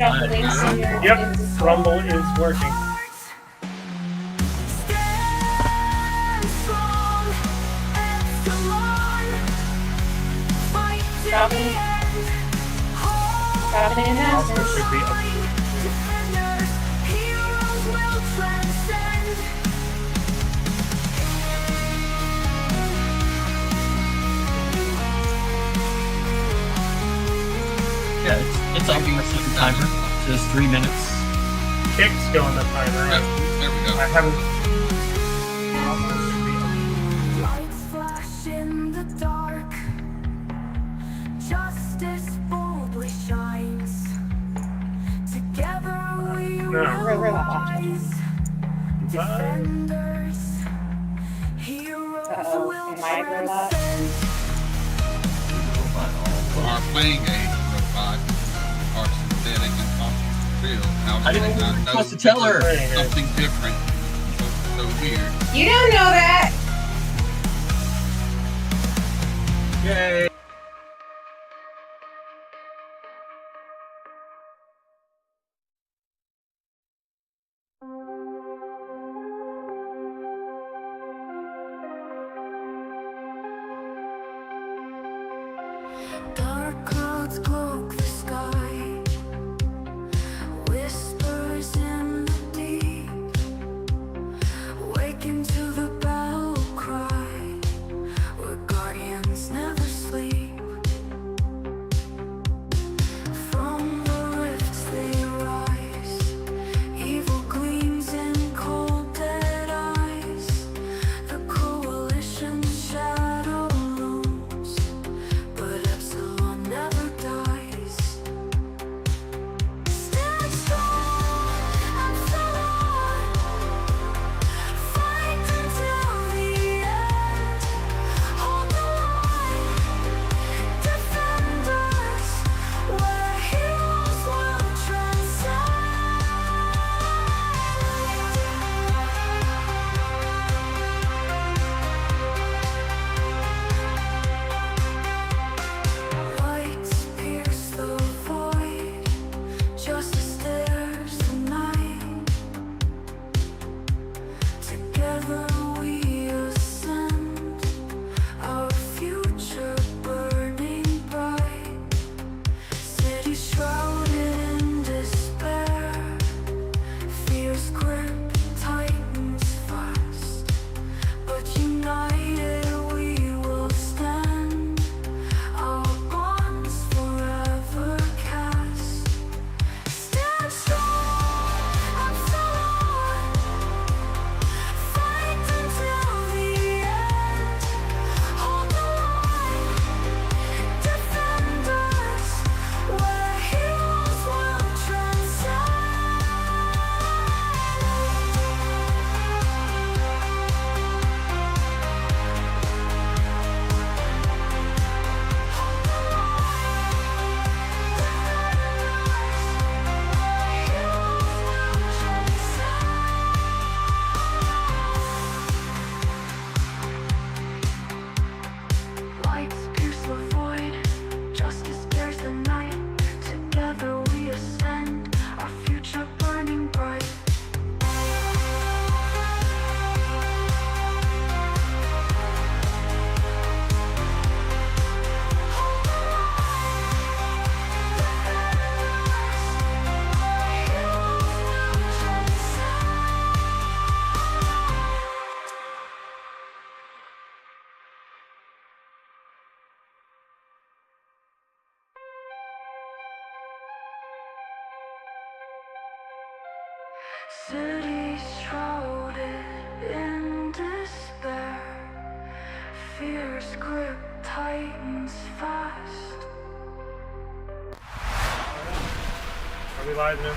drop the links in your... Yep, Rumble is working. Drop it in announcements. Should be up. Yeah, it's up. The timer says 3 minutes. Kick's going the timer. Yep, there we go. I haven't. Lights flash in the dark. Justice boldly shines. Together we will rise. Defenders, heroes will transcend. Are playing a robot, are synthetic and real. How I didn't know supposed to tell her. something different. So weird. You don't know that. Yay! Dark clouds cloak the sky. Whispers in the deep. Waken to the battle cry. Where guardians never sleep. From the rifts they rise. Evil gleams in cold dead eyes. The coalition's shadow looms. But Epsilon never dies. Stand strong, Epsilon. Fight until the end. Hold the line. Defend us, where heroes will Lights pierce the void. Justice dares the night. Together we ascend. Our future burning bright. City shrouded in despair. Fear's grip tightens fast. But united we will stand. Our bonds forever cast. Stand strong, Epsilon. Fight until the end. Hold the line. Defend us, where heroes will Lights pierce the void, justice dares the night. Together we ascend, our future burning bright. City shrouded in despair. Fear's grip tightens fast. Are we live now?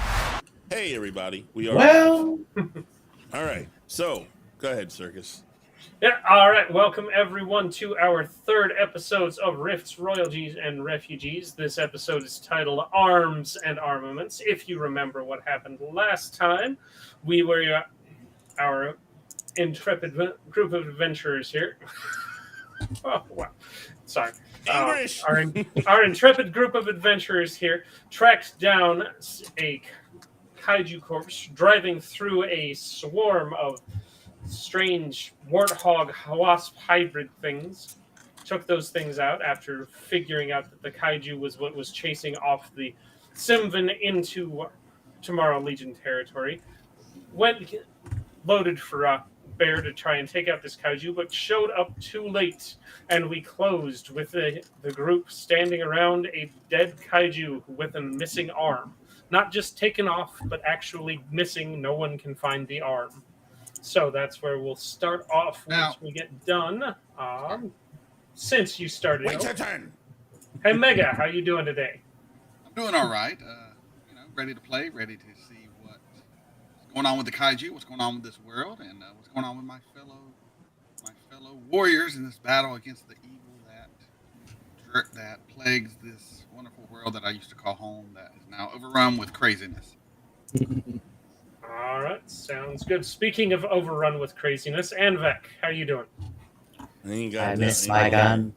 Hey, everybody. We are. Well. All right. So, go ahead, Circus. Yeah, all right. Welcome, everyone, to our third episodes of RIFTS, Royalties, and Refugees. This episode is titled Arms and Armaments. If you remember what happened last time, we were our intrepid group of adventurers here. Oh, wow. Sorry. English. Our intrepid group of adventurers here tracked down a kaiju corpse driving through a swarm of strange warthog wasp hybrid things. Took those things out after figuring out that the kaiju was what was chasing off the Simvan into Tomorrow Legion territory. Went loaded for a bear to try and take out this kaiju, but showed up too late, and we closed with the group standing around a dead kaiju with a missing arm. Not just taken off, but actually missing. No one can find the arm. So that's where we'll start off once we get done. Since you started. Wait your turn. Hey, Mega, how you doing today? I'm doing all right. Ready to play, ready to see what's going on with the kaiju, what's going on with this world, and what's going on with my fellow warriors in this battle against the evil that plagues this wonderful world that I used to call home, that is now overrun with craziness. All right, sounds good. Speaking of overrun with craziness, Anvek, how you doing? I miss my gun.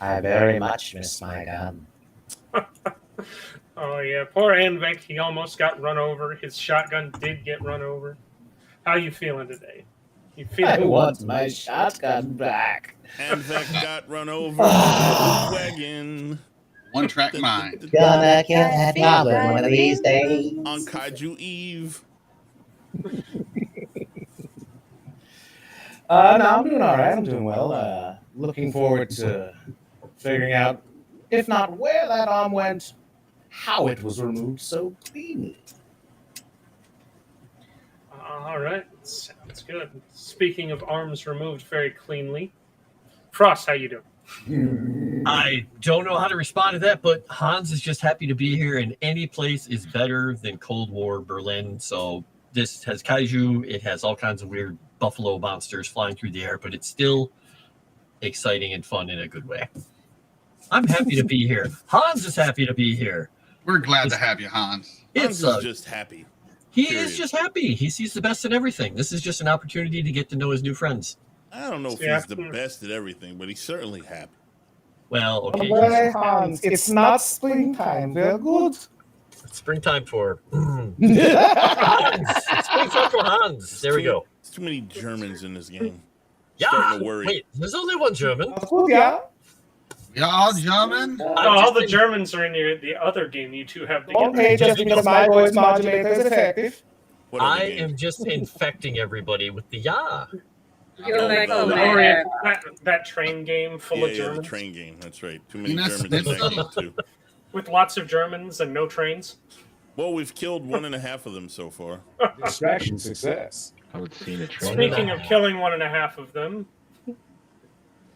I very much miss my gun. Oh yeah, poor Anvek. He almost got run over. His shotgun did get run over. How you feeling today? You feeling? I want my shotgun back. Anvek got run over by a wagon. One track mind. Gonna kill that goblin one of these days. On Kaiju Eve. No, I'm doing all right. I'm doing well. Looking forward to figuring out, if not where that arm went, how it was removed so cleanly. All right, sounds good. Speaking of arms removed very cleanly, Frost, how you doing? I don't know how to respond to that, but Hans is just happy to be here, and any place is better than Cold War Berlin. So this has kaiju. It has all kinds of weird buffalo monsters flying through the air, but it's still exciting and fun in a good way. I'm happy to be here. Hans is happy to be here. We're glad to have you, Hans. Hans is just happy. He is just happy. He sees the best in everything. This is just an opportunity to get to know his new friends. I don't know if he's the best at everything, but he's certainly happy. Well, okay. Well, Hans, it's not springtime. We're good. It's springtime for Hans. It's springtime for Hans. There we go. There's too many Germans in this game. Yeah. Starting to worry. Wait, there's only one German. Yeah. Y'all German? all the Germans are in the other game you two have together. Okay, just because my voice modulator is effective. I am just infecting everybody with the ya. That train game full of Yeah, Germans. the train game. That's right. Too many That's- Germans in that game, too. With lots of Germans and no trains. Well, we've killed 1.5 of them so far. Distraction success. I would see a train. Speaking of killing 1.5 of them,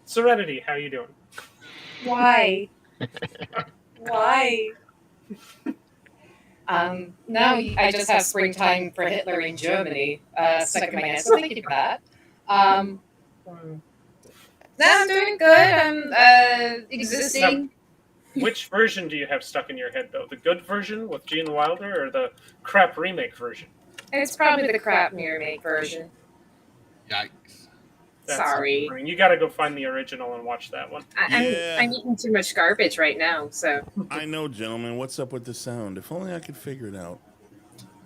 Serenity, how you doing? Why? Why? Now I just have springtime for Hitler in Germany stuck in my head. So thank you for that. No, I'm doing good. I'm existing. Which version do you have stuck in your head, though? The good version with Gene Wilder or the crap remake version? It's probably the crap remake version. Yikes. Sorry. You got to go find the original and watch that one. I'm eating too much garbage right now, so. I know, gentlemen. What's up with the sound? If only I could figure it out.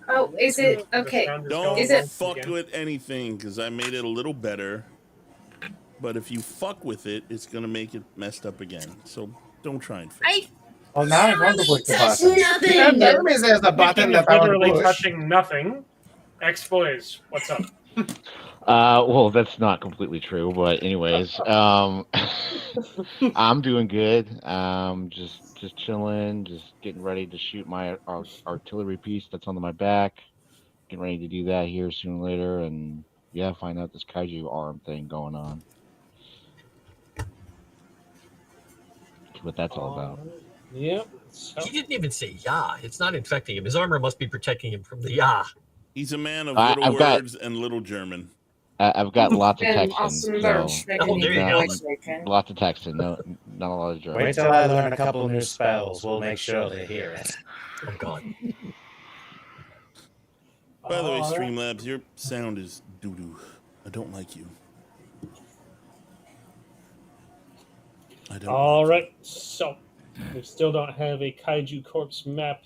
Oh, is it okay? Don't Is it fuck with anything, because I made it a little better. But if you fuck with it, it's going to make it messed up again. So don't try and fix it. Well, now I want to push the touch button. nothing. There is the button that I want Literally to push. touching nothing. X-Boys, what's up? Well, that's not completely true, but anyways, I'm doing good. Just chilling, just getting ready to shoot my artillery piece that's on my back. Getting ready to do that here sooner or later, and yeah, find out this kaiju arm thing going on. That's what that's all about. Yep. He didn't even say ya. It's not infecting him. His armor must be protecting him from the ya. He's a man of little words and little German. I've got lots of And texting. awesome So merch. Oh, there you go. lots of texting. No, not a lot of German. Wait till I learn a couple new spells. We'll make sure they hear it. Oh God. By the way, Streamlabs, your sound is doo-doo. I don't like you. I don't. All like right, so we still don't have a Kaiju Corpse map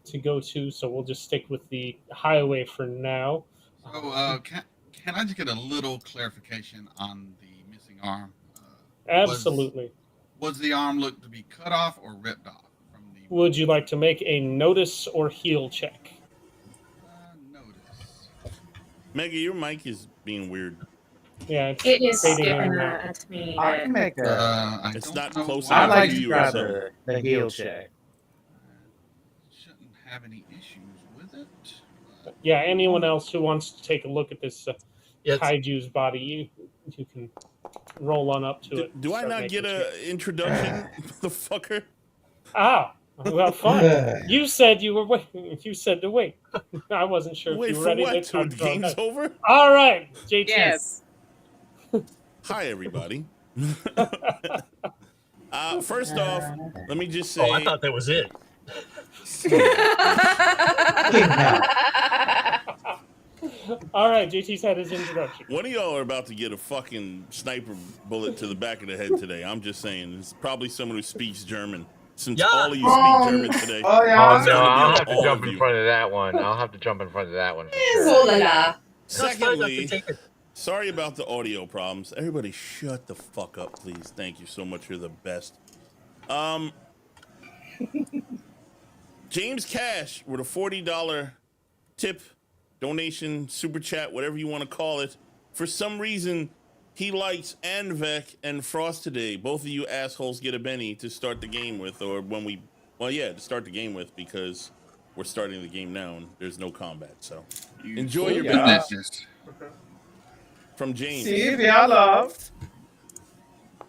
to go to, so we'll just stick with the highway for now. So, can I just get a little clarification on the missing arm? Absolutely. Was the arm looked to be cut off or ripped off from the? Would you like to make a notice or heal check? Notice. Mega, your mic is being weird. Yeah, it's It is fading in skipping and out. at me. I can make a. I It's don't not know close why I'd enough like to to you try or something. the heal check. Shouldn't have any issues with it. Yeah, anyone else who wants to take a look at this Yeah, it's- Kaiju's body, you can roll on up to it. Do I Start not making get check. a introduction, motherfucker? Ah, well, fine. You said you were waiting. You said to wait. I wasn't sure Wait if you were for ready what? to Till talk the about game's that. over? All right, JT. Yes. Hi, everybody. First off, let me just say. Oh, I thought that was it. All right, JT's had his introduction. One of y'all are about to get a fucking sniper bullet to the back of the head today. I'm just saying. It's probably someone who speaks German. Since Yeah. all of you speak German today. Oh yeah. Oh It's no, gonna be I'll on have to all jump of in you. front of that one. I'll have to jump in front of that one for Oh sure. la la. No, it's fine, I Secondly, can take it. sorry about the audio problems. Everybody shut the fuck up, please. Thank you so much. You're the best. James Cash with a $40 tip, donation, super chat, whatever you want to call it. For some reason, he likes Anvek and Frost today. Both of you assholes get a Benny to start the game with, or when we, well, yeah, to start the game with, because we're starting the game now and there's no combat. So enjoy your yeah. Bennies from James. See if y'all love.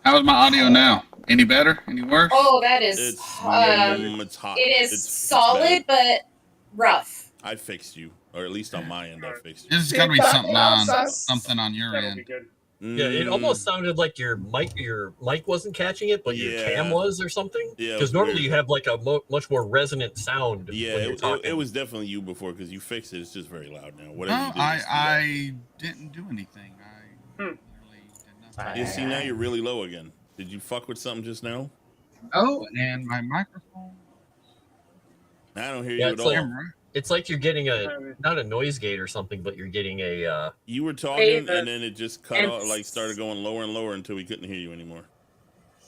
How's my audio now? Any better? Any worse? Oh, that is. It's it's hot. It is It's solid, bad. but rough. I fixed you, or at least on my end, I fixed you. This has got to be something on your That'll be end. good. Yeah, it almost sounded like your mic wasn't catching it, but your Yeah. cam was or something. Yeah, it Because was normally weird. you have like a much more resonant sound. Yeah, when you're talking. it was definitely you before because you fixed it. It's just very loud now. Whatever No, you did, just do that. I didn't do anything. I literally did nothing. Yeah, see, now you're really low again. Did you fuck with something just now? Oh, and my microphone. I don't hear Yeah, you at it's all. like- It's like you're getting not a noise gate or something, but you're getting a. You were talking, the- and then it just cut off, like started going lower and lower until we couldn't hear you anymore.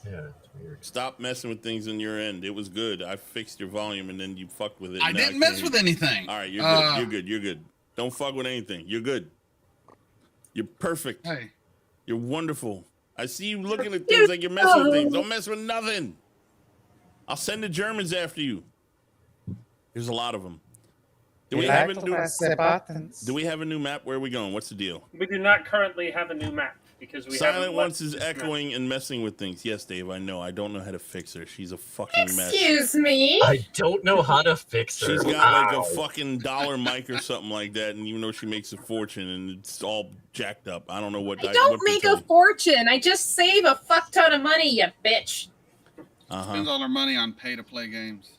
Yeah, it's weird. Stop messing with things on your end. It was good. I fixed your volume, and then you fucked with it. I Now didn't can't mess hear with you. anything. All right, you're good. You're good. You're good. Don't fuck with anything. You're good. You're perfect. Hey, You're wonderful. I see you looking at things like you're messing with things. Don't mess with nothing. I'll send the Germans after you. There's a lot of them. Do we have a new map? Where are we going? What's the deal? We do not currently have a new map because we Silent haven't Once left is this map. echoing and messing with things. Yes, Dave, I know. I don't know how to fix her. She's a fucking mess. Excuse me. I don't know how to fix her. She's got like Ow. a fucking $1 mic or something like that, and even though she makes a fortune and it's all jacked up, I don't know what. I don't what to make tell a you. fortune. I just save a fuck ton of money, you bitch. spends all her money on pay-to-play games.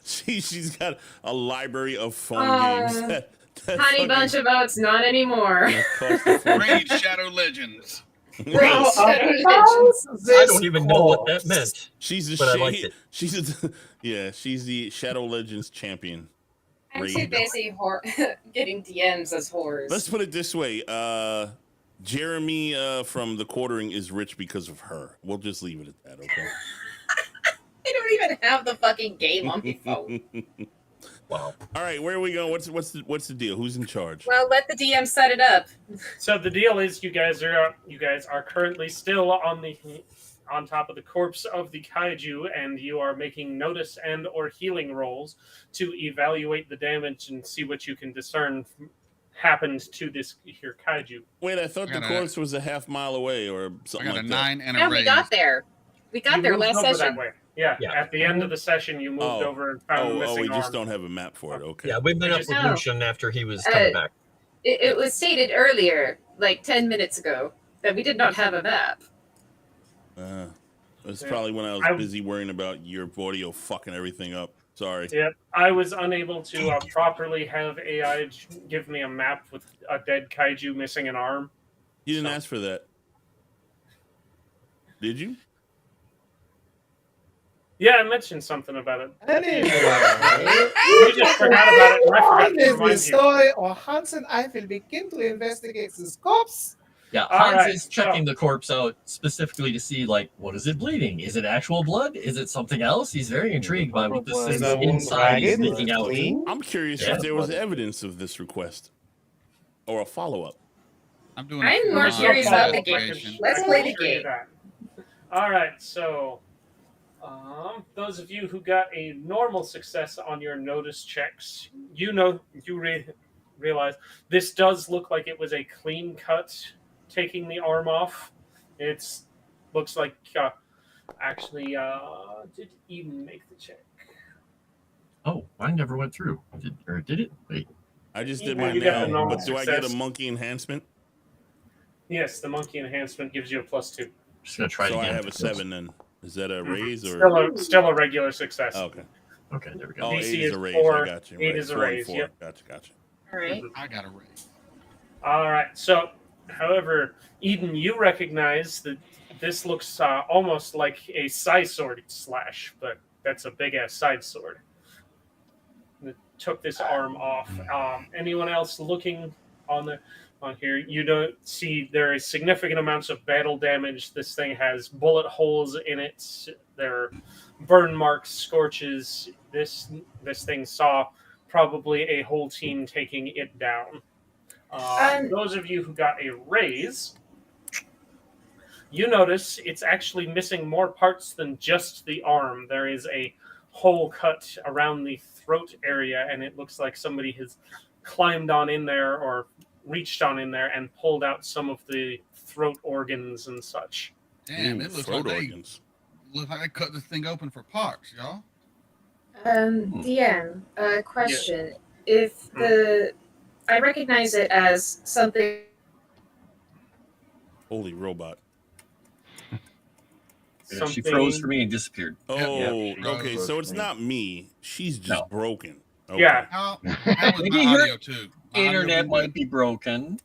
She's got a library of phone games. that Honey fucking- bunch of oats, not anymore. that cost a fortune. Raid Shadow Legends. I don't even know what that meant. She's a But I liked it. She's a, yeah, she's the Shadow Legends champion. I'm too Raid. busy getting DMs as whores. Let's put it this way. Jeremy from the Quartering is rich because of her. We'll just leave it at that, okay? I don't even have the fucking game on my phone. Wow. All right, where are we going? What's the deal? Who's in charge? Well, let the DM set it up. So the deal is, you guys are currently still on top of the corpse of the kaiju, and you are making notice and or healing rolls to evaluate the damage and see what you can discern happened to this here kaiju. Wait, I thought I the got a- corpse was a half mile away or I something got like a that. 9 and a Yeah, we raise. got there. We got You there moved last over session. that way. Yeah, Yeah. at the end of the session, you moved Oh. over and found a Oh, missing we just arm. don't have a map for it. Okay. Yeah, we met up with No. Lucian after he was coming back. It was stated earlier, like 10 minutes ago, that we did not have a map. That's Yeah. probably when I was I- busy worrying about your audio fucking everything up. Sorry. Yep, I was unable to properly have AI give me a map with a dead kaiju missing an arm. You didn't So- ask for that. Did you? Yeah, I mentioned something about it. Anyway, You just forgot about it, and I forgot to this remind is you. the story, or Hans and I will begin to investigate this corpse. Yeah, All Hans right, is checking the corpse out specifically to see, like, what is it bleeding? Is it actual blood? Is it something else? He's very intrigued by what this Is thing's that wound inside is ragged? leaking out. Clean? I'm curious Yeah. if there was evidence of this request or a follow-up. I'm doing. I'm more There's no curious about the follow-up. game. I can- Let's I can play the assure you game. that. All right, so those of you who got a normal success on your notice checks, realize this does look like it was a clean cut, taking the arm off. It's looks like actually did Eden make the check? Oh, mine never went through. Did it? Wait. I just did Yeah, mine you got now, the normal but do I get a success. monkey enhancement? Yes, the monkey enhancement gives you a +2. Just gonna try it So I again. have a 7 then. Is that a raise or? Still a regular success. Oh, okay. Okay, there we go. Oh, DC 8 is is a raise. 4, I got you. 8 Right. is a 4 and raise, 4. yep. Gotcha. All right. I got a raise. All right. So, however, Eden, you recognize that this looks almost like a side sword slash, but that's a big ass side sword. That took this arm off. Anyone else looking on here? You don't see there is significant amounts of battle damage. This thing has bullet holes in it. There are burn marks, scorches. This thing saw probably a whole team taking it down. Those of you who got a raise, you notice it's actually missing more parts than just the arm. There is a hole cut around the throat area, and it looks like somebody has climbed on in there or reached on in there and pulled out some of the throat organs and such. Damn, Ooh, it looks throat like organs. they cut this thing open for parts, y'all. DM, question. If I recognize it as something. Holy robot. Yeah, she froze for me and disappeared. Oh, Yeah. okay. So it's not me. She's just broken. Okay. Yeah. How was Maybe my her audio too? My audio Internet been might good? be broken.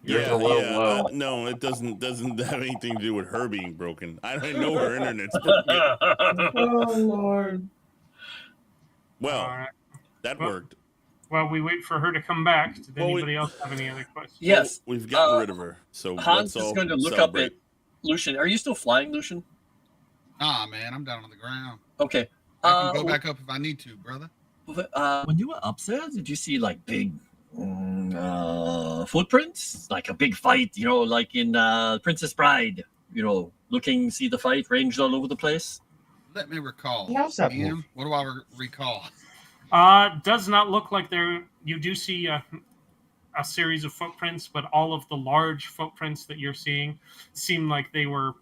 Yeah, a little yeah. low. No, it doesn't have anything to do with her being broken. I don't know her internet's broken. Oh Lord. Well, All right. that Well, worked. While we wait for her to come back, did Well, anybody else have any other questions? Yes. We've gotten rid of her. So Hans let's is all going to look celebrate. up at Lucian. Are you still flying, Lucian? Nah, man, I'm down on the ground. Okay. I can go back up if I need to, brother. When you were upstairs, did you see like big footprints? Like a big fight, like in Princess Bride, see the fight ranged all over the place? Let me recall. How's that Ian, move? what do I recall? Does not look like there. You do see a series of footprints, but all of the large footprints that you're seeing seem like they were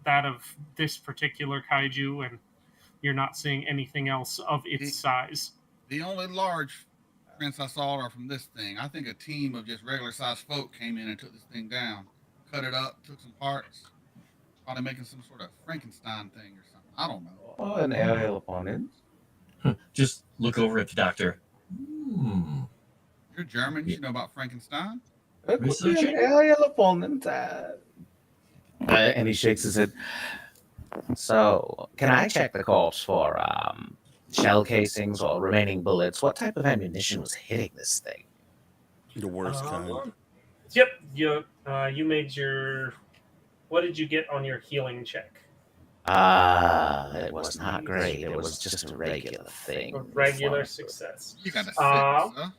that of this particular kaiju, and you're not seeing anything else of its size. The only large prints I saw are from this thing. I think a team of just regular sized folk came in and took this thing down, cut it up, took some parts, probably making some sort of Frankenstein thing or something. I don't know. Oh, an aerial opponent. Just look over at the doctor. You're German. You should know about Frankenstein. It could be an Researching? aerial opponent. And he shakes his head. So, can I check the corpse for shell casings or remaining bullets? What type of ammunition was hitting this thing? The worst kind. Yep. You made your. What did you get on your healing check? It was not great. It was just a regular thing. A regular success. You got a 6, Uh, huh?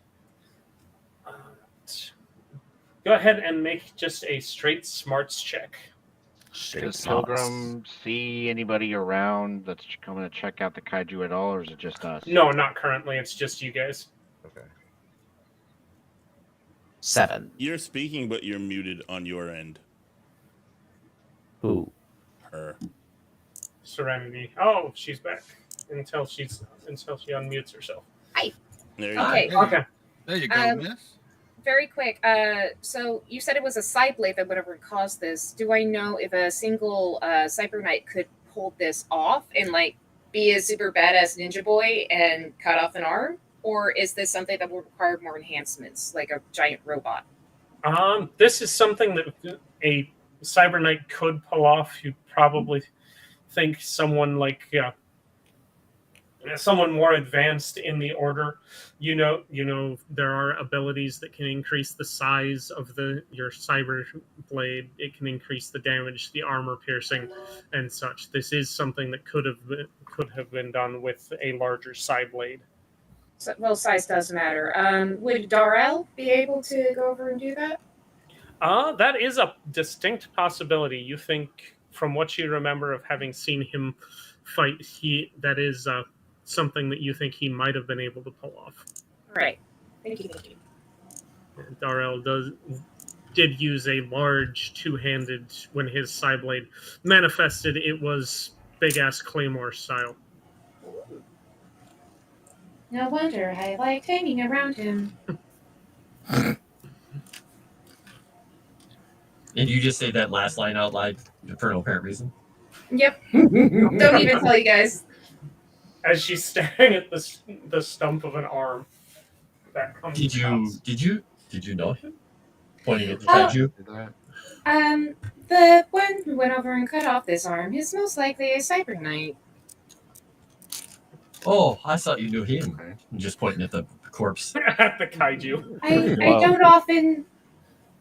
Go ahead and make just a straight smarts check. Straight Does smarts. Pilgrim see anybody around that's coming to check out the kaiju at all, or is it just us? No, not currently. It's just you guys. Okay. 7. You're speaking, but you're muted on your end. Who? Her. Serenity. Oh, she's back until she unmutes herself. There you Okay. go. Okay. There you go, miss. Very quick. So you said it was a side blade that would have caused this. Do I know if a single cyber knight could pull this off and be a super badass ninja boy and cut off an arm, or is this something that will require more enhancements, like a giant robot? This is something that a cyber knight could pull off. You probably think someone like someone more advanced in the order, you know there are abilities that can increase the size of your cyber blade. It can increase the damage, the armor piercing, and such. This is something that could have been done with a larger side blade. So, well, size does matter. Would Darrell be able to go over and do that? That is a distinct possibility. You think, from what you remember of having seen him fight, that is something that you think he might have been able to pull off. All right. Thank you. Darrell did use a large two-handed when his side blade manifested. It was big ass claymore style. No wonder I liked hanging around him. And you just say that last line out loud for no apparent reason? Yep. Don't even tell you guys. As she's staring at the stump of an arm that comes. Did you know him? Pointing at the Oh. kaiju. The one who went over and cut off this arm is most likely a cyber knight. Oh, I thought you knew him. I'm just pointing at the corpse. At the kaiju. I Wow. don't often.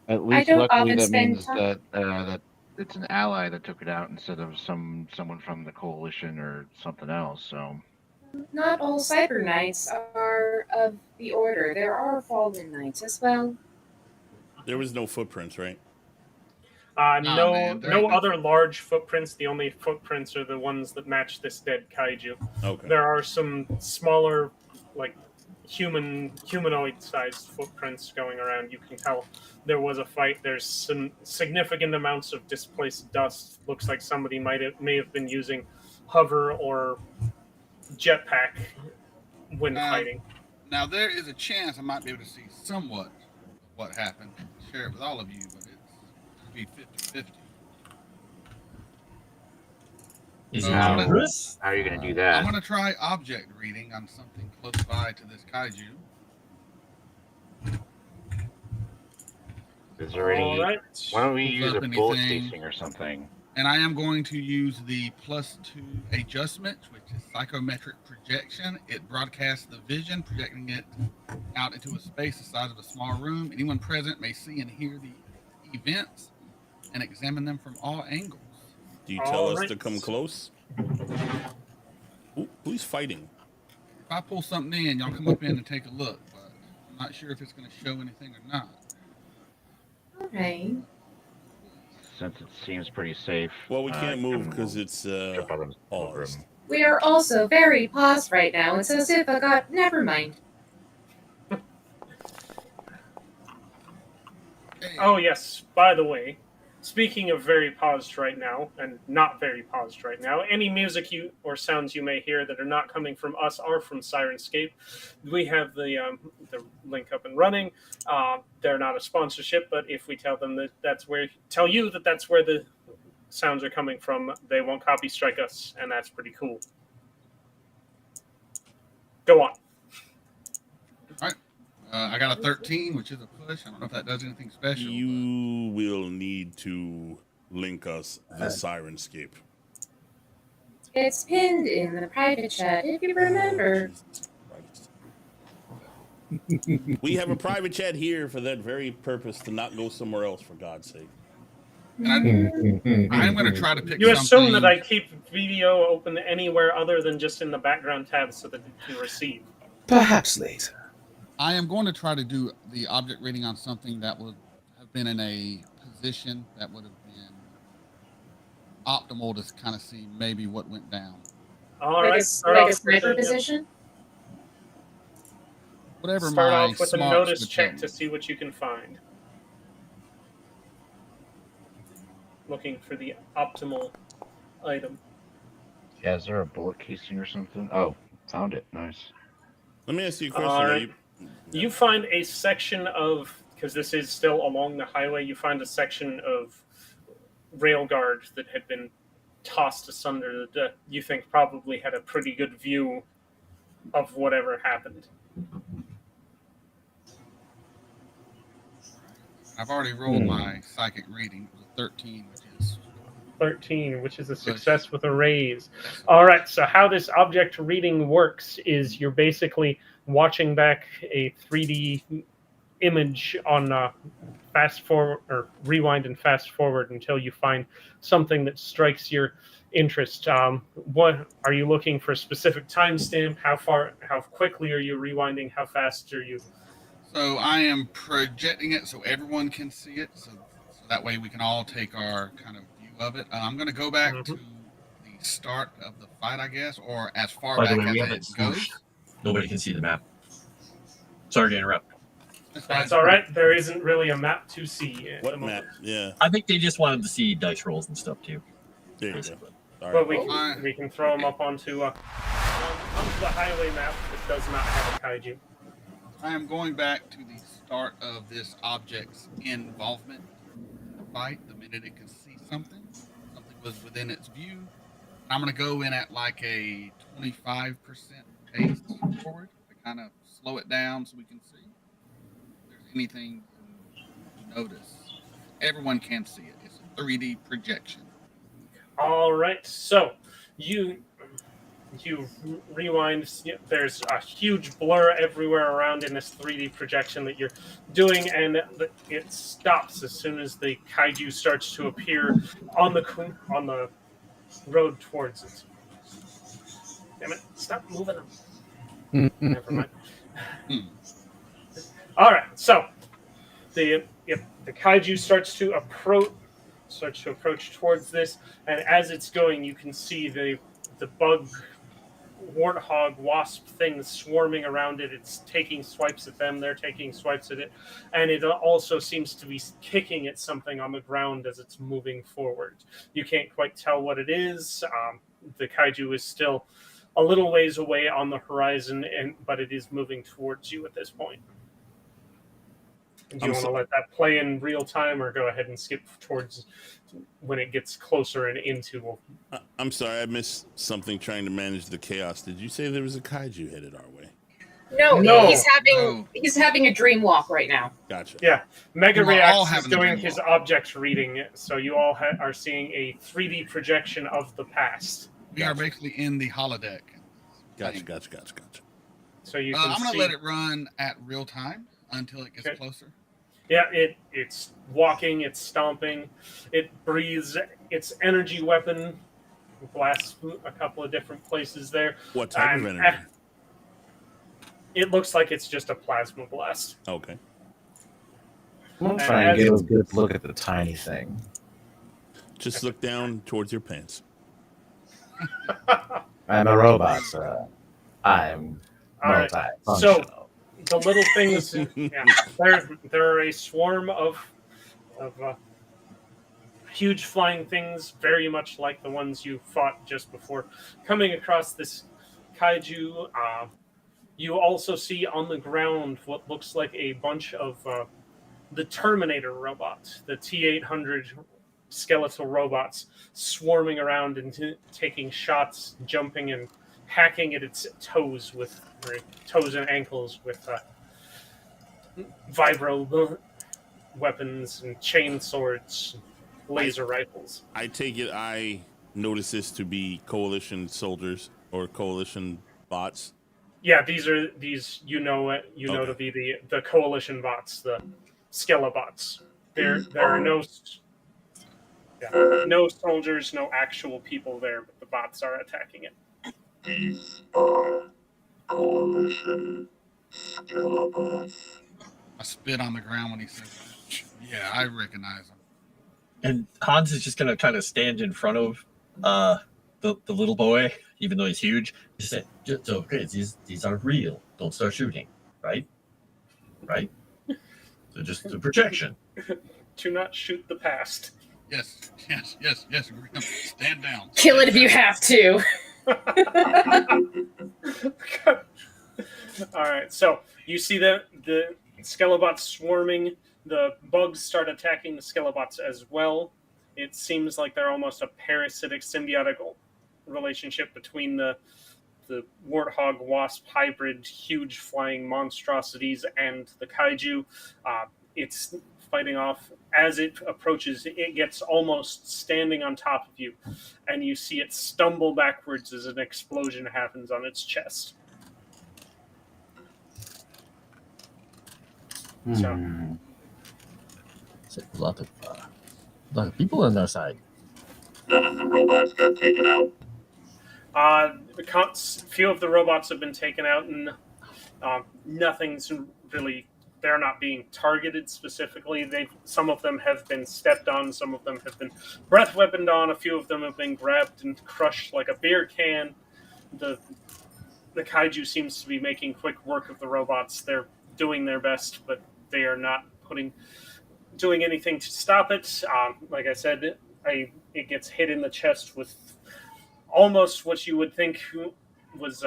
At least don't luckily often that spend means time- that it's an ally that took it out instead of someone from the coalition or something else. So Not all cyber knights are of the order. There are fallen knights as well. There was no footprints, right? No, man, there no ain't no- other large footprints. The only footprints are the ones that match this dead kaiju. Okay. There are some smaller, like humanoid-sized footprints going around. You can tell there was a fight. There's some significant amounts of displaced dust. Looks like somebody may have been using hover or jetpack when fighting. Now, there is a chance I might be able to see somewhat of what happened. Share it with all of you, but it'd be 50-50. Is Oh, it I'm gonna- Chris? How are you going to do I'm that? going to try object reading on something close by to this kaiju. Is there any? All right. Why don't we Pulls use a up bullet anything. casing or something? And I am going to use the +2 adjustment, which is psychometric projection. It broadcasts the vision, projecting it out into a space the size of a small room. Anyone present may see and hear the events and examine them from all angles. Do you tell All us right. to come close? Who's fighting? If I pull something in, y'all come up in and take a look, but I'm not sure if it's going to show anything or not. All right. Since it seems pretty safe. Well, we can't move because it's jump out of the paused. room. We are also very paused right now, and so Zipa got. Never mind. Hey, Oh yes. By the way, speaking of very paused right now and not very paused right now, any music or sounds you may hear that are not coming from us are from Sirenscape. We have the link up and running. They're not a sponsorship, but if we tell them that's where the sounds are coming from, they won't copy strike us, and that's pretty cool. Go on. I got a 13, which is a push. I don't know if that does anything special. You will need to link us the Sirenscape. It's pinned in the private chat, if you remember. We have a private chat here for that very purpose, to not go somewhere else, for God's sake. And I'm going to try to pick You assume something. that I keep video open anywhere other than just in the background tab so that it can receive. Perhaps later. I am going to try to do the object reading on something that would have been in a position that would have been optimal to kind of see maybe what went down. All Like right. a Start off with sniper a- position? Whatever Start my off with a smarts notice would check tell to me. see what you can find. Looking for the optimal item. Yeah, is there a bullet casing or something? Oh, found it. Nice. Let me ask you a question. All Are right. You find a section of, because this is still along the highway, you find a section of rail guard that had been tossed asunder that you think probably had a pretty good view of whatever happened. I've already rolled my psychic reading. It was a 13, which is 13, which is a success with a raise. All right, so how this object reading works is you're basically watching back a 3D image on fast forward or rewind and fast forward until you find something that strikes your interest. What are you looking for? A specific timestamp? How quickly are you rewinding? How fast are you? So I am projecting it so everyone can see it, so that way we can all take our kind of view of it. I'm going to go back to the start of the fight, I guess, or as far By the back way, we as have it it goes. swooshed. Nobody can see the map. Sorry to interrupt. That's all right. There isn't really a map to see at the What moment. map? Yeah. I think they just wanted to see dice rolls and stuff too. There you go. Basically. All But right. we can throw them up onto the highway map that does not have a kaiju. I am going back to the start of this object's involvement in the fight. The minute it could see something was within its view. I'm going to go in at like a 25% pace forward to kind of slow it down so we can see if there's anything to notice. Everyone can see it. It's a 3D projection. All right, so you rewind. There's a huge blur everywhere around in this 3D projection that you're doing, and it stops as soon as the kaiju starts to appear on the road towards it. Damn it! Stop moving them. Never mind. All right, so the kaiju starts to approach towards this, and as it's going, you can see the bug, warthog, wasp things swarming around it. It's taking swipes at them. They're taking swipes at it, and it also seems to be kicking at something on the ground as it's moving forward. You can't quite tell what it is. The kaiju is still a little ways away on the horizon, but it is moving towards you at this point. Do you want to let that play in real time, or go ahead and skip towards when it gets closer and into? I'm sorry, I missed something trying to manage the chaos. Did you say there was a kaiju headed our way? No, he's having a dream walk right now. Gotcha. Yeah, Mega We're all Reacts is having a doing dream his walk. object reading, so you all are seeing a 3D projection of the past. We are basically in the holodeck. Gotcha. So you can I'm going see. to let it run at real time until it gets closer. Yeah, it's walking, it's stomping, it breathes its energy weapon, blasts a couple of different places there. What type of energy? It looks like it's just a plasma blast. Okay. I'm trying to get a good look at the tiny thing. Just look down towards your pants. I'm a robot, sir. I'm All right. multifunctional. So the little things, there are a swarm of huge flying things, very much like the ones you fought just before, coming across this kaiju. You also see on the ground what looks like a bunch of the Terminator robots, the T-800 skeletal robots, swarming around and taking shots, jumping and hacking at its toes and ankles with vibro weapons and chain swords, laser rifles. I take it I notice this to be coalition soldiers or coalition bots. Yeah, these to be the coalition bots, the Skelelobots. There are no soldiers, no actual people there, but the bots are attacking it. These are coalition Skelelobots. I spit on the ground when he said that. Yeah, I recognize him. And Hans is just going to kind of stand in front of the little boy, even though he's huge. He said, okay, these are real. Don't start shooting, right? Right? So just the projection. Do not shoot the past. Yes, Grim. Stand down. Kill it if you have to. All right, so you see the Skelelobots swarming. The bugs start attacking the Skelelobots as well. It seems like they're almost a parasitic, symbiotic relationship between the warthog wasp hybrid, huge flying monstrosities, and the kaiju. It's fighting off as it approaches, it gets almost standing on top of you, and you see it stumble backwards as an explosion happens on its chest. So, So a lot of people on their side. None of the robots got taken out. few of the robots have been taken out, and nothing's really. They're not being targeted specifically. Some of them have been stepped on. Some of them have been breath weaponed on. A few of them have been grabbed and crushed like a beer can. The kaiju seems to be making quick work of the robots. They're doing their best, but they are not doing anything to stop it. Like I said, it gets hit in the chest with almost what you would think was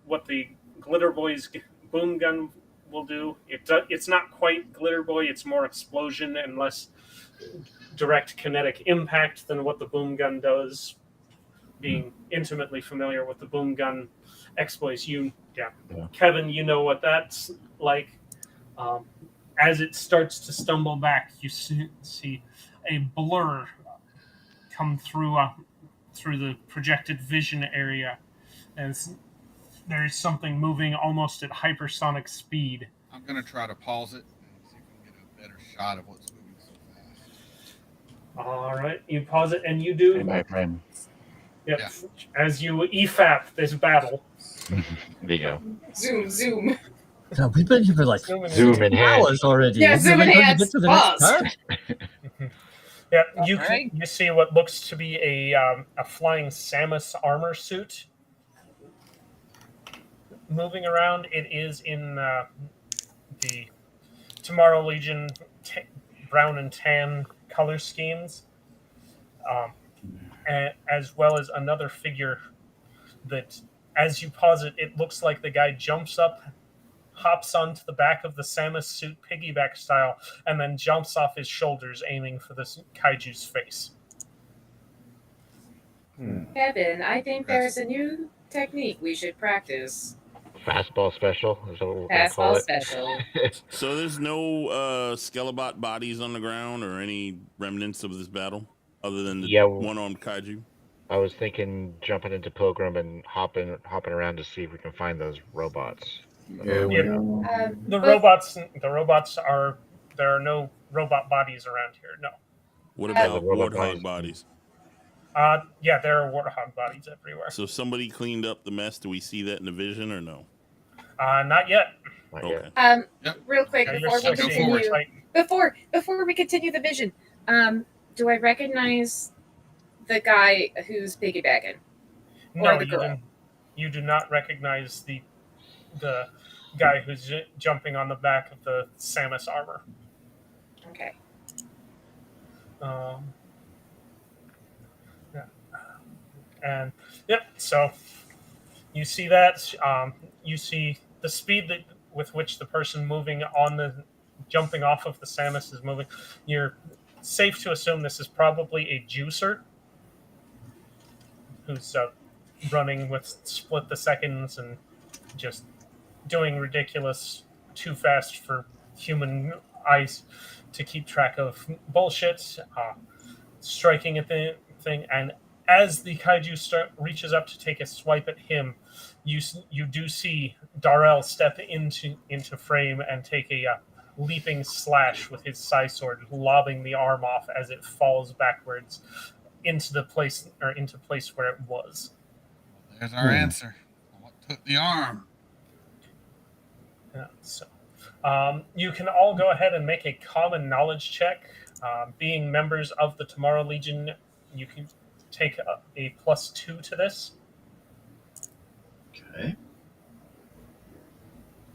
what the Glitter Boy's boom gun will do. It's not quite Glitter Boy. It's more explosion and less direct kinetic impact than what the boom gun does. Being intimately familiar with the boom gun exploits, Kevin, you know what that's like. As it starts to stumble back, you see a blur come through the projected vision area, as there's something moving almost at hypersonic speed. I'm going to try to pause it and see if we can get a better shot of what's moving so fast. All right, you pause it, and you do. Hey, my friend. Yep. Yeah. As you EFAP this battle. There you go. Zoom. No, we've been here for like zoom in hours already. Yeah, zoom in hands. Pause. Yeah, you see what looks to be a flying Samus armor suit moving around. It is in the Tomorrow Legion brown and tan color schemes, as well as another figure that, as you pause it, it looks like the guy jumps up, hops onto the back of the Samus suit piggyback style, and then jumps off his shoulders, aiming for this kaiju's face. Kevin, I think there's a new technique we should practice. Fastball special is what we're gonna call Fastball it. special. So there's no Skelebot bodies on the ground or any remnants of this battle other than the one-armed kaiju? I was thinking jumping into Pilgrim and hopping around to see if we can find those robots. The robots are, there are no robot bodies around here, no. What about warthog bodies? Yeah, there are warthog bodies everywhere. So if somebody cleaned up the mess, do we see that in the vision or no? Not yet. Okay. Real quick, before we continue the vision, do I recognize the guy who's piggybacking? No, you do not recognize the guy who's jumping on the back of the Samus armor. Okay. And so you see that. You see the speed with which the person jumping off of the Samus is moving. You're safe to assume this is probably a juicer who's running with split the seconds and just doing ridiculous, too fast for human eyes to keep track of bullshit, striking at the thing. And as the kaiju reaches up to take a swipe at him, you do see Darrell step into frame and take a leaping slash with his side sword, lobbing the arm off as it falls backwards into place where it was. There's our answer. What took the arm? Yeah, so you can all go ahead and make a common knowledge check. Being members of the Tomorrow Legion, you can take a +2 to this. Okay.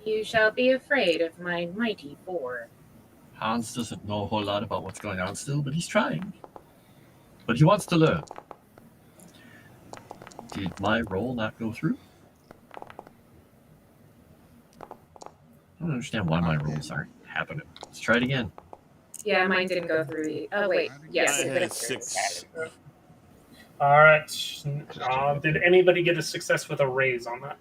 You shall be afraid of my mighty four. Hans doesn't know a whole lot about what's going on still, but he's trying. But he wants to learn. Did my roll not go through? I don't understand why my rolls aren't happening. Let's try it again. Yeah, mine didn't go through. Oh, wait. Yes, I it had went 6. All right. Did anybody get a success with a raise on that?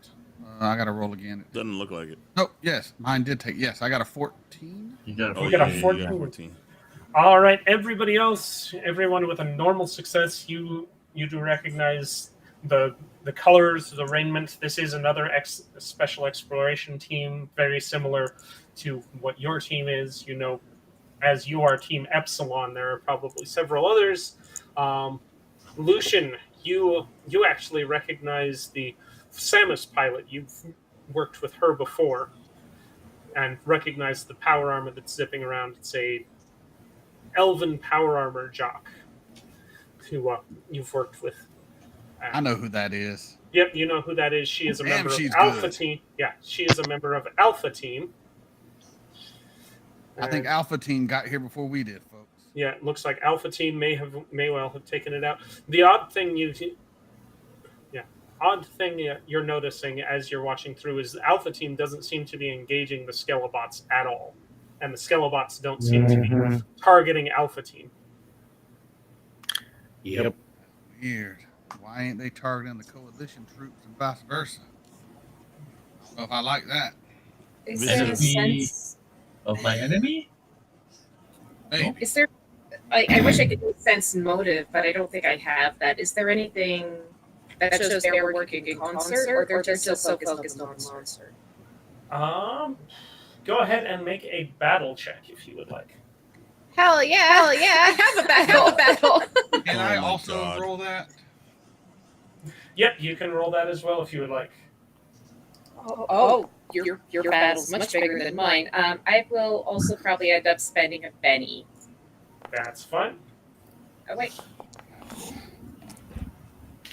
I got to roll again. Doesn't look like it. Oh, yes. Mine did take. Yes, I got a 14. You got a 14. You got a 14. You got 14. All right, everybody else, everyone with a normal success, you do recognize the colors, the raiment. This is another special exploration team, very similar to what your team is. You know, as you are Team Epsilon, there are probably several others. Lucian, you actually recognize the Samus pilot. You've worked with her before, and recognize the power armor that's zipping around. It's a elven power armor jock who you've worked with. I know who that is. Yep, you know who that is. She is a Damn, member of she's Alpha good. Team. Yeah, she is a member of Alpha Team. I think Alpha Team got here before we did, folks. Yeah, it looks like Alpha Team may well have taken it out. The odd thing you're noticing as you're watching through is the Alpha Team doesn't seem to be engaging the Skelelots at all, and the Skelelots don't seem to be targeting Alpha Team. Yep. Weird. Why ain't they targeting the coalition troops and vice versa? I don't know if I like that. Is Visit there a me. sense? Of my enemy? Maybe. Is there? I wish I could sense motive, but I don't think I have that. Is there anything that shows they're working in concert, or they're just so focused on the monster? Go ahead and make a battle check if you would like. Hell yeah! I have a battle. Can Oh I my also God. roll that? Yep, you can roll that as well if you would like. Oh, your battle's much bigger than mine. I will also probably end up spending a benny. That's fine. Oh wait.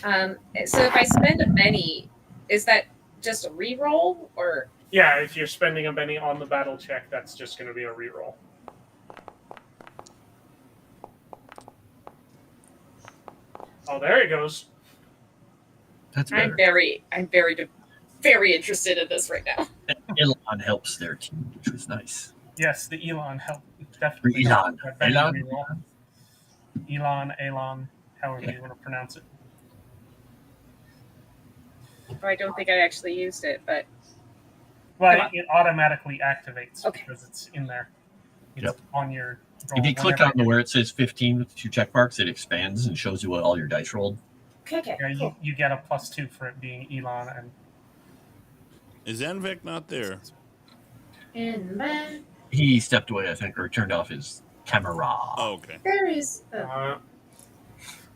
So if I spend a benny, is that just a reroll or? Yeah, if you're spending a benny on the battle check, that's just going to be a reroll. Oh, there he goes. That's I'm better. very interested in this right now. Elon helps their team, which was nice. Yes, the Elon help definitely. Elon. That benny Elon. reroll. Elon, however you want to pronounce it. I don't think I actually used it, but Well, it automatically activates Okay. because it's in there. It's Yep. on your roll. If you click Whenever- on where it says 15 with 2 check marks, it expands and shows you what all your dice rolled. okay. Yeah, Cool. you get a +2 for it being Elon, and Is Anvek not there? And man, He stepped away, I think, or turned off his camera. Oh, okay. there is.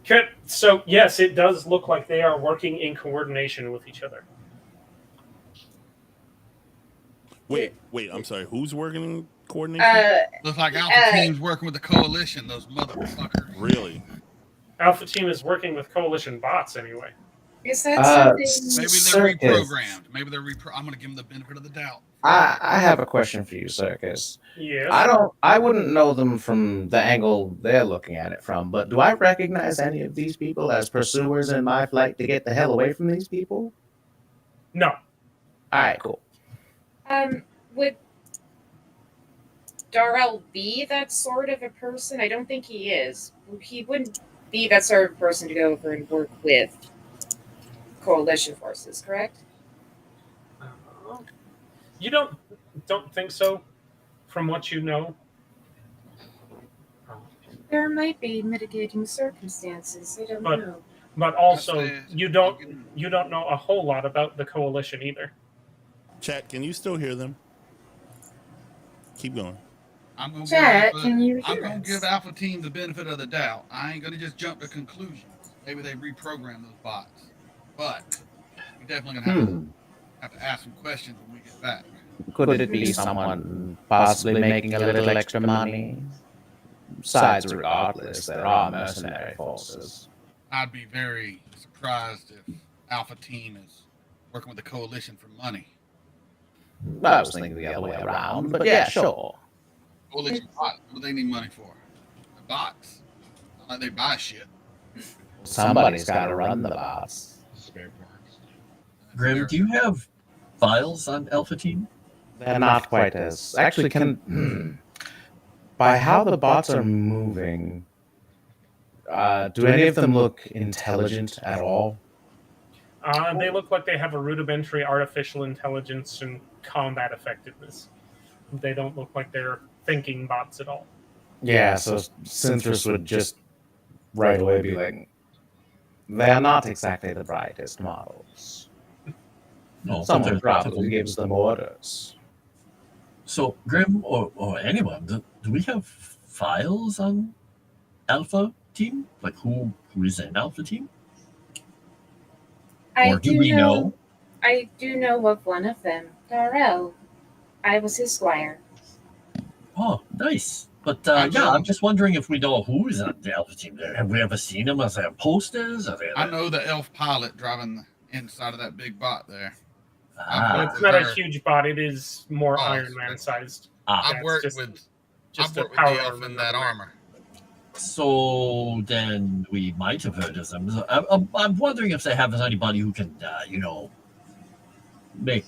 Okay, so yes, it does look like they are working in coordination with each other. Wait. I'm sorry. Who's working in coordination? Looks like Alpha Team's working with the coalition, those motherfuckers. Really? Alpha Team is working with coalition bots anyway. Is that something? Maybe they're Circus. reprogrammed. Maybe they're I'm going to give them the benefit of the doubt. I have a question for you, Circus. Yeah. I wouldn't know them from the angle they're looking at it from, but do I recognize any of these people as pursuers in my flight to get the hell away from these people? No. Alright, cool. Would Darrell be that sort of a person? I don't think he is. He wouldn't be that sort of person to go over and work with coalition forces, correct? You don't think so, from what you know? There might be mitigating circumstances. I don't But- know. But also, That's it. you don't know a whole lot about the coalition either. Chat, can you still hear them? Keep going. I'm going Chat, can you I'm hear going us? to give Alpha Team the benefit of the doubt. I ain't going to just jump to conclusions. Maybe they reprogram those bots. But we're definitely going to have to ask some questions when we get back. Could it be someone possibly making a little extra money? Besides, regardless, there are mercenary forces. I'd be very surprised if Alpha Team is working with the coalition for money. I was thinking the other way around, but yeah, sure. Coalition bots, what do they need money for? The bots. Not like they buy shit. Somebody's got to run the bots. Spare parts. Grim, do you have files on Alpha Team? They're not quite as actually can. By how the bots are moving, do any of them look intelligent at all? They look like they have a rudimentary artificial intelligence and combat effectiveness. They don't look like they're thinking bots at all. Yeah, so Synthris would just right away be like, they are not exactly the brightest models. No, but Someone there's probably gives them orders. So, Grim or anyone, do we have files on Alpha Team? Like who is in Alpha Team? Or do we know? I do know of one of them, Darrell. I was his squire. Oh, nice. But I yeah, know. I'm just wondering if we know who's on the Alpha Team there. Have we ever seen them as posters? Are they I know the elf pilot driving the inside of that big bot there. Ah, It's not a huge bot. It is more Oh, Iron Man sized. I've Yeah, worked it's with just I've a worked with power the elf armor, in that nothing more. armor. so then we might have heard of them. So I'm wondering if they have anybody who can, make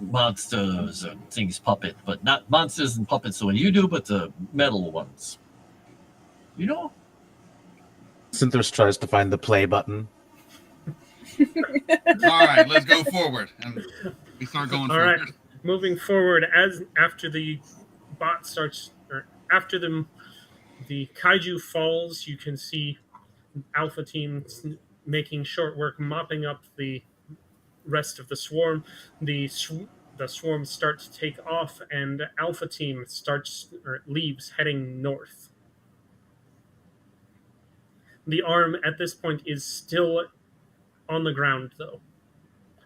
monsters and things puppet, but not monsters and puppets the way you do, but the metal ones. You know? Synthris tries to find the play button. All right, let's go forward, and we start going All forward. right, moving forward after the bot starts, or after the kaiju falls, you can see Alpha Team making short work, mopping up the rest of the swarm. The swarm starts to take off, and Alpha Team leaves heading north. The arm at this point is still on the ground, though,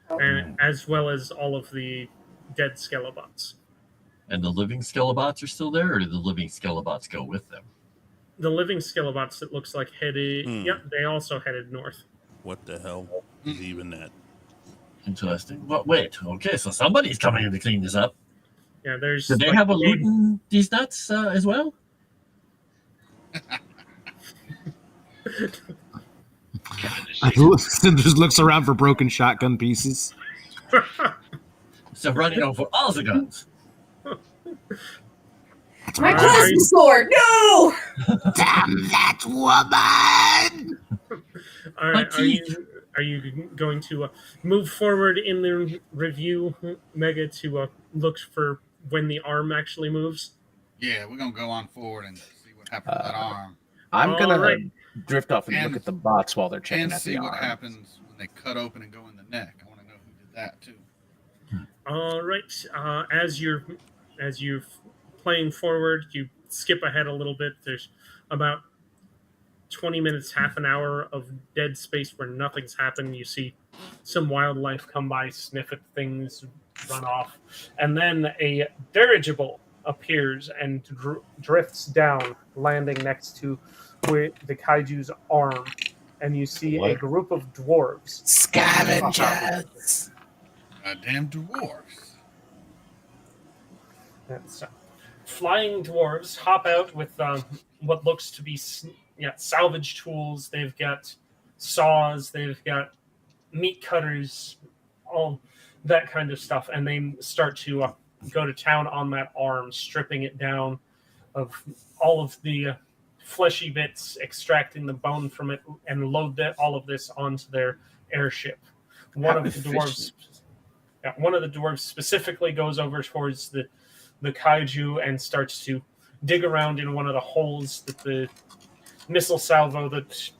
and as well as all of the dead Skelebots. And the living Skelebots are still there, or did the living Skelebots go with them? The living Skelebots, it looks like, headed. Yep, they also headed north. What the hell is even that? Interesting. Well, wait, okay, so somebody's coming in to clean this up. Yeah, there's. Do they have a loot in these nuts as well? Just looks around for broken shotgun pieces. So running over all the guns. My plasma sword! No! Damn that woman! All right, are you going to move forward in the review, Mega, to look for when the arm actually moves? Yeah, we're gonna go on forward and see what happens to that arm. I'm gonna All right. drift off and look at the bots while they're checking And at see the what arm. happens when they cut open and go in the neck. I want to know who did that too. All right. As you're playing forward, you skip ahead a little bit. There's about 20 minutes, half an hour of dead space where nothing's happened. You see some wildlife come by, sniff at things, run off, and then a dirigible appears and drifts down, landing next to where the kaiju's arm, and you see a group of dwarves. Scavengers! Goddamn dwarves. That's, flying dwarves hop out with what looks to be salvage tools. They've got saws, they've got meat cutters, all that kind of stuff, and they start to go to town on that arm, stripping it down of all of the fleshy bits, extracting the bone from it, and load all of this onto their airship. One of the dwarves specifically goes over towards the kaiju and starts to dig around in one of the holes that the missile salvo that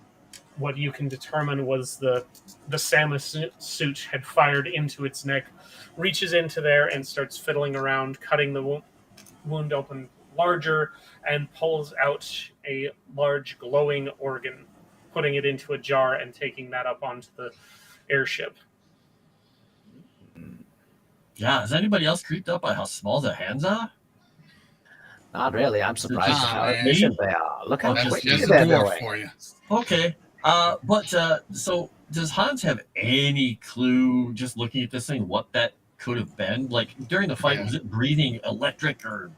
what you can determine was the Samus suit had fired into its neck, reaches into there and starts fiddling around, cutting the wound open larger, and pulls out a large glowing organ, putting it into a jar and taking that up onto the airship. Yeah, is anybody else creeped up by how small their hands are? Not really. I'm surprised at how man. efficient they are. Look how That's quickly just a they're dwarf doing. for you. Okay. So does Hans have any clue, just looking at this thing, what that could have been? Like during the fight, was it breathing electric or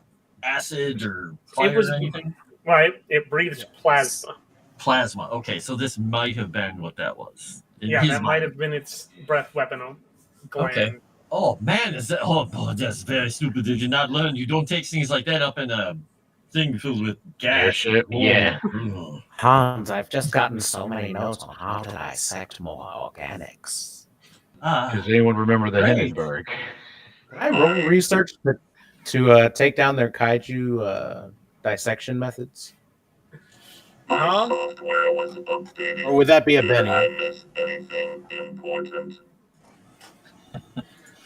acid or fire or anything? Right, it breathes plasma. Plasma. Okay, so this might have been what that was. In Yeah, his that might mind. have been its breath weapon gland. Okay. Oh man, is that? Oh, that's very stupid. Did you not learn? You don't take things like that up in a thing filled with gas. Airship, yeah. Ugh. Hans, I've just gotten so many notes on how to dissect more organics. Does anyone remember the Right. Hindenburg? I roll research to take down their kaiju dissection methods? Huh? Software wasn't updated. Or would that be a Did I Benny? miss anything important?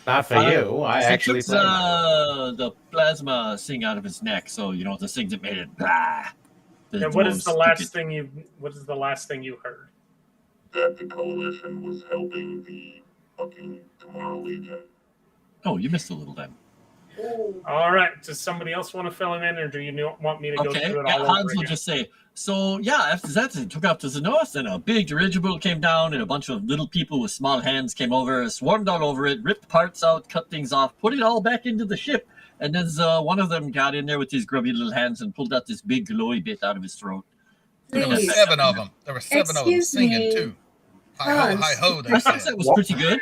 Not for you. I He actually took played my the plasma thing out of his neck, so you know the thing that made it blah. The And what is dwarves the took last it. thing you? What is the last thing you heard? That the coalition was helping the fucking Tomorrow Legion. Oh, you missed a little then. All right. Does somebody else want to fill him in, or do you want me to go Okay, through it yeah, all Hans over will again? just say, so yeah, after that, they took off to the north, and a big dirigible came down, and a bunch of little people with small hands came over, swarmed all over it, ripped parts out, cut things off, put it all back into the ship, and then one of them got in there with his grubby little hands and pulled out this big glowy bit out of his throat. There were Please. 7 of them. There were 7 of them Excuse singing me. too. Hi ho, Hans. hi ho, they I thought said. that was pretty good,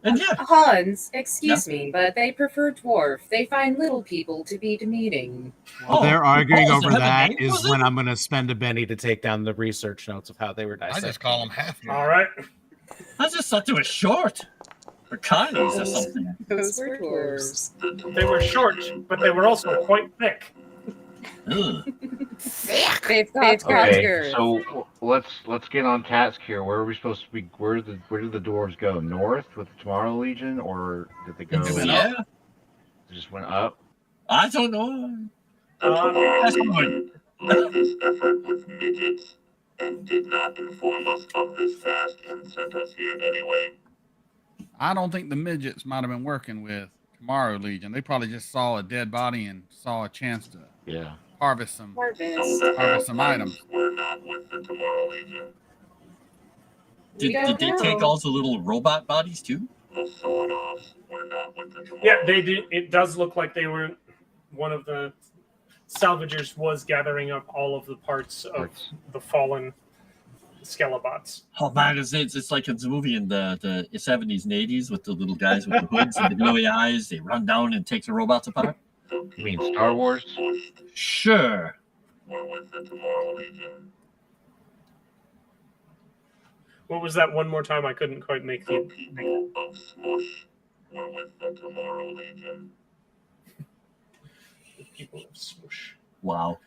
and yeah. Hans, excuse me, but they prefer dwarf. They find little people to be demeaning. While they're arguing oh, is over that a that name, is was when it? I'm going to spend a Benny to take down the research notes of how they were I dissected. just call them half. All right. I just thought they were short. Or kindies or something. Those were dwarves. They were short, but they were also quite thick. Ugh. They've got Okay, girth. so let's get on task here. Where are we supposed to be? Where did the dwarves go? North with the Tomorrow Legion, or did they go? Yeah, They just went up. I don't know. The Tomorrow that's Legion led this effort with midgets and did not inform us of this fast and sent us here anyway. I don't think the midgets might have been working with Tomorrow Legion. They probably just saw a dead body and saw a chance to harvest some items. We're not with the Tomorrow Legion. Did they take all the little robot bodies too? The Swordoffs were not with the Tomorrow Yeah, they did. It does look like they were. One of the salvagers was gathering up all of the parts of the fallen Skelebots. Oh man, it's like it's a movie in the 70s and 80s with the little guys with the hoods and the glowy eyes. They run down and take the robots apart. You mean Star Wars? Sure. We're with the Tomorrow Legion. What was that one more time? I couldn't quite make The the. people of Swoosh were with the Tomorrow Legion. The people of Swoosh. Wow.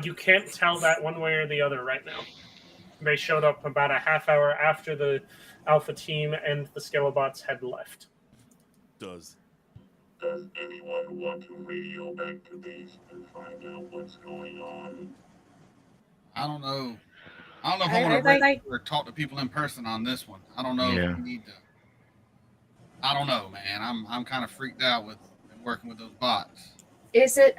You can't tell that one way or the other right now. They showed up about a half hour after the Alpha team and the Skelelots had left. Does anyone want to radio back to base and find out what's going on? I don't know. I don't know if I want to radio or talk to people in person on this one. I don't know if we need to. I don't know, man. I'm kind of freaked out with working with those bots. Is it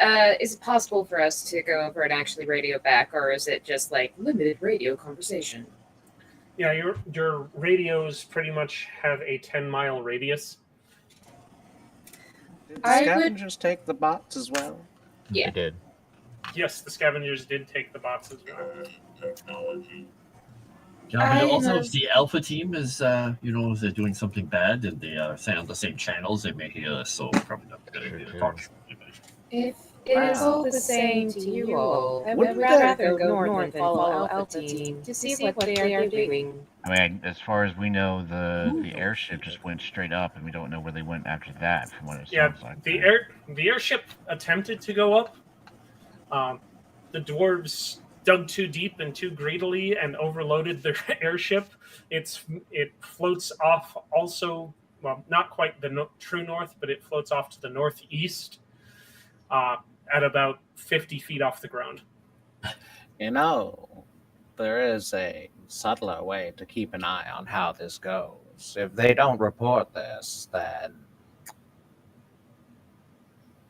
possible for us to go over and actually radio back, or is it just like limited radio conversation? Yeah, your radios pretty much have a 10-mile radius. Did the scavengers take the bots as well? Yeah. They did. Yes, the scavengers did take the bots as well. Technology. Yeah, but also if the Alpha team is, if they're doing something bad and they stay on the same channels, they may hear us, so probably not going to talk. If it is all the same to you all, I would rather go north and follow Alpha Team to see what they are doing. I mean, as far as we know, the airship just went straight up, and we don't know where they went after that. From what it sounds like. The airship attempted to go up. The dwarves dug too deep and too greedily and overloaded their airship. It floats off also, well, not quite the true north, but it floats off to the northeast at about 50 feet off the ground. You know, there is a subtler way to keep an eye on how this goes. If they don't report this, then,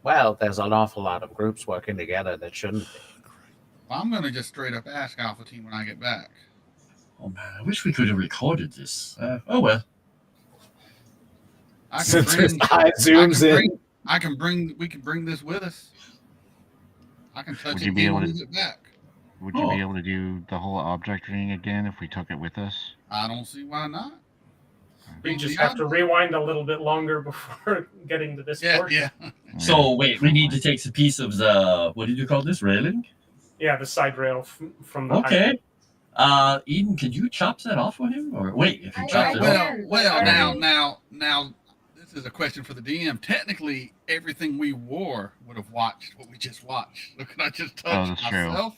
well, there's an awful lot of groups working together that shouldn't be. Well, I'm going to just straight up ask Alpha Team when I get back. Oh man, I wish we could have recorded this. Oh well. I can bring, we can bring this with us. I can touch Would it you be able when to we get back. Would you be able to do the whole object reading again if we took it with us? I don't see why not. You just have to rewind a little bit longer before getting to this portion. Yeah. So wait, we need to take a piece of the, what did you call this, railing? Yeah, the side rail from the Okay. Eden, could you chop that off with him? Or wait, if you chop it off. Well, now, this this is a question for the DM. Technically, everything we wore would have watched what we just watched. Look, I just touched that's true. myself.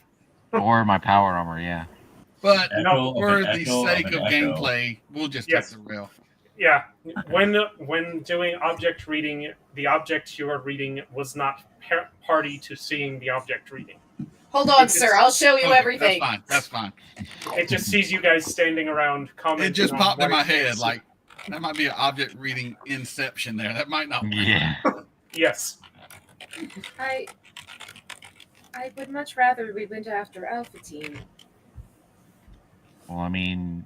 Or my power armor, yeah. But Echo for of an the echo sake of of an echo. gameplay, we'll just Yes. take the rail. Yeah, when doing object reading, the object you are reading was not party to seeing the object reading. Hold on, sir. I'll show you Okay, everything. That's fine. It just sees you guys standing around commenting. It just on popped in my white head things. like that might be an object reading inception there. That might not work. Yeah. Yes. I would much rather we went after Alpha Team. Well, I mean,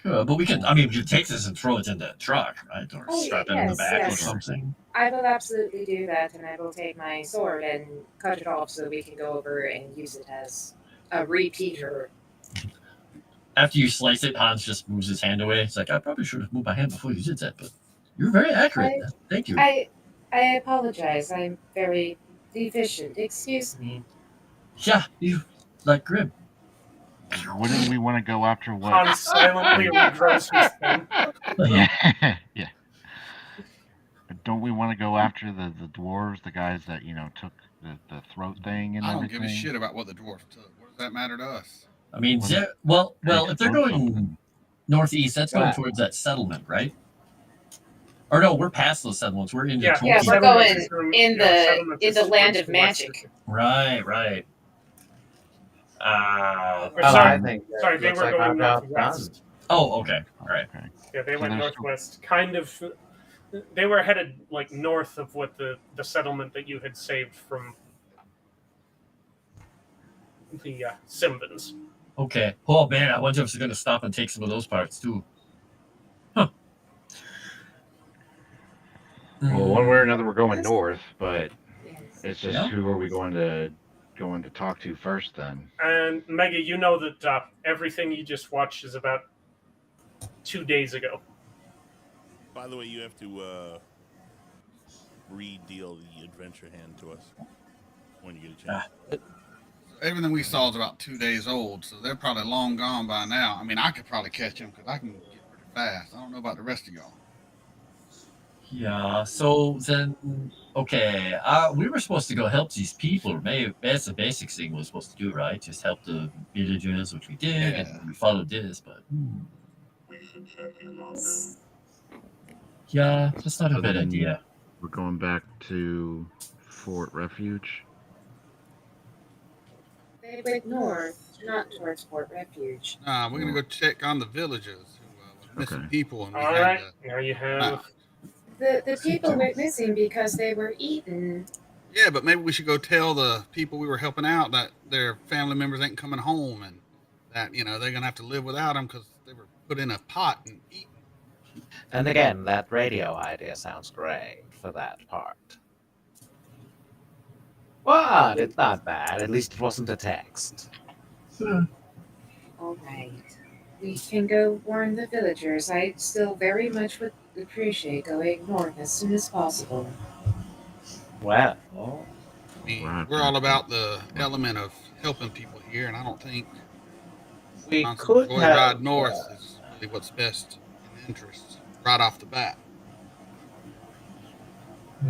But we can take this and throw it in the truck, right? Or Oh, strap it in the yes, back or yes. something. I will absolutely do that, and I will take my sword and cut it off so we can go over and use it as a repeater. After you slice it, Hans just moves his hand away. It's like, I probably should have moved my hand before you did that, but you're very accurate. Thank you. I apologize. I'm very deficient. Excuse me. Yeah, you like Grim. wouldn't we want to go after what? Hans silently regrows his pen. Yeah. Yeah. But don't we want to go after the dwarves, the guys that, took the throat thing and I don't everything? give a shit about what the dwarf took. What does that matter to us? I mean, well, if they're going northeast, that's going towards that settlement, right? Or no, we're past those settlements. We're into Yeah, we're going in the land of magic. Right. Sorry, they were going northwest. Oh, okay. All right. Yeah, they went northwest. Kind of. They were headed like north of what the settlement that you had saved from the Simbans. Okay. Oh man, I wonder if it's going to stop and take some of those parts too. Huh. Well, one way or another, we're going north, but it's just who are we going to talk to first then? And Mega, you know that everything you just watched is about 2 days ago. By the way, you have to re-deal the adventure hand to us when you get a chance. Everything we saw is about 2 days old, so they're probably long gone by now. I mean, I could probably catch them because I can get pretty fast. I don't know about the rest of y'all. Yeah. So then, okay, we were supposed to go help these people. Maybe that's the basic thing we're supposed to do, right? Just help the villagers, which we did, and we followed this. But yeah, that's not a bad idea. We're going back to Fort Refuge. They went north, not towards Fort Refuge. We're going to go check on the villagers who were missing people. And we All had right, to- now you have. The people went missing because they were eaten. Yeah, but maybe we should go tell the people we were helping out that their family members ain't coming home and that, they're going to have to live without them because they were put in a pot and eaten. And again, that radio idea sounds great for that part. What? It's not bad. At least it wasn't a text. All right. We can go warn the villagers. I still very much would appreciate going north as soon as possible. Well, I mean, we're all about the element of helping people here, and I don't think we could could ride north is really what's best in interest right off the bat.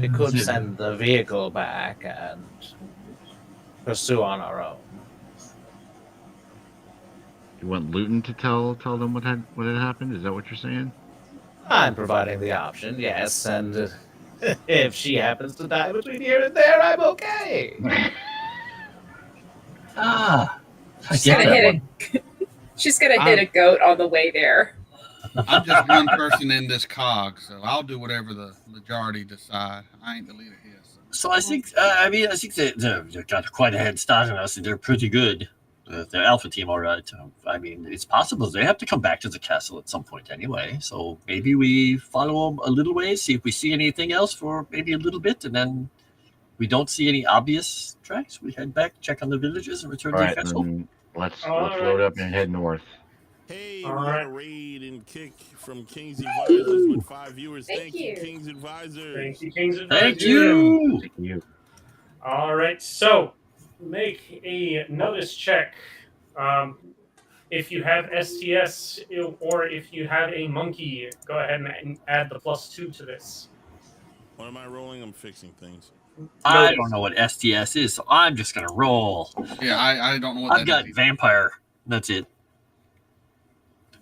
We could send the vehicle back and pursue on our own. You want Luton to tell them what had happened? Is that what you're saying? I'm providing the option, yes, and if she happens to die between here and there, I'm okay. She's gonna hit She's gonna hit a goat on the way there. I'm just one person in this cog, so I'll do whatever the majority decide. I ain't the leader here. So I think, they've got quite a head start on us, and they're pretty good. They're Alpha Team, all right. It's possible they have to come back to the castle at some point anyway. So maybe we follow them a little way, see if we see anything else for maybe a little bit, and then we don't see any obvious tracks. We head back, check on the villages, and return to the castle. Then let's load up and head north. Hey, we got a raid and kick from King's Advisors with 5 viewers. Thank you, King's Advisors. Thank you, King's Advisors. Thank you. Thank you. All right, so make a notice check. If you have STS or if you have a monkey, go ahead and add the +2 to this. What am I rolling? I'm fixing things. I don't know what STS is, so I'm just gonna roll. Yeah, I don't know what I've got vampire. That's it.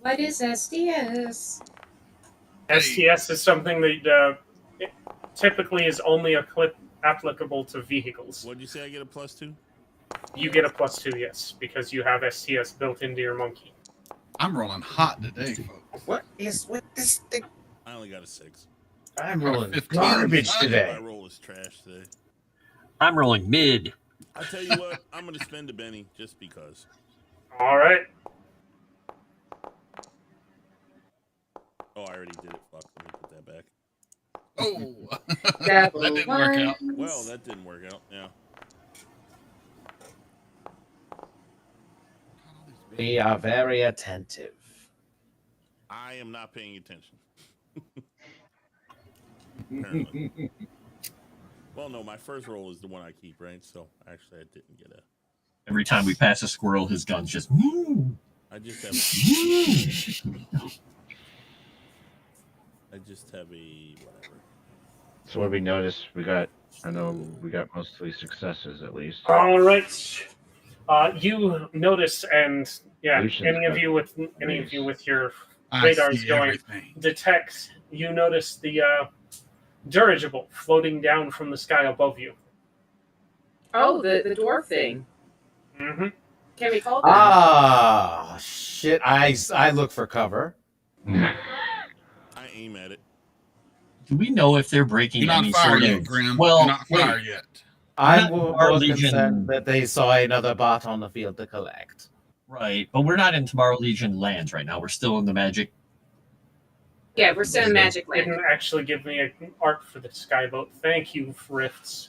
What is SDS? STS is something that it typically is only applicable to vehicles. What'd you say? I get a +2? You get a +2, yes, because you have STS built into your monkey. I'm rolling hot today, folks. What is with this thing? I only got a 6. I'm rolling 15. garbage My today. roll is trash today. I'm rolling mid. I tell you what, I'm gonna spend a Benny just because. All right. Oh, I already did it. Fuck, let me put that back. Oh, That that didn't work out. Well, that didn't work out. Yeah. We are very attentive. I am not paying attention. Apparently. Well, no, my first roll is the one I keep, right? So actually, I didn't get a. Every time we pass a squirrel, his gun's just. I just have. I just have a whatever. So what we noticed, I know we got mostly successes at least. All right. You notice, and yeah, Lucian's any of got you with your radars see going everything. detect. You notice the dirigible floating down from the sky above you. Oh, the dwarf thing. Mm-hmm. Can we call that? Ah, shit. I look for cover. I aim at it. Do we know if they're breaking You're not any fired sort yet, of? Grim. Well, You're not wait. fired yet. I'm Not more our Legion. concerned that they saw another bot on the field to collect. Right, but we're not in Tomorrow Legion lands right now. We're still in the magic. Yeah, we're still in Magic Land. Didn't actually give me an art for the skyboat. Thank you, RIFTS.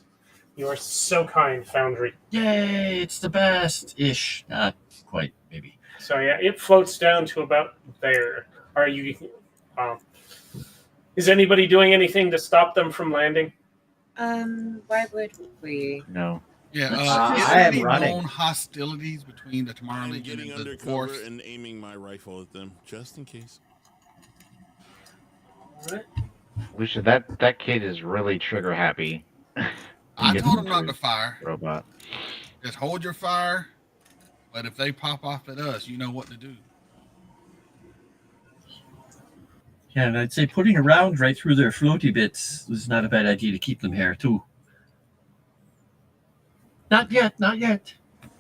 You are so kind, Foundry. Yay! It's the best ish. Not quite, maybe. So yeah, it floats down to about there. Are you? Is anybody doing anything to stop them from landing? Why would we? No. Yeah, I is am there any running. known hostilities between the Tomorrow I'm Legion getting and the under cover dwarfs? and aiming my rifle at them just in case. All right. Lucia, that kid is really trigger happy. I Gets told him into not to his fire. Robot. Just hold your fire. But if they pop off at us, you know what to do. Yeah, and I'd say putting a round right through their floaty bits is not a bad idea to keep them here, too. Not yet, not yet.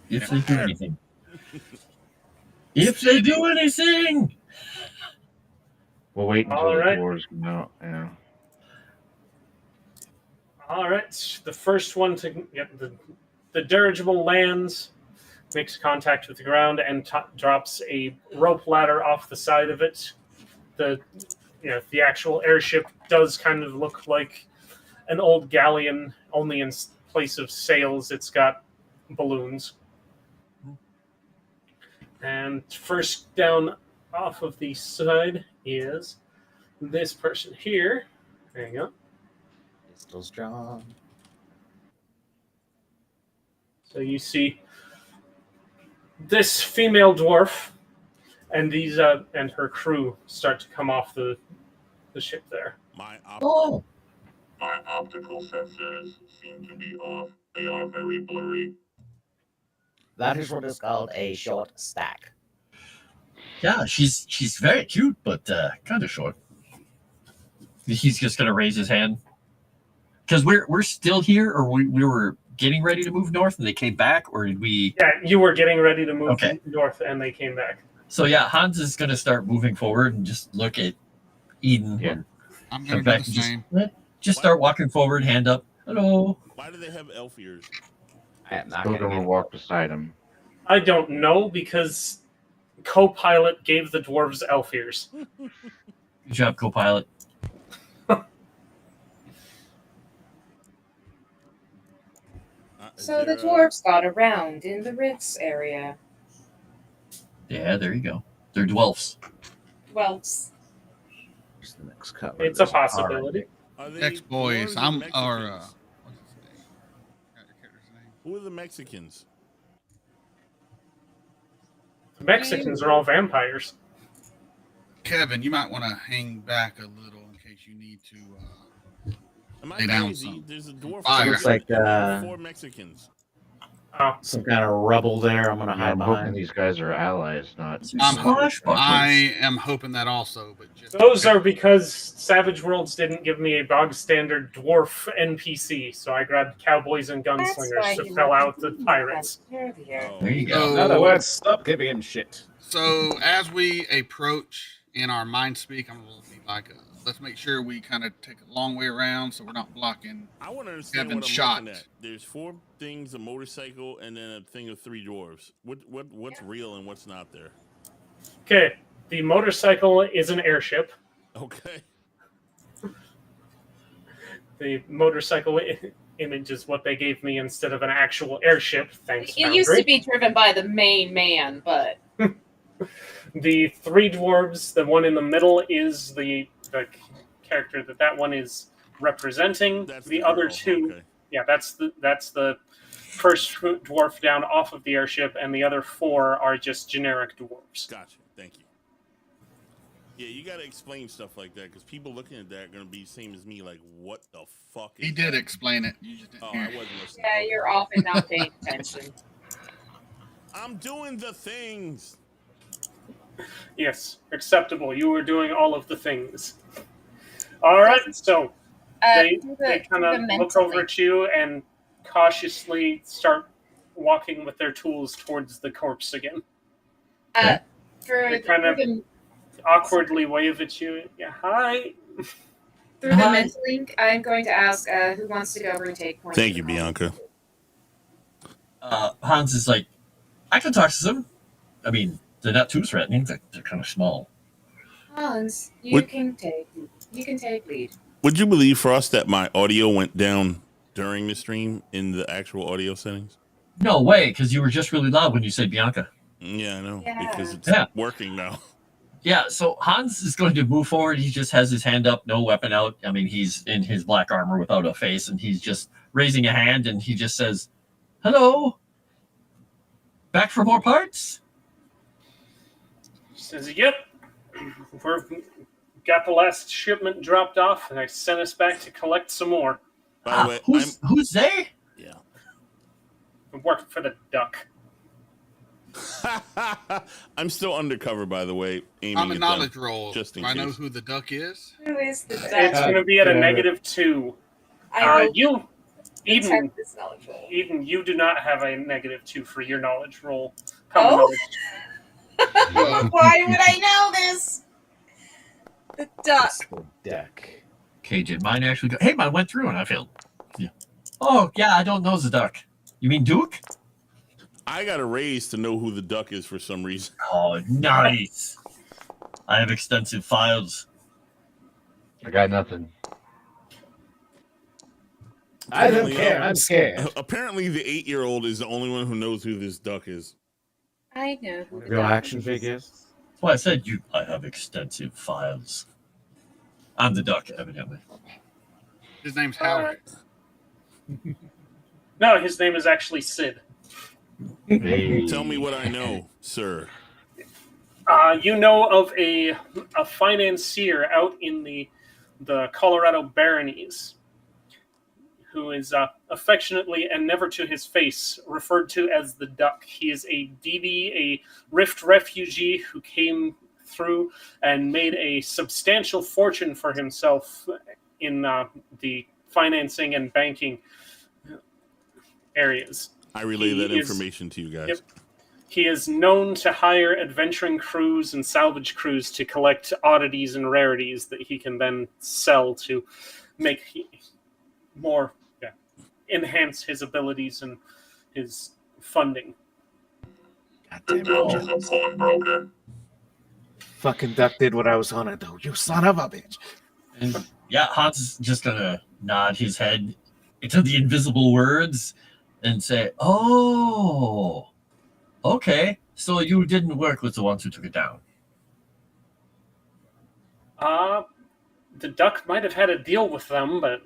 If they do anything. If they do anything! We'll wait until All the right. dwarves come out. Yeah. All right. The first one to get the dirigible lands, makes contact with the ground, and drops a rope ladder off the side of it. The actual airship does kind of look like an old galleon, only in place of sails, it's got balloons. And first down off of the side is this person here. There you go. Still strong. So you see this female dwarf and these and her crew start to come off the ship there. My Oh! My optical sensors seem to be off. They are very blurry. That is what is called a short stack. Yeah, she's very cute, but kind of short. He's just gonna raise his hand because we're still here, or we were getting ready to move north, and they came back, or did we? Yeah, you were getting ready to move Okay. north, and they came back. So yeah, Hans is gonna start moving forward and just look at Eden. Yeah. and I'm come going to back do and the same. just start walking forward, hand up. Hello. Why do they have elf ears? I am not Still getting gonna it. walk beside him. I don't know because co-pilot gave the dwarves elf ears. Good job, co-pilot. Is So the there, dwarves got around in the RIFTS area. Yeah, there you go. They're dwelfs. Well, Where's the next cover? It's a There's possibility. Are they Ex-boys. dwarves or I'm, Mexicans? or, what's his name? Got your character's name? Who are the Mexicans? The Mexicans are all vampires. Kevin, you might want to hang back a little in case you need to Am I lay down crazy? some There's a dwarf. fire. Looks like and there are 4 Mexicans. Oh, some kind of rubble there. I'm gonna Yeah, hide I'm hoping behind. these guys are allies, not. I am hoping that also, but just those are because Savage Worlds didn't give me a bog standard dwarf NPC, so I grabbed cowboys and gunslingers to fill out the pirates. There you go. So- In other words, stop giving him shit. So as we approach in our mind speak, I'm gonna be like, let's make sure we kind of take a long way around so we're not blocking. I want to understand Kevin what I'm shot. looking at. There's 4 things, a motorcycle, and then a thing of 3 dwarves. What's real and what's not there? Okay, the motorcycle is an airship. Okay. The motorcycle image is what they gave me instead of an actual airship. Thanks, It used to be driven by the main man, but The 3 dwarves, the one in the middle is the character that one is representing. That's the the other girl, 2, okay. yeah, that's the first dwarf down off of the airship, and the other 4 are just generic dwarves. Gotcha. Thank you. Yeah, you got to explain stuff like that because people looking at that are going to be the same as me, like, what the fuck is He did explain it. You just didn't Oh, hear I it. wasn't listening. yeah, you're often not paying attention. I'm doing the things. Yes, acceptable. You were doing all of the things. All right, so they kind of look over at you and cautiously start walking with their tools towards the corpse again. For They kind of the, awkwardly wave at you. Yeah, hi. through the mental link, I'm going to ask who wants to go over and take points. Thank you, Bianca. Hans is like, I can talk to them. I mean, they're not too threatening. They're kind of small. Hans, you What- can take lead. Would you believe, Frost, that my audio went down during the stream in the actual audio settings? No way, because you were just really loud when you said Bianca. Yeah, I know, Yeah. because it's Yeah. working now. Yeah, so Hans is going to move forward. He just has his hand up, no weapon out. I mean, he's in his black armor without a face, and he's just raising a hand, and he just says, "Hello? Back for more parts?" She says, "Yep, we've got the last shipment dropped off, and I sent us back to collect some more. By the way, who's they? Yeah. I'm working for the Duck." I'm still undercover, by the way. Aiming I'm a at knowledge them, roll. Just in Do I know case. who the duck is? Who is the It's going to be at a -2. I will You, Eden, check this knowledge roll. Eden, you do not have a -2 for your knowledge roll. Oh? Why would I know this? The duck. Duck. Okay, did mine actually go? Hey, mine went through and I failed. Yeah. Oh, yeah, I don't know the duck. You mean Duke? I got a raise to know who the duck is for some reason. Oh, nice. I have extensive files. I got nothing. I don't Apparently, care. I'm scared. Apparently, the 8-year-old is the only one who knows who this duck is. I know who the Real duck action is. figures. That's why I said I have extensive files. I'm the duck, evidently. His name's Howard. No, his name is actually Sid. Hey. Tell me what I know, sir. You know of a financier out in the Colorado Baronies who is affectionately and never to his face referred to as the Duck. He is a DB, a Rift refugee who came through and made a substantial fortune for himself in the financing and banking areas. I relay that He is- information to you guys. Yep. He is known to hire adventuring crews and salvage crews to collect oddities and rarities that he can then sell to make more, enhance his abilities and his funding. Fucking duck did what I was gonna do. You son of a bitch. And yeah, Hans is just gonna nod his head into the invisible words and say, "Oh, okay. So you didn't work with the ones who took it down." The Duck might have had a deal with them, but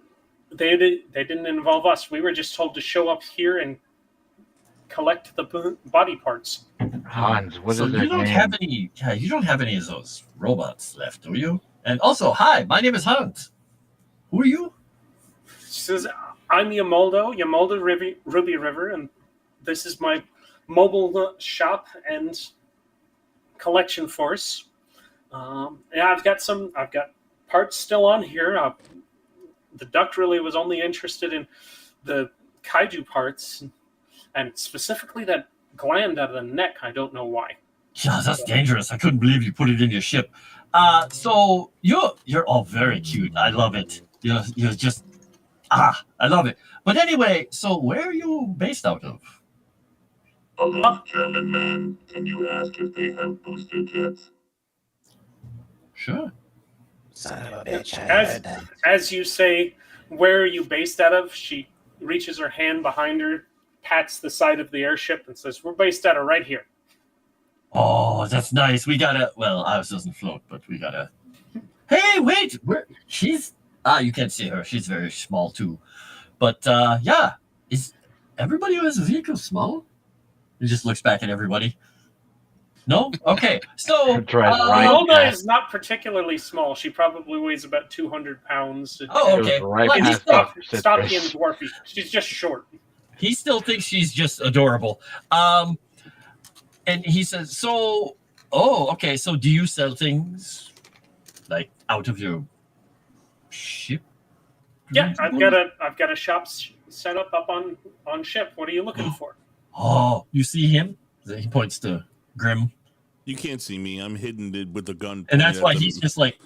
they didn't involve us. We were just told to show up here and collect the body parts. Hans, what So is their you don't name? have any. Yeah, you don't have any of those robots left, do you? And also, hi, my name is Hans. Who are you? She says, I'm Yamoldo Ruby River, and this is my mobile shop and collection force. Yeah, I've got parts still on here. The duck really was only interested in the kaiju parts, and specifically that gland out of the neck. I don't know why. Yeah, that's dangerous. I couldn't believe you put it in your ship. So you're all very cute. I love it. You're just I love it. But anyway, so where are you based out of? Hello, German man. Can you ask if they have booster jets? Sure. Son of a bitch, I heard that. As you say, where are you based out of? She reaches her hand behind her, pats the side of the airship, and says, "We're based out of right here." Oh, that's nice. We gotta. Well, ours doesn't float, but we gotta. Hey, wait. Where she's? You can't see her. She's very small too. But yeah, is everybody who has a vehicle small? He just looks back at everybody. No? Okay. So Imelda is not particularly small. She probably weighs about 200 pounds. Oh, okay. Right Well, he's past still, Stocky and dwarfy. She's just short. he still thinks she's just adorable. And he says, so, oh, okay. So do you sell things like out of your ship? Yeah, I've got a shop set up on ship. What are you looking for? Oh, you see him? He points to Grim. You can't see me. I'm hidden with the gun. And that's pointed why at he's them. just like,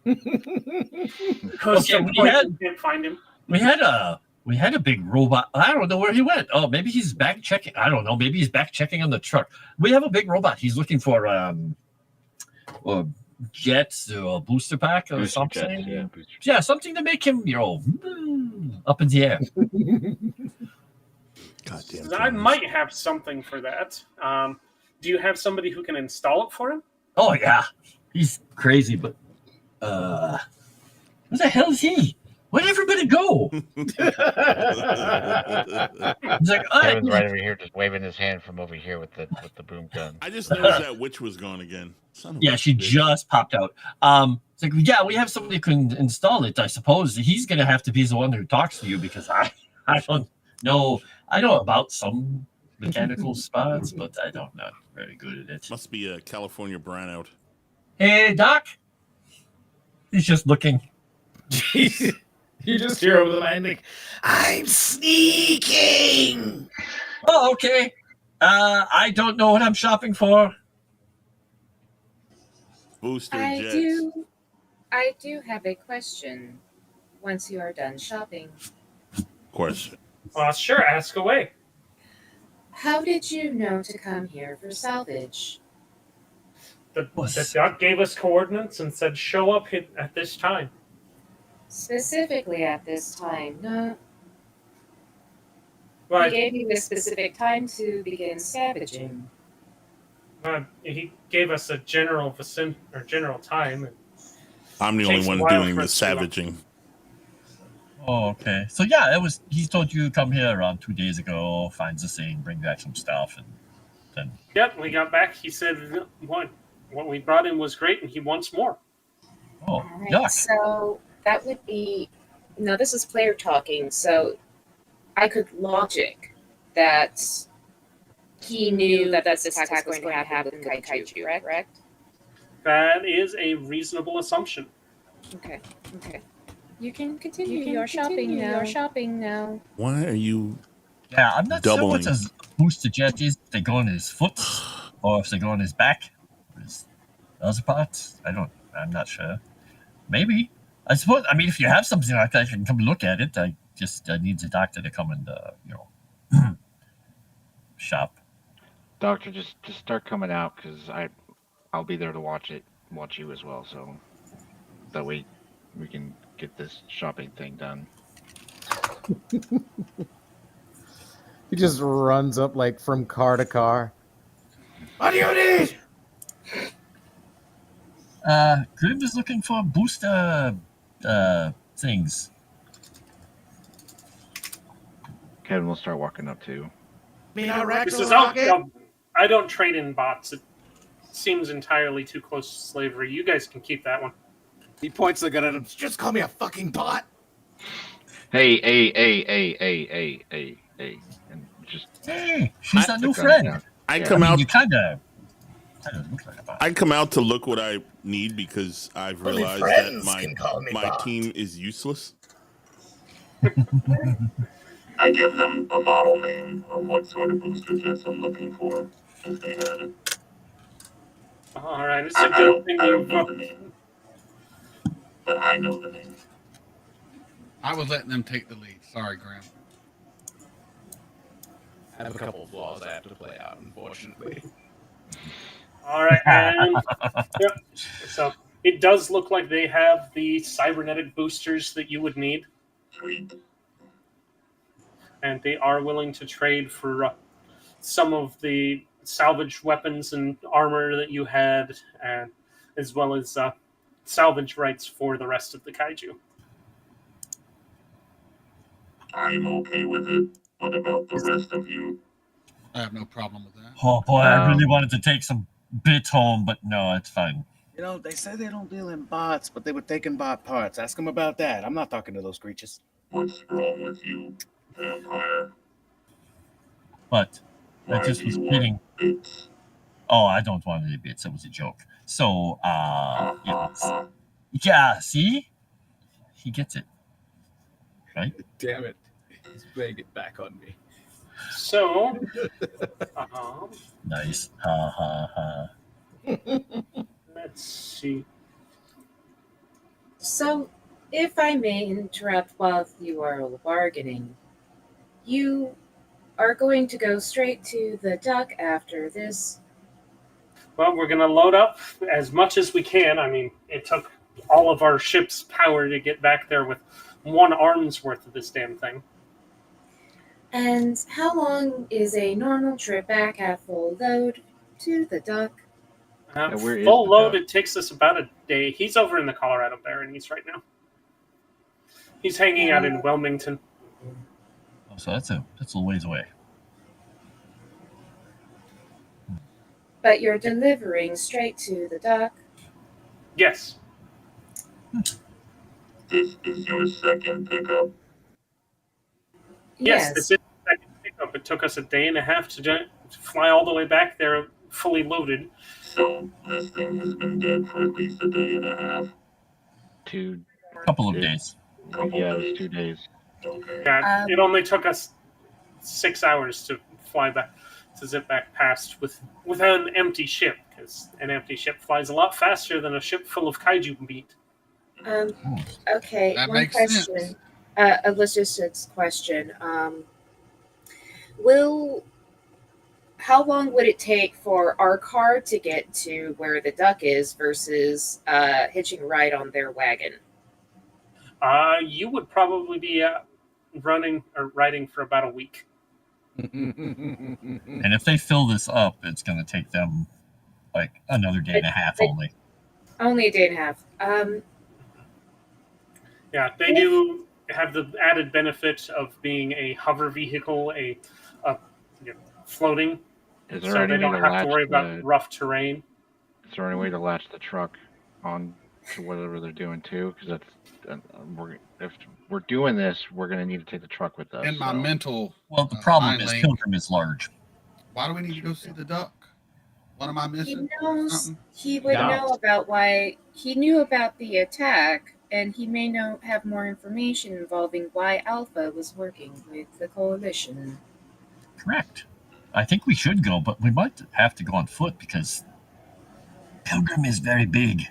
Okay, we can't find him. had a big robot. I don't know where he went. Oh, maybe he's back checking. I don't know. Maybe he's back checking on the truck. We have a big robot. He's looking for jets or a booster pack or Booster something. jets, Yeah, something to make him, up in the air. Goddamn. I might have something for that. Do you have somebody who can install it for him? Oh yeah, he's crazy, but where the hell is he? Where'd everybody go? He's like, Kevin's right over here, just waving his hand from over here with the boom gun. I just noticed that witch was gone again. Son of yeah, a she bitch. just popped out. It's like, yeah, we have somebody who can install it. I suppose he's gonna have to be the one who talks to you because I don't know. I know about some mechanical spots, but I'm not very good at it. Must be a California brownout. Hey, Doc. He's just looking. You just hear over the line like, I'm sneaking. Oh, okay. I don't know what I'm shopping for. Booster I jets. do have a question. Once you are done shopping, Question. Well, sure, ask away. how did you know to come here for salvage? The doc gave us coordinates and said, "Show up at this time." Specifically at this time, no. Right. He gave you a specific time to begin scavenging. He gave us a general time. I'm the Takes only a one while doing for the us to, savaging. Oh, okay. So yeah, he told you to come here around 2 days ago, find the thing, bring back some stuff, and then Yep, we got back. He said what we brought in was great, and he wants more. oh, All right, yuck. so that would be. Now, this is player talking, so I could logic that he knew that this attack was going to happen with Kaiju, correct? That is a reasonable assumption. Okay. You can continue your shopping now. Why are you Yeah, I'm not sure what doubling? his booster jet is. If they go on his foot, or if they go on his back, or his other parts. I'm not sure. Maybe. I suppose. I mean, if you have something like that, you can come look at it. I need the doctor to come and shop. Doctor, just start coming out because I'll be there to watch you as well. So that way we can get this shopping thing done. He just runs up like from car to car. What do you need? Grim is looking for booster things. Kevin will start walking up too. Me not wreck This the is rocket? I don't trade in bots. It seems entirely too close to slavery. You guys can keep that one. He points the gun at him. Just call me a fucking bot. Hey, and just Hey, she's a the new gun friend. down. I Yeah. come out. You kind of look like a bot. I come out to look what I need because I've Only realized that friends my can call me bot. team is useless. I give them a model name of what sort of booster kits I'm looking for, if they had it. All right, it's I a good don't thing know you've. the name, but I know the name. I was letting them take the lead. Sorry, Graham. I have a couple of flaws I have to play out, unfortunately. All right, and yep. So it does look like they have the cybernetic boosters that you would need, Sweet. and they are willing to trade for some of the salvage weapons and armor that you had, and as well as salvage rights for the rest of the kaiju. I'm okay with it. What about the rest of you? I have no problem with that. Oh boy, I really wanted to take some bits home, but no, it's fine. You know, they say they don't deal in bots, but they were taking bot parts. Ask them about that. I'm not talking to those creatures. What's wrong with you, vampire? But I Why just do was you kidding. want bits? Oh, I don't want any bits. It was a joke. So, Ha ha ha. yeah, see? He gets it. Right? Damn it. He's playing it back on me. So, Nice. Ha ha ha. let's see. So, if I may interrupt while you are bargaining, you are going to go straight to the dock after this. Well, we're going to load up as much as we can. I mean, it took all of our ship's power to get back there with one arm's worth of this damn thing. And how long is a normal trip back at full load to the dock? Where is Full the load, dock? it takes us about a day. He's over in the Colorado Baronies right now. He's hanging out in Wilmington. Oh, so that's a ways away. But you're delivering straight to the dock? Yes. This is your second pickup. Yes, this is the second pickup. It took us a day and a half to fly all the way back there fully loaded. So this thing has been dead for at least a day and a half. Couple of days. Yeah, it was 2 days. Okay. Yeah, it only took us 6 hours to fly back, to zip back past with an empty ship, because an empty ship flies a lot faster than a ship full of kaiju meat. Okay, That one makes question. sense. A logistics question. How long would it take for our car to get to where the duck is versus hitching a ride on their wagon? You would probably be running or riding for about a week. And if they fill this up, it's going to take them like another day and a half only. Only a day and a half. Yeah, they do have the added benefit of being a hover vehicle, floating, Is there so any they way don't to have to latch worry about rough terrain. Is there any way to latch the truck on to whatever they're doing too? Because if we're doing this, we're going to need to take the truck with us. In my mental. Well, the problem mind is link, Pilgrim is large. Why do we need to go see the duck? What am I missing? He knows. Something? He would know about why he knew about the attack, and he may have more information involving why Alpha was working with the Coalition. Correct. I think we should go, but we might have to go on foot because Pilgrim is very big.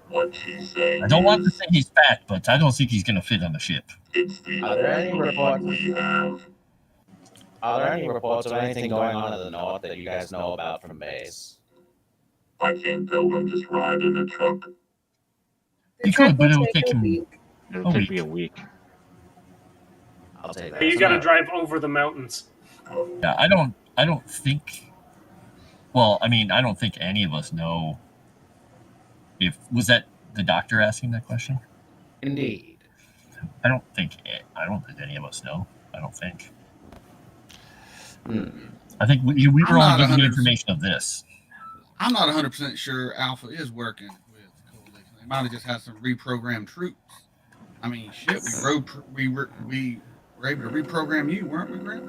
What she's saying I don't want to is say he's fat, but I don't think he's going to fit on the ship. it's the Are there any only reports? thing we have. Are there any reports of anything going on in the north that you guys know about from base? I can't go and just ride in a truck. He could, but it would take him It'll take me a week. I'll take that. Hey, you as got to an drive over the mountains. Yeah, I don't think. Well, I mean, I don't think any of us know. Was that the doctor asking that question? Indeed. I don't think any of us know. I don't think. I think we I'm were only not given the 100%. information of this. I'm not 100% sure Alpha is working with Coalition. They might have just had some reprogrammed troops. I mean, shit, we were able to reprogram you, weren't we, Grant?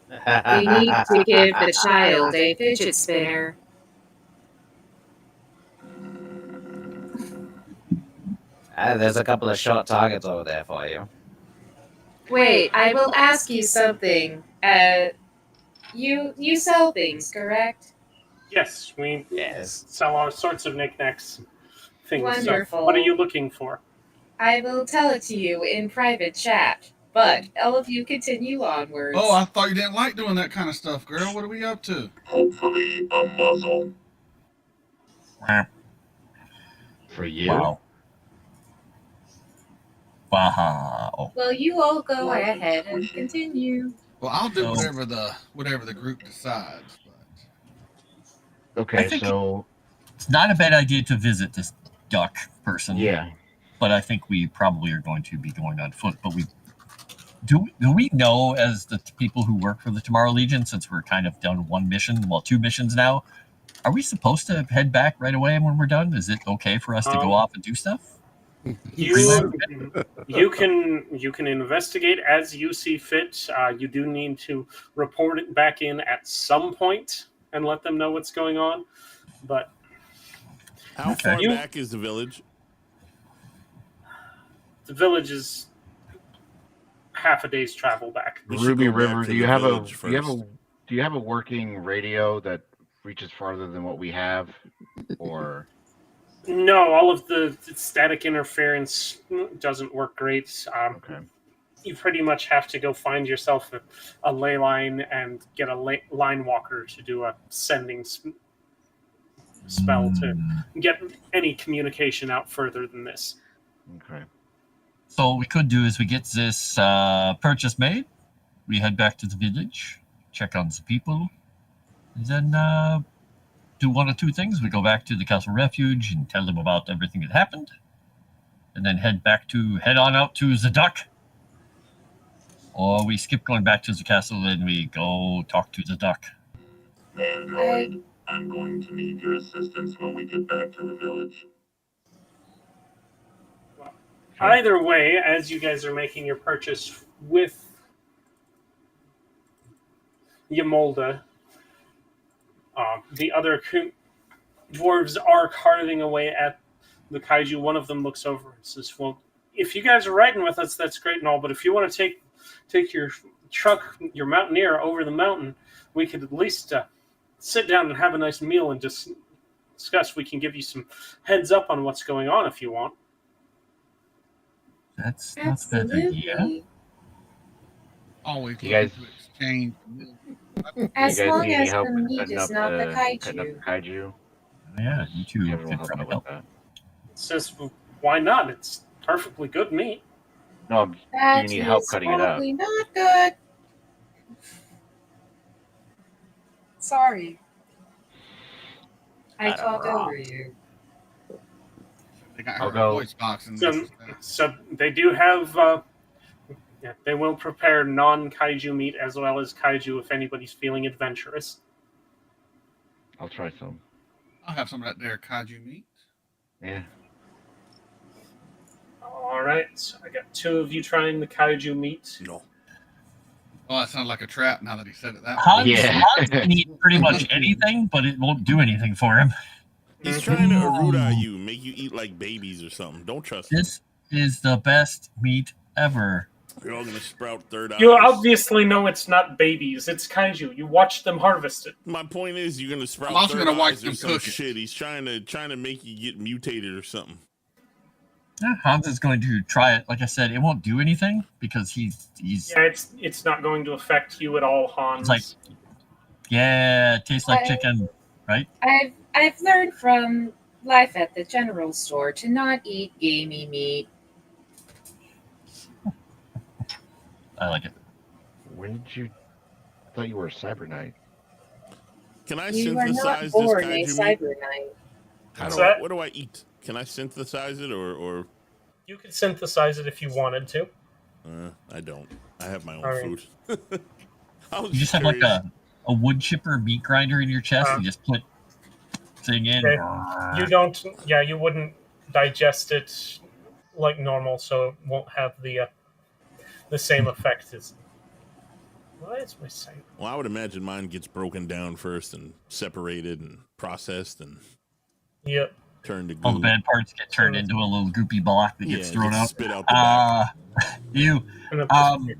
We need to give the child a fidget spinner. There's a couple of short targets over there for you. Wait, I will ask you something. You sell things, correct? Yes, we Yes. sell all sorts of knickknacks, things. Wonderful. So what are you looking for? I will tell it to you in private chat, but all of you continue onwards. Oh, I thought you didn't like doing that kind of stuff, girl. What are we up to? Hopefully a muzzle. For you? Wow. Wow. Well, you all go ahead and continue. Well, I'll do So- whatever the group decides. But Okay, think so It's not a bad idea to visit this duck person. yeah. But I think we probably are going to be going on foot. But do we know, as the people who work for the Tomorrow Legion, since we're kind of done one mission, well, 2 missions now, are we supposed to head back right away when we're done? Is it okay for us to go off and do stuff? You can investigate as you see fit. You do need to report it back in at some point and let them know what's going on. But How far back is the village? the village is half a day's travel back. We should Ruby go back River, to do you the have a village first. do you have a working radio that reaches farther than what we have, or No, all of the static interference doesn't work great. okay? You pretty much have to go find yourself a ley line and get a line walker to do a sending spell to get any communication out further than this. Okay. So what we could do is we get this purchase made. We head back to the village, check on the people, and then do 1 or 2 things. We go back to the Castle Refuge and tell them about everything that happened, and then head on out to the duck. Or we skip going back to the castle and we go talk to the duck. Vanguard, I'm going to need your assistance when we get back to the village. Either way, as you guys are making your purchase with Yamolda, the other dwarves are carving away at the kaiju. One of them looks over and says, well, if you guys are riding with us, that's great and all, but if you want to take your truck, your mountaineer over the mountain, we could at least sit down and have a nice meal and just discuss. We can give you some heads up on what's going on if you want. That's not a bad idea. Always You guys- looking to exchange. As you guys long need any as help the meat setting is up not the setting up kaiju. kaiju? Yeah, you two Everyone could help probably out help. with that. Says, well, why not? It's perfectly good meat. No, do That you need help is cutting it up? probably not good. Sorry. I talk over you. They got I'll her go. voice box and this So, is that. so they do have. They will prepare non-kaiju meat as well as kaiju if anybody's feeling adventurous. I'll try some. I'll have some of that there kaiju meat. Yeah. All right, so I got 2 of you trying the kaiju meat. No. Oh, that sounds like a trap now that he said it that way. Hans can eat pretty much anything, but it won't do anything for him. He's trying to Aruda you, make you eat like babies or something. Don't trust him. This is the best meat ever. You're all gonna sprout third eyes. You obviously know it's not babies; it's kaiju. You watch them harvest it. My point is, you're gonna sprout I'm also third gonna watch eyes or them some cook it. shit. He's trying to make you get mutated or something. Yeah, Hans is going to try it. Like I said, it won't do anything because he's Yeah, it's not going to affect you at all, Hans. like, yeah, it tastes like chicken, right? I've learned from life at the general store to not eat gamey meat. I like it. When did you? I thought you were a cyber knight. Can I You are not synthesize this born a kaiju meat? cyber knight. What do I eat? Can I synthesize it or? You could synthesize it if you wanted to. I don't. I have my own All right. food. I was You just have like curious. a wood chipper meat grinder in your chest and just put thing in. Okay. You don't. Yeah, you wouldn't digest it like normal, so it won't have the same effect as. Why is my site? Well, I would imagine mine gets broken down first and separated and processed and Yep. turned to goo. All the bad parts get turned into a little goopy block that gets thrown out. Spit out the back. You.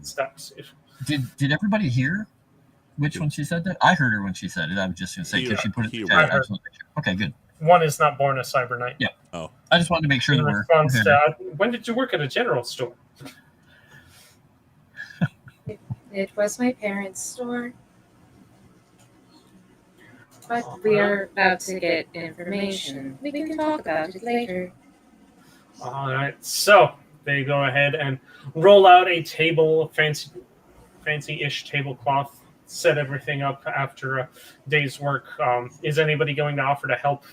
Steps. Did everybody hear which one she said that? I heard her when she said it. I was just going to say because she put it in the chat. Okay, good. One is not born a cyber knight. Yeah. Oh. I just wanted to make sure In that we're. response to, when did you work at a general store? It was my parents' store. But we are about to get information. We can talk about it later. All right. So they go ahead and roll out a table, fancy-ish tablecloth, set everything up after a day's work. Is anybody going to offer to help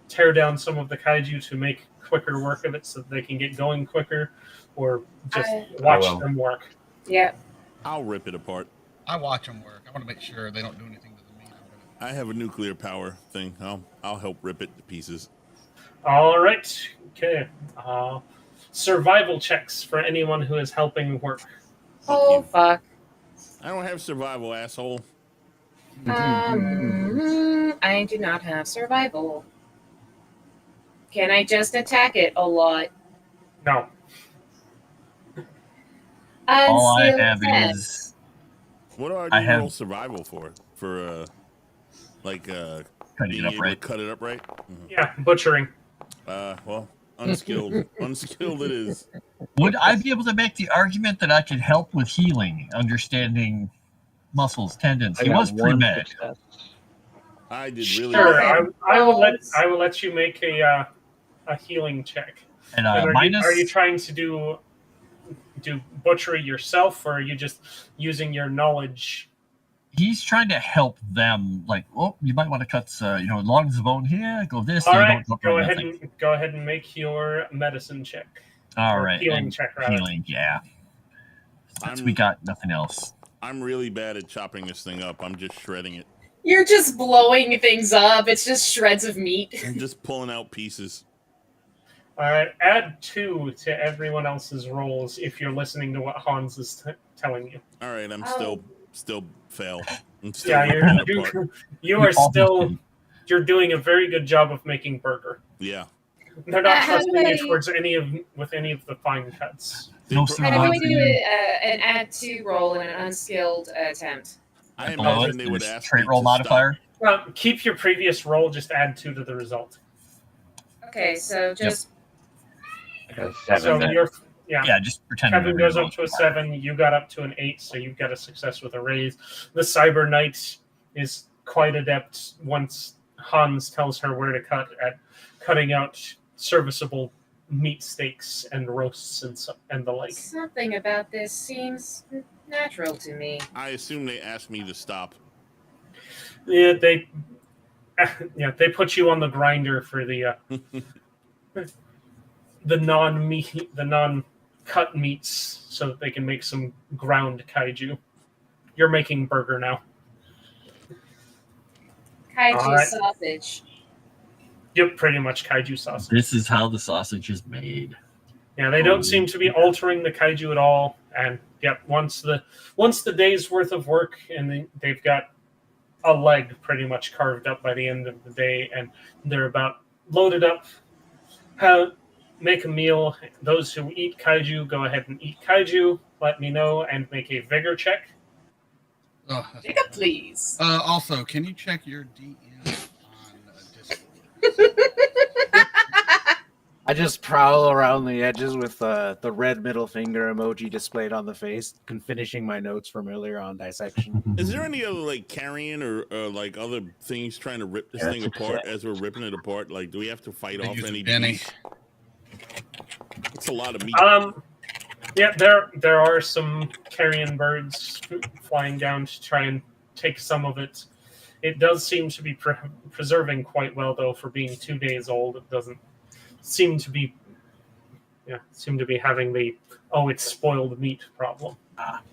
tear down some of the kaiju to make quicker work of it so that they can get going quicker, or just watch them work? Yeah. I'll rip it apart. I watch them work. I want to make sure they don't do anything to the meat. I have a nuclear power thing. I'll help rip it to pieces. All right. Okay. Survival checks for anyone who is helping work. Oh, fuck. I don't have survival, asshole. I do not have survival. Can I just attack it a lot? No. All I have is. What are you roll survival for? For being able to cut it up right? Mm-hmm. Yeah, butchering. Well, unskilled. Unskilled it is. Would I be able to make the argument that I could help with healing, understanding muscles, tendons? He was pre-med. I did really. Sure, I will let you make a healing check. And are you trying to do butchery yourself, or are you just using your knowledge? He's trying to help them. Like, oh, you might want to cut, lungs of bone here. Go this. All right, go ahead and make your medicine check. All right, healing check. Rather. Healing, yeah. Since we got nothing else. I'm really bad at chopping this thing up. I'm just shredding it. You're just blowing things up. It's just shreds of meat. I'm just pulling out pieces. All right, add 2 to everyone else's rolls if you're listening to what Hans is telling you. All right, I'm still fail. I'm still you're doing a very good job of making burger. Yeah. They're not trusting you towards any of the fine cuts. How do we do an add 2 roll in an unskilled attempt? I imagine they would ask trait roll modifier. Well, keep your previous roll. Just add 2 to the result. Okay, so just. So you're just pretend. Kevin goes up to a 7. You got up to an 8, so you've got a success with a raise. The Cyber Knight is quite adept once Hans tells her where to cut at cutting out serviceable meat steaks and roasts and the like. Something about this seems natural to me. I assume they asked me to stop. Yeah, they put you on the grinder for the non-cut meats so that they can make some ground kaiju. You're making burger now. Kaiju sausage. Yep, pretty much kaiju sausage. This is how the sausage is made. Yeah, they don't seem to be altering the kaiju at all. And once the day's worth of work, and they've got a leg pretty much carved up by the end of the day, and they're about loaded up. Make a meal. Those who eat kaiju, go ahead and eat kaiju. Let me know and make a vigor check. Vigor, please. Also, can you check your DM on Discord? I just prowl around the edges with the red middle finger emoji displayed on the face, finishing my notes from earlier on dissection. Is there any other carrion or other things trying to rip this thing apart as we're ripping it apart? Like, do we have to fight off any bennie? It's a lot of meat. Yeah, there are some carrion birds flying down to try and take some of it. It does seem to be preserving quite well, though, for being 2 days old. It doesn't seem to be having the it's spoiled meat problem.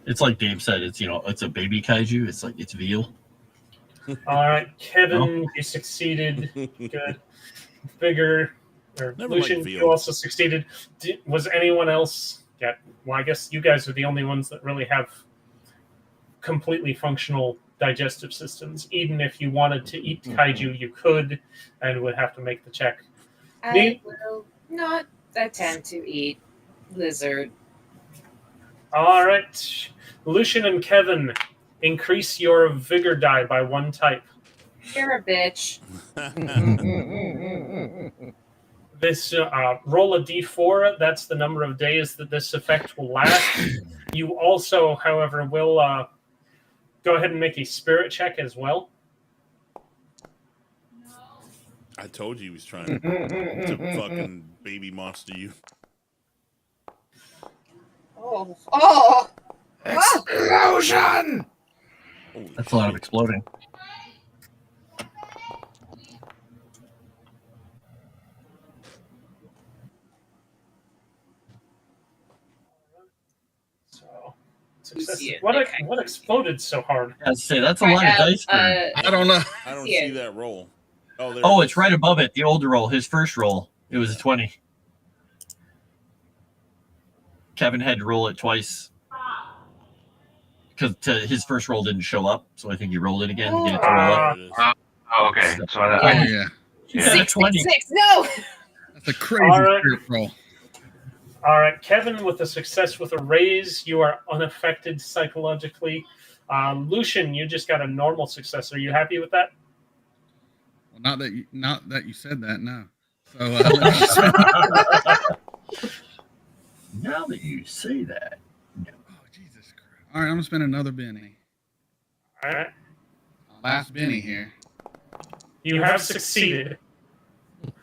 It's like Dave said. It's a baby kaiju. It's like it's veal. All right, Kevin, you succeeded. Good. Vigor, or Never Lucian, liked veal. you also succeeded. Was anyone else? Yeah. Well, I guess you guys are the only ones that really have completely functional digestive systems. Even if you wanted to eat kaiju, you could, and would have to make the check. I will not attempt to eat lizard. All right, Lucian and Kevin, increase your vigor die by 1 type. You're a bitch. This roll a d4. That's the number of days that this effect will last. You also, however, will go ahead and make a spirit check as well. I told you he was trying to fucking baby monster you. Oh! Explosion! Holy That's a lot of shit. exploding. So, success. see it, What okay. what exploded so hard? I'd say that's a lot of dice. I don't know. I don't see see it. that roll. Oh, there Oh, it it's is. right above it. The older roll, his first roll. It was a 20. Kevin had to roll it twice because his first roll didn't show up, so I think he rolled it again to get it to roll up. There it is. Oh, okay. So Yeah. Yeah. He got a 6, 20. 6, 6, no! That's a crazy All right. spirit roll. All right, Kevin, with a success with a raise, you are unaffected psychologically. Lucian, you just got a normal success. Are you happy with that? Well, not that you said that, no. So let me just Now that you say that. oh, Jesus Christ. All right, I'm going to spend another Benny. All right. Last Benny here. You have succeeded.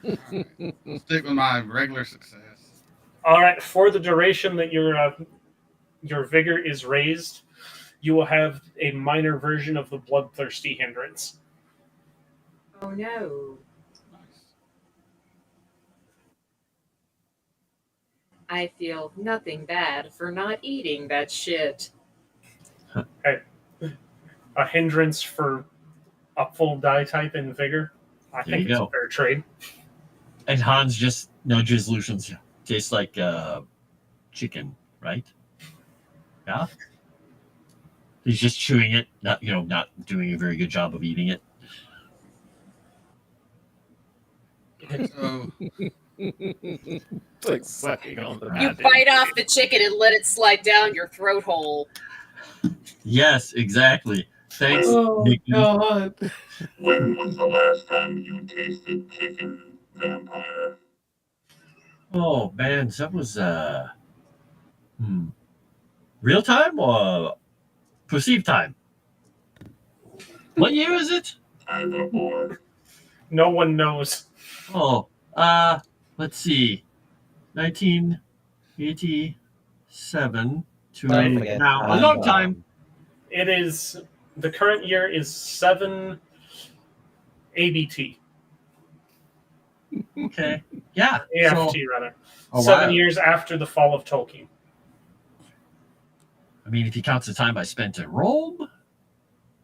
All right. I'll stick with my regular success. All right, for the duration that your vigor is raised, you will have a minor version of the bloodthirsty hindrance. Oh no. Nice. I feel nothing bad for not eating that shit. A hindrance for a full die type in vigor. I There think you it's go. a fair trade. And Hans just nudges Lucian's. Tastes like chicken, right? Yeah. He's just chewing it, not doing a very good job of eating it. So It's like sucking on the You goddamn bite off the chicken and let it slide down your throat hole. Yes, exactly. Thanks, Oh Nikki. God! When was the last time you tasted chicken, vampire? Oh man, that was real time or perceived time? What year is it? Either or. No one knows. Oh, let's see, 1987 to Don't forget now. A Hans, long time. It is the current year is 7 ABT. Okay, yeah. AFT So, rather. a 7 while. years after the fall of Tolkien. I mean, if he counts the time I spent in Rome,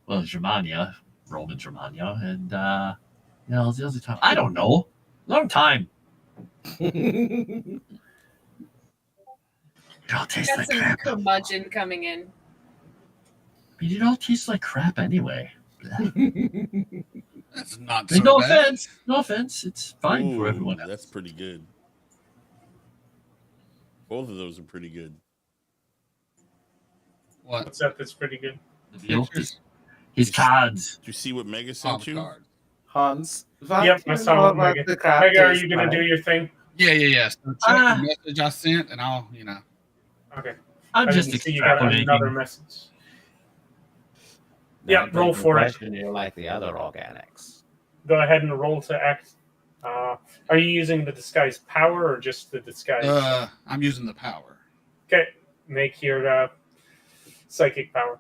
well, Germania, Rome and Germania, and the other time, I don't know. Long time. It all tastes Got like some crap. curmudgeon coming in. I mean, it all tastes like crap anyway. that's not Hey, so no bad. offense. No offense. It's fine for Ooh, everyone else. That's pretty good. Both of those are pretty good. What? What's that? That's pretty good. The veal, Pictures? his cards. Did you see what Mega Oh, sent the you? cards. Hans. Yep, I saw it, Megan. Megan, are you going to do your thing? Yeah. So check the message I sent, and I'll, Okay. I'm I just didn't see you got another extrapolating. message. Yeah, roll for it. You like the other organics. Go ahead and roll to act. Are you using the disguise power or just the disguise? I'm using the power. Okay, make your psychic power.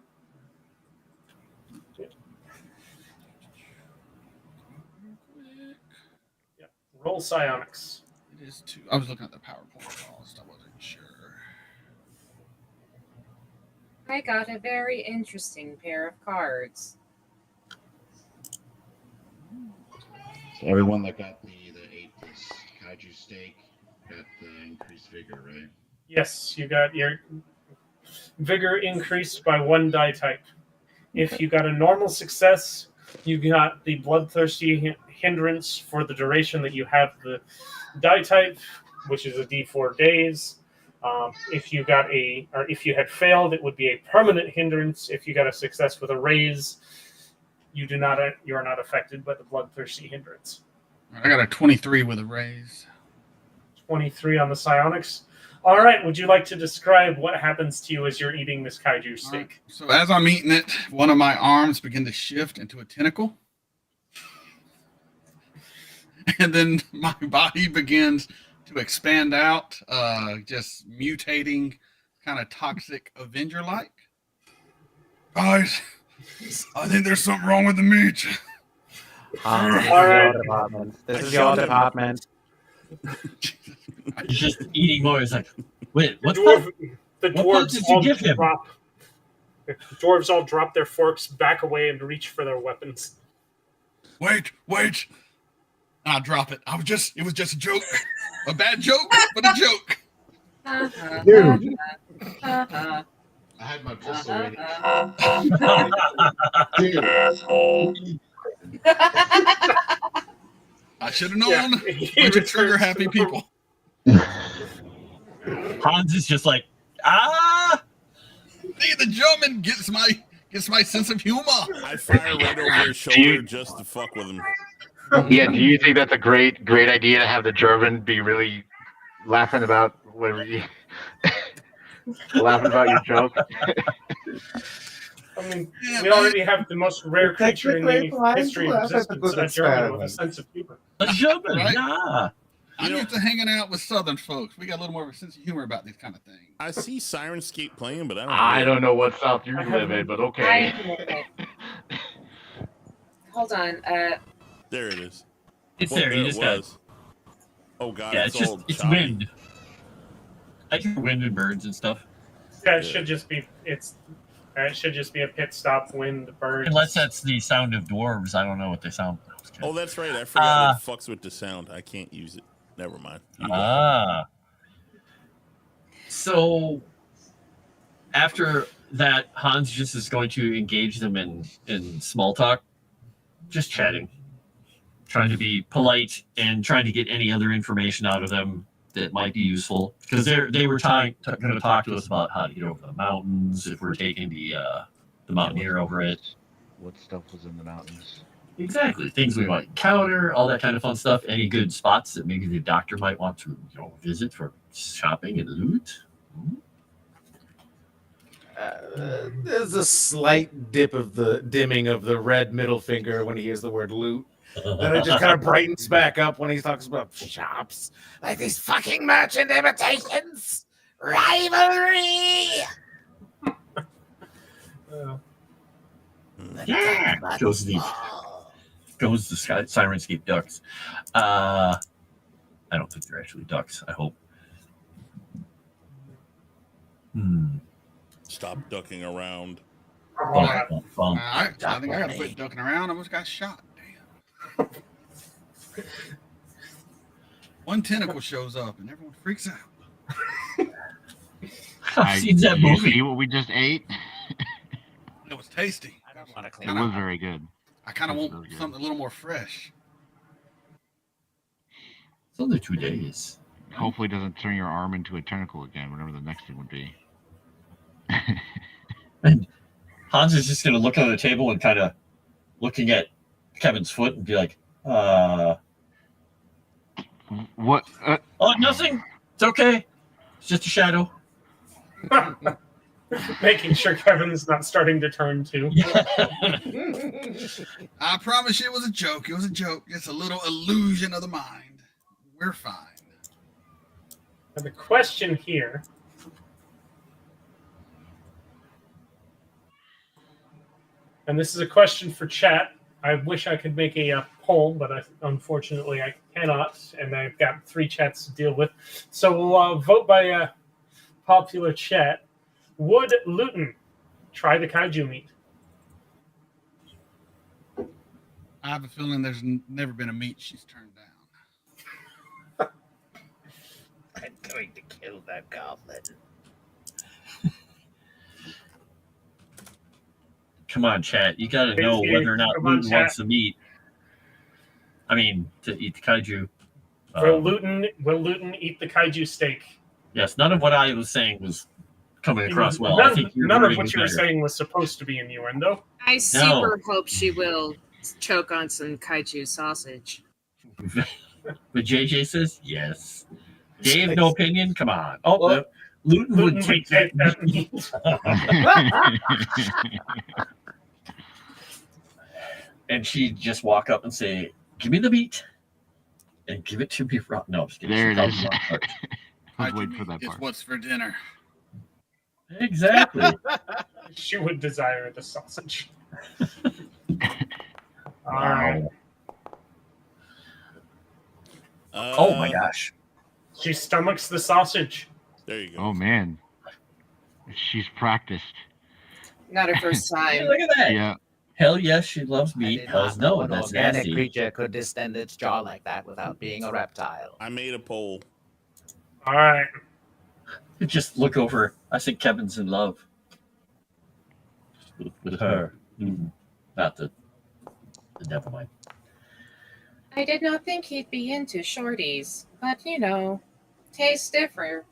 Yeah. Roll psionics. It is 2. I was looking at the PowerPoint cost. I wasn't sure. I got a very interesting pair of cards. So everyone that got ate this kaiju steak got the increased vigor, right? Yes, you got your vigor increased by 1 die type. If you got a normal success, you got the bloodthirsty hindrance for the duration that you have the die type, which is a D4 days. If you had failed, it would be a permanent hindrance. If you got a success with a raise, you are not affected by the bloodthirsty hindrance. I got a 23 with a raise. 23 on the psionics. All right, would you like to describe what happens to you as you're eating this kaiju steak? Right. So as I'm eating it, one of my arms begin to shift into a tentacle. And then my body begins to expand out, just mutating, kind of toxic Avenger-like. Guys, I think there's something wrong with the meat. This is your department. He's just eating more. He's like, wait, The what dwarves did you all give him? The dwarves all drop their forks, back away, and reach for their weapons. Wait. I'll drop it. It was just a joke. A bad joke, but a joke. Dude. I had my pistol ready. I should have known. Yeah, Bunch of trigger-happy people. Hans is just like, See, the German gets my sense of humor. I fire right over his shoulder just to fuck with him. Yeah, do you think that's a great idea to have the German be really laughing about laughing about your joke? I mean, we already have the most rare creature in the history of existence, a German with a sense of humor. a German, Right? yeah. I'm used to hanging out with Southern folks. We got a little more of a sense of humor about these kind of things. I see Sirenscape playing, but I don't know what South you live in, but okay. Hold on. There it is. It's Well, there. You it just got. was. Oh god, Yeah, it's it's all just it's choppy. wind. I hear wind and birds and stuff. Yeah, it should just be a pit stop, wind, birds. Unless that's the sound of dwarves. I don't know what they sound. Oh, that's right. I forgot it fucks with the sound. I can't use it. Never mind. You got it. So after that, Hans just is going to engage them in small talk, just chatting, trying to be polite and trying to get any other information out of them that might be useful, because they were going to talk to us about how to get over the mountains, if we're taking the mountaineer over it. What stuff was in the mountains? Exactly, things we might encounter, all that kind of fun stuff. Any good spots that maybe the doctor might want to visit for shopping and loot. There's a slight dimming of the red middle finger when he hears the word loot. Then it just kind of brightens back up when he talks about shops. Like these fucking merchant imitations! Rivalry! Yeah! Goes the Sirenscape ducks. I don't think they're actually ducks, I hope. Stop ducking around. I think I got to quit ducking around. I almost got shot. Damn. One tentacle shows up and everyone freaks out. I've seen that Did you movie. see what we just ate? It was tasty. It was very good. I kind of It was want really good. something a little more fresh. It's only 2 days. Hopefully it doesn't turn your arm into a tentacle again, whatever the next thing would be. And Hans is just going to look on the table and kind of looking at Kevin's foot and be like, What? oh, nothing. It's okay. It's just a shadow. Making sure Kevin's not starting to turn too. I promise you it was a joke. It was a joke. It's a little illusion of the mind. We're fine. And the question here and this is a question for chat. I wish I could make a poll, but unfortunately I cannot, and I've got 3 chats to deal with. So we'll vote by popular chat. Would Luton try the kaiju meat. I have a feeling there's never been a meat she's turned down. I'm going to kill that goblin. Come on, chat. You got to know whether or not Come on, Luton chat. wants to meet. I mean, to eat the kaiju. Will Luton eat the kaiju steak? Yes, none of what I was saying was coming across well. None, I think you're none of doing what you were better. saying was supposed to be innuendo. I super hope she will choke on some kaiju sausage. But JJ says yes. Dave, no opinion? Come on. Oh, Well, Luton would take that meat. And she'd just walk up and say, "Give me the meat and give it to me raw." No, I'm just kidding. There She it called is. me wrong part. I was waiting for that It's part. what's for dinner. Exactly. She would desire the sausage. All Wow. right. Oh my gosh. She stomachs the sausage. There you go. Oh man, she's practiced. Not her first Hey, time. look at that. Yeah. Hell yes, she loves I meat. did Hells not know no, an that's organic nasty. creature could distend its jaw like that without being a reptile. I made a poll. All right. Just look over. I think Kevin's in love with her. Not the never mind. I did not think he'd be into shorties, but you know, tastes different.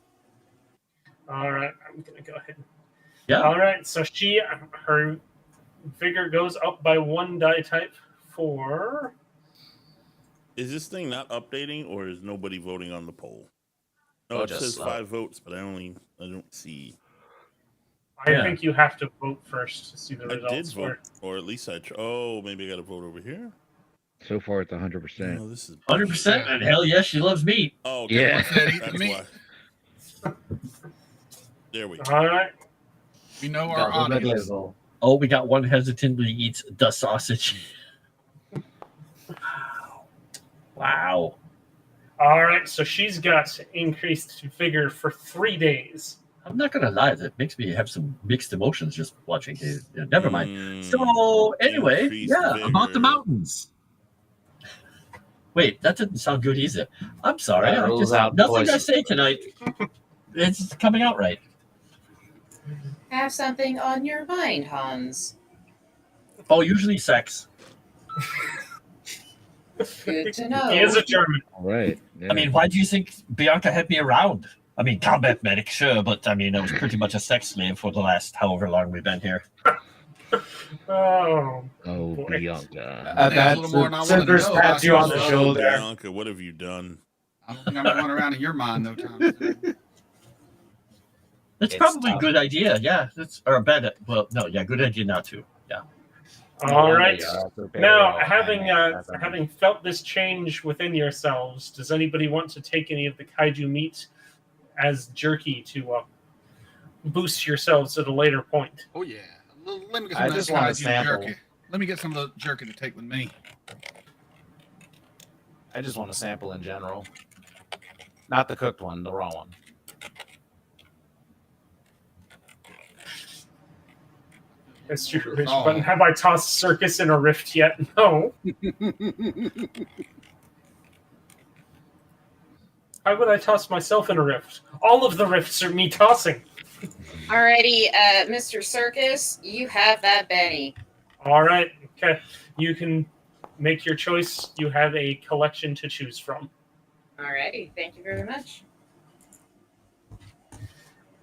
All right. I'm gonna go ahead. Yeah. All right. So her vigor goes up by 1 die type for. Is this thing not updating, or is nobody voting on the poll? No, Oh, it just says slow. 5 votes, but I don't see. I think you have to vote first to see the I results. did vote, or at least I. Oh, maybe I got to vote over here. So far, it's 100%. No, this is 100%. And hell yes, she loves meat. Oh, Yeah. That's why. There we go. All right. We know our audience. Oh, we got one hesitantly eats the sausage. Wow. All right. So she's got increased vigor for 3 days. I'm not gonna lie, that makes me have some mixed emotions just watching it. Never mind. So anyway, Increased yeah, about the vigor. mountains. Wait, that didn't sound good either. I'm sorry. That I rules just, out nothing I voices. say tonight. It's coming out right. Have something on your mind, Hans. Oh, usually sex. Good to know. He is a German. All right. Yeah. I mean, why do you think Bianca had me around? I mean, combat medic, sure, but I mean, I was pretty much a sex slave for the last however long we've been here. Oh. Oh, boy. Bianca. That's a little more than I wanted to Citrus know pats about you on the yourself. shoulder. Bianca, what have you done? I don't think I'm going around in your mind, though, Tom. It's It's probably a tough. good idea, yeah. Or a bad, well, no, yeah, good idea not to. Yeah. All right. Now, Now, having felt this change within yourselves, does anybody want to take any of the kaiju meat as jerky to boost yourselves at a later point? Oh, yeah. Let me get I some just of want that a kaiju sample. jerky. Let me get some of the jerky to take with me. I just want a sample in general. Not the cooked one, the raw one. It's your rich button. Have I tossed circus in a rift yet? No. Why would I toss myself in a rift? All of the rifts are me tossing. Alrighty, Mr. Circus, you have that Benny. All right. Okay. You can make your choice. You have a collection to choose from. Alrighty, thank you very much.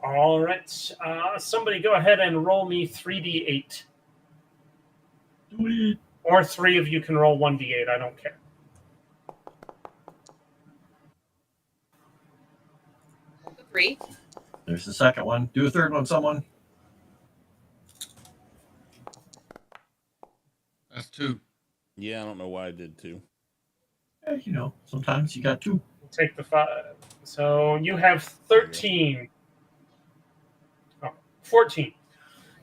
All right. Somebody go ahead and roll me 3d8. Or 3 of you can roll 1d8. I don't care. Roll the 3. There's the second one. Do a third one, someone. That's 2. Yeah, I don't know why I did 2. Yeah, you know, sometimes you got 2. Take the 5. So you have 13. Oh, 14.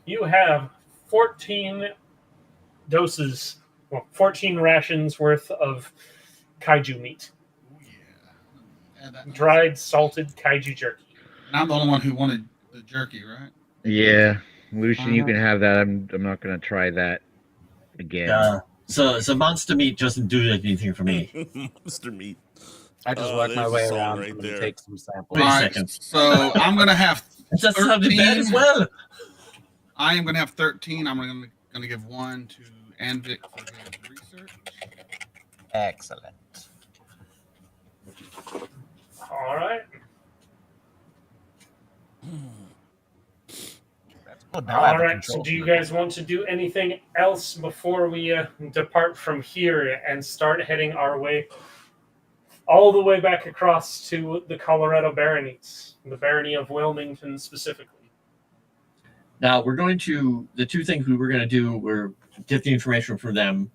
You have 14 doses, well, 14 rations worth of kaiju meat. Oh, yeah. Add that. Dried, salted kaiju jerky. And I'm the only one who wanted the jerky, right? Yeah. Lucian, you can have that. I'm not gonna try that again. So monster meat doesn't do anything for me. Monster meat. I just work my there's way a song around right and there. take some samples. Wait a All right, second. so I'm gonna have That sounded bad as well. I am gonna have 13. I'm gonna give 1 to Anvik for his research. Excellent. All right. All right. So, do you guys want to do anything else before we depart from here and start heading our way all the way back across to the Colorado baronies, the barony of Wilmington specifically? Now we're going to the two things we were going to do were get the information from them,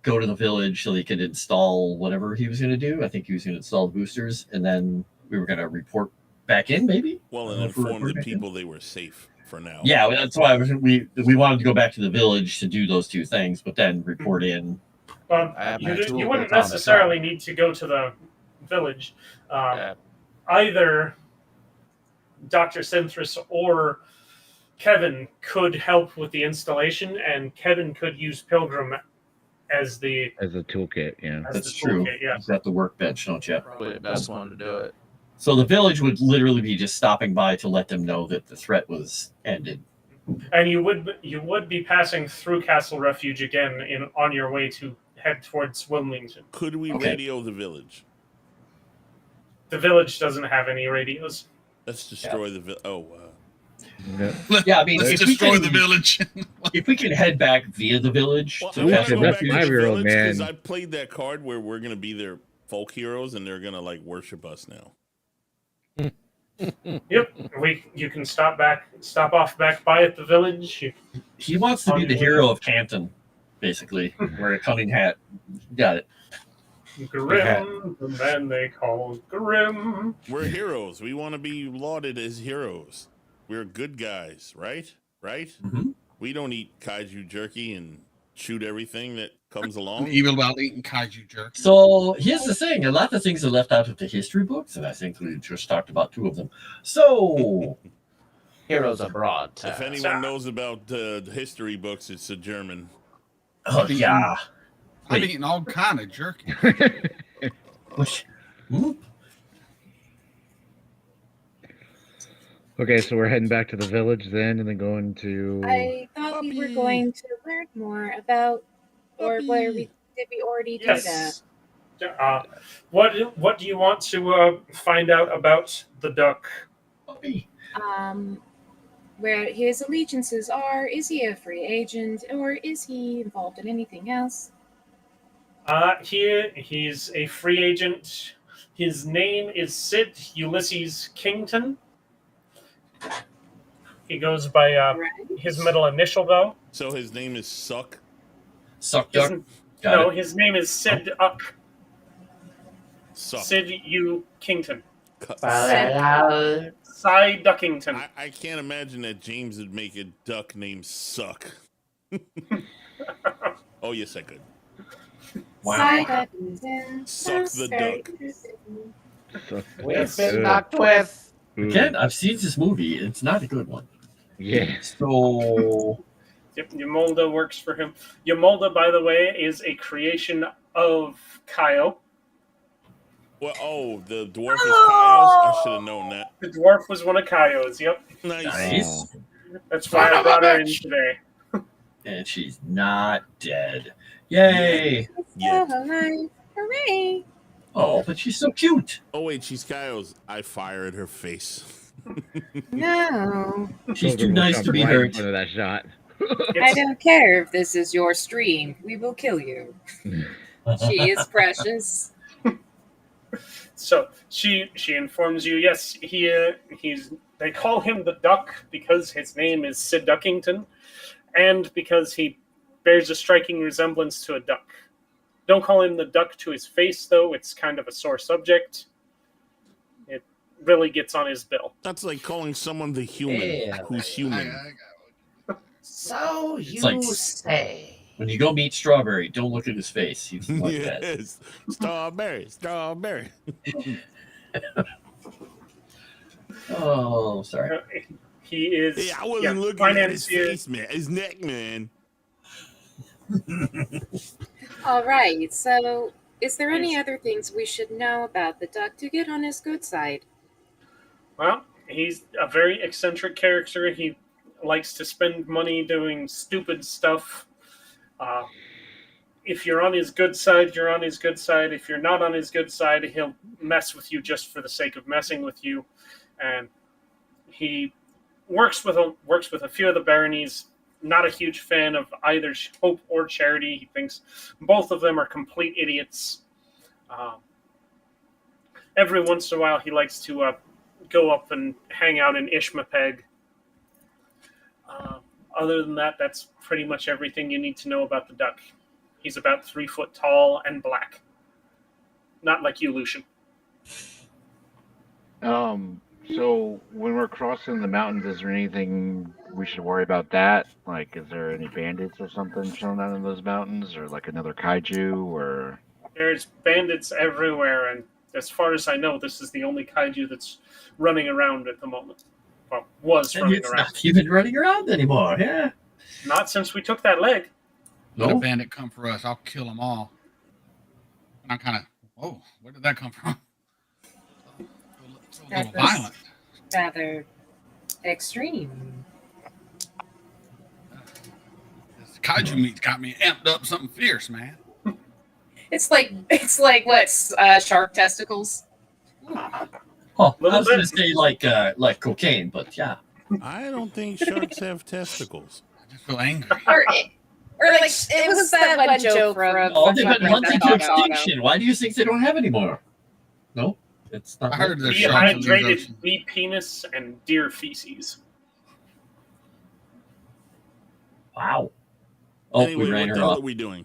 go to the village so they could install whatever he was going to do. I think he was going to install the boosters, and then we were going to report back in, maybe. Well, and inform the people they were safe for now. Yeah, that's why we wanted to go back to the village to do those two things, but then report in. You wouldn't necessarily need to go to the village. Either Dr. Synthris or Kevin could help with the installation, and Kevin could use Pilgrim as a toolkit. Yeah, that's true. Yeah. You've got the workbench, don't you? Probably the best one to do it. So the village would literally be just stopping by to let them know that the threat was ended. And you would be passing through Castle Refuge again on your way to head towards Wilmington. Could we radio the village? The village doesn't have any radios. Let's destroy the village. Oh, Yeah, I mean, Let's destroy the village. If we can head back via the village well, to Castle that's Refuge, 5-year-old man. Because I played that card where we're going to be their folk heroes and they're going to like worship us now. Yep, you can stop off back by at the village. He wants to be the hero of Canton, basically. Wear a cunning hat. Got it. Grim, the man they call Grim. We're heroes. We want to be lauded as heroes. We're good guys, right? Right? Mm-hmm. We don't eat kaiju jerky and shoot everything that comes along. Evil about eating kaiju jerky. So here's the thing: a lot of things are left out of the history books, and I think we just talked about two of them. So, Heroes abroad. If anyone knows about the history books, it's a German. Oh yeah, I've eaten all kind of jerky. Okay, so we're heading back to the village then, and then going to. I thought we were going to learn more about, or where did we already do that? Yes. What do you want to find out about the duck? Where his allegiances are. Is he a free agent, or is he involved in anything else? He's a free agent. His name is Sid Ulysses Kington. He goes by his middle initial, though. So his name is Suck? Suck Duck? No, his name is Sid Uck. Suck. Sid U. Kington. Cy Duckington. I can't imagine that James would make a duck named Suck. Oh, yes, I could. Cy Duckington. Suck the duck. We've been knocked with. Again, I've seen this movie. It's not a good one. Yeah. So. Yep, Yamolda works for him. Yamolda, by the way, is a creation of Kyle. Well, the dwarf is Kyle's? I should have known that. The dwarf was one of Kaio's, yep. Nice. That's why I brought her in today. And she's not dead. Yay! Still alive. Hooray! Oh, but she's so cute. Oh, wait, she's Kyle's. I fired her face. No. She's too nice to be hurt. Of that shot. I don't care if this is your stream. We will kill you. She is precious. So she informs you, yes, they call him the Duck because his name is Sid Duckington, and because he bears a striking resemblance to a duck. Don't call him the Duck to his face, though. It's kind of a sore subject. It really gets on his bill. That's like calling someone the human who's human. So you like, say. When you go meet Strawberry, don't look at his face. He's like yes. Strawberry. Oh, sorry. He is. Hey, I wasn't looking at his financier. face, man. His neck, man. All right. So, is there any other things we should know about the duck to get on his good side? Well, he's a very eccentric character. He likes to spend money doing stupid stuff. If you're on his good side, you're on his good side. If you're not on his good side, he'll mess with you just for the sake of messing with you. And he works with a few of the baronies. Not a huge fan of either Hope or Charity. He thinks both of them are complete idiots. Every once in a while, he likes to go up and hang out in Ishmapeg. Other than that, that's pretty much everything you need to know about the duck. He's about 3 foot tall and black. Not like you, Lucian. So when we're crossing the mountains, is there anything we should worry about that? Like, is there any bandits or something shown out in those mountains, or like another kaiju, or? There's bandits everywhere, and as far as I know, this is the only kaiju that's running around at the moment. Well, was And running it's around. not even running around anymore, yeah. Not since we took that leg. Let a No. bandit come for us. I'll kill them all. And I'm kind of, whoa, where did that come from? It's a little That was violent. rather extreme. This kaiju meat's got me amped up something fierce, man. It's like what? Shark testicles. Oh, I Little was going to bit. say like cocaine, but yeah. I don't think sharks have testicles. I just feel angry. Or like it was that one joke from. Oh, they've been Grand hunted to Theft Auto. extinction. Why do you think they don't have any more? No, it's not. I heard there's sharks in these Dehydrated oceans. bee penis and deer feces. Wow. Oh, Anyway, we ran what her the hell off. are we doing?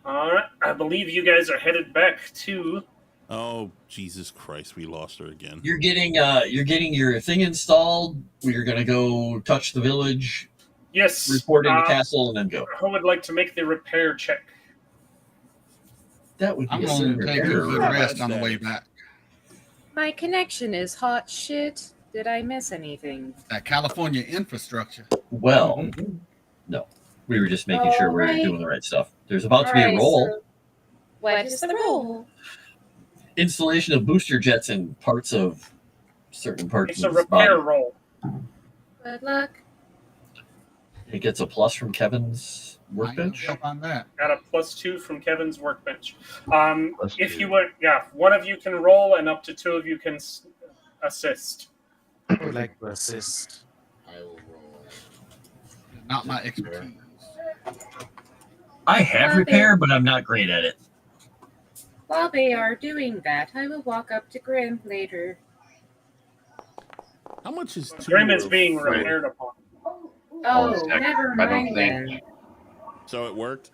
All right, I believe you guys are headed back to. Oh, Jesus Christ, we lost her again. You're getting your thing installed. We're gonna go touch the village, Yes. report in the castle, and then go. Who would like to make the repair check? That would be I'm a going silver to take a error. good rest on the way back. My connection is hot shit. Did I miss anything? That California infrastructure. Well, no, we were just making sure we're Alright. doing the right stuff. There's about to be a Alright, roll. so what is the roll? Installation of booster jets in parts of certain parts It's a of his repair body. roll. Good luck. It gets a plus from Kevin's I need workbench. help on that. Got a +2 from Kevin's workbench. Plus If two. you would, yeah, one of you can roll, and up to 2 of you can assist. I would like to assist. I will roll. Not my expertise. I have Okay. repair, but I'm not great at it. While they are doing that, I will walk up to Grim later. How much is Grim is of being four? repaired upon. Oh, second. never I don't mind think- then. So it worked?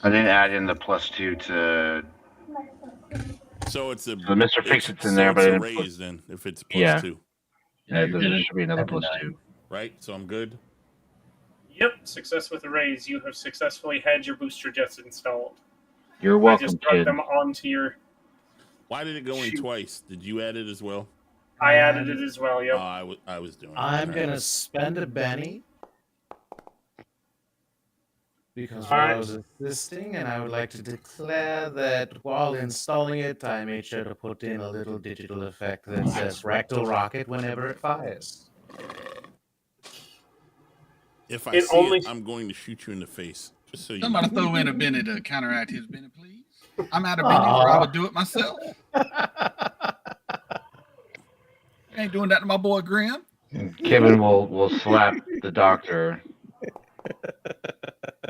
I didn't add in the +2 to. So it's a. So Mr. Fix-It's in there, so but it's I a didn't put- raise then, if it's Yeah. +2. Yeah, You there didn't should be another have a +2. Right? So I'm good? Yep, success with a raise. You have successfully had your booster jets installed. You're I welcome, just brought kid. them onto your. Why did it go in Shoot. twice? Did you add it as well? I added it as well. Oh, Yep. I was doing it. I'm All gonna right. spend a Benny because All while I right. was assisting, and I would like to declare that while installing it, I made sure to put in a little digital effect that says "Rectal Rocket" whenever it fires. If I It see only- it, I'm going to shoot you in the face. Just so you Somebody know. throw in a Benny to counteract his Benny, please. I'm out of Benny, or I would do it myself. I ain't doing that to my boy Grim. Kevin will slap the doctor.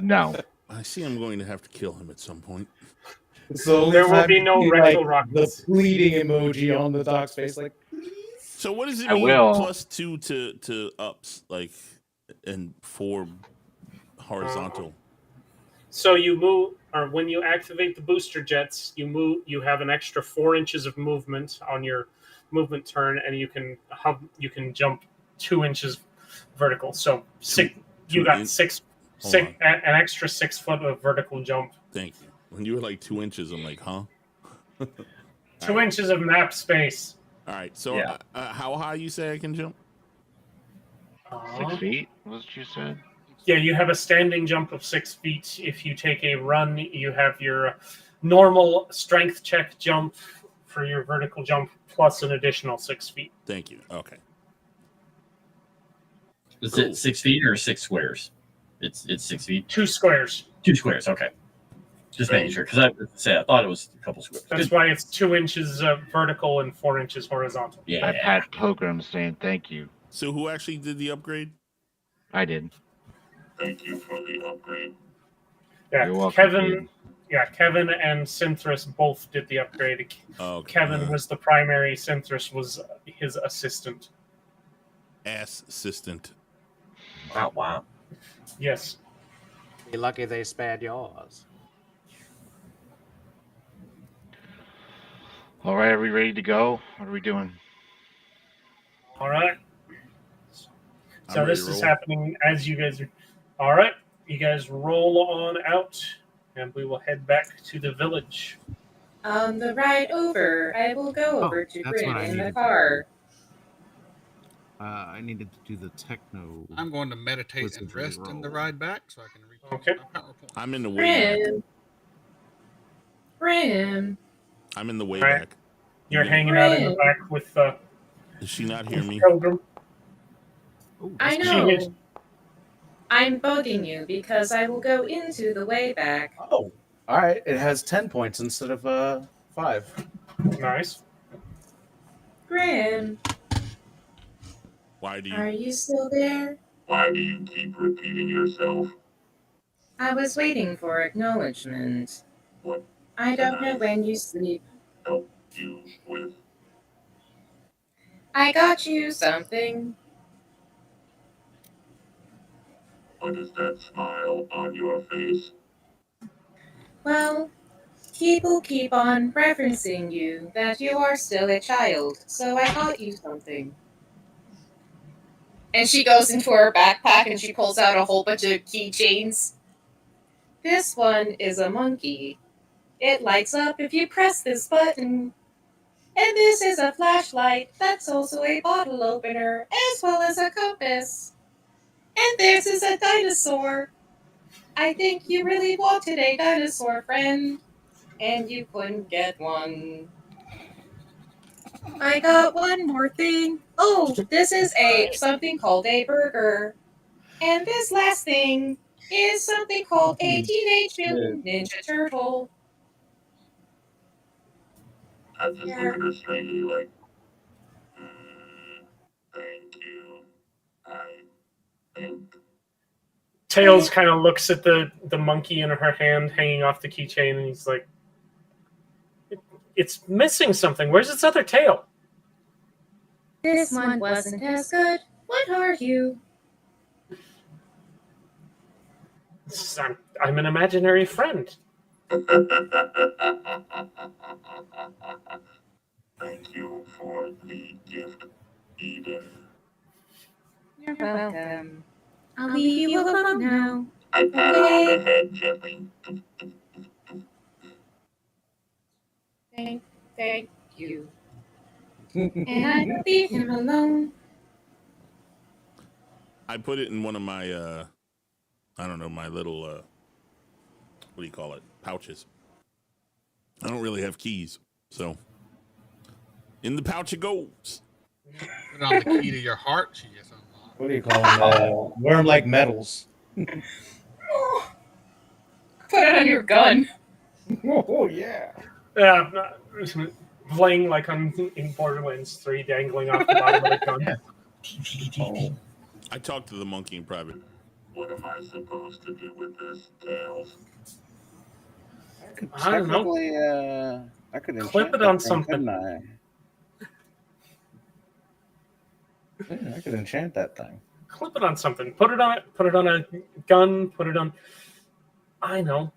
No. I see I'm going to have to kill him at some point. So There will be no rectal the rockets. bleeding emoji on the dog's face, like So what does it I mean will. +2 to ups, like, and 4 horizontal? So you move, or when you activate the booster jets, you move. You have an extra 4 inches of movement on your movement turn, and you can jump 2 inches vertical. So you got in- six, Hold six an extra 6 foot of vertical jump. Thank you. When you were like 2 inches, I'm like, huh? 2 inches of map space. All right. So Yeah. how high you say I can jump? 6 feet, was what you said? Yeah, you have a standing jump of 6 feet. If you take a run, you have your normal strength check jump for your vertical jump plus an additional 6 feet. Thank you. Okay. Is Cool. it 6 feet or 6 squares? It's 6 feet. 2 squares. 2 squares. Okay. Just making sure, because I thought it was a couple squares. That's why it's 2 inches vertical and 4 inches horizontal. Yeah. I've had pilgrims saying thank you. So who actually did the upgrade? I did. Thank you for the upgrade. Yeah, You're welcome, Kevin. kid. Yeah, Kevin and Synthris both did the upgrade. Okay. Kevin was the primary. Synthris was his assistant. Assistant. Oh, wow. Yes. Be lucky they spared yours. All right, are we ready to go? What are we doing? All right. I'm So ready this to is roll. happening as you guys are. All right. You guys roll on out, and we will head back to the village. On the ride over, I will go Oh, over to that's what Grin I in the needed. car. I needed to do the techno. I'm going to meditate and Wizardry rest in the roll. ride back so I can reach Okay. my power point. I'm in the way back. Grim. I'm in the way All right. back. You're Yeah. hanging out in the back with Does she not hear me? Pilgrim. Ooh, I that's She is- know. I'm bugging you because I will go into the way back. Oh, all right. It has 10 points instead of 5. Nice. Grim, Why do you? are you still there? Why do you keep repeating yourself? I was waiting for acknowledgement. What I don't know when you sleep. help you with? I got you something. What is that smile on your face? Well, people keep on referencing you that you are still a child, so I got you something. And she goes into her backpack and she pulls out a whole bunch of keychains. This one is a monkey. It lights up if you press this button. And this is a flashlight that's also a bottle opener, as well as a compass. And this is a dinosaur. I think you really wanted a dinosaur friend, and you couldn't get one. I got one more thing. Oh, this is something called a burger. And this last thing is something called a Teenage Mutant Ninja Turtle. I just look at this lady like, thank you. I think. Tails kind of looks at the monkey in her hand hanging off the keychain, and he's like, it's missing something. Where's its other tail? This one wasn't as good. What are you? I'm an imaginary friend. Thank you for the gift, Edith. You're welcome. I'll leave you alone now. I pat her on the head gently. Thank you. And I will leave him alone. I put it in one of my, I don't know, my little, what do you call it? Pouches. I don't really have keys, so in the pouch it goes. Put on the key to your heart. She gets unlocked. What do you call them? Worm-like metals. Put it on your gun. Oh, yeah. Playing like in Borderlands 3, dangling off the bottom of the gun. Oh. I talked to the monkey in private. What am I supposed to do with this, Tails? I don't know. I could Clip enchant it on that thing, something. couldn't I? Yeah, I could enchant that thing. Clip it on something. Put it on a gun. Put it on. I know.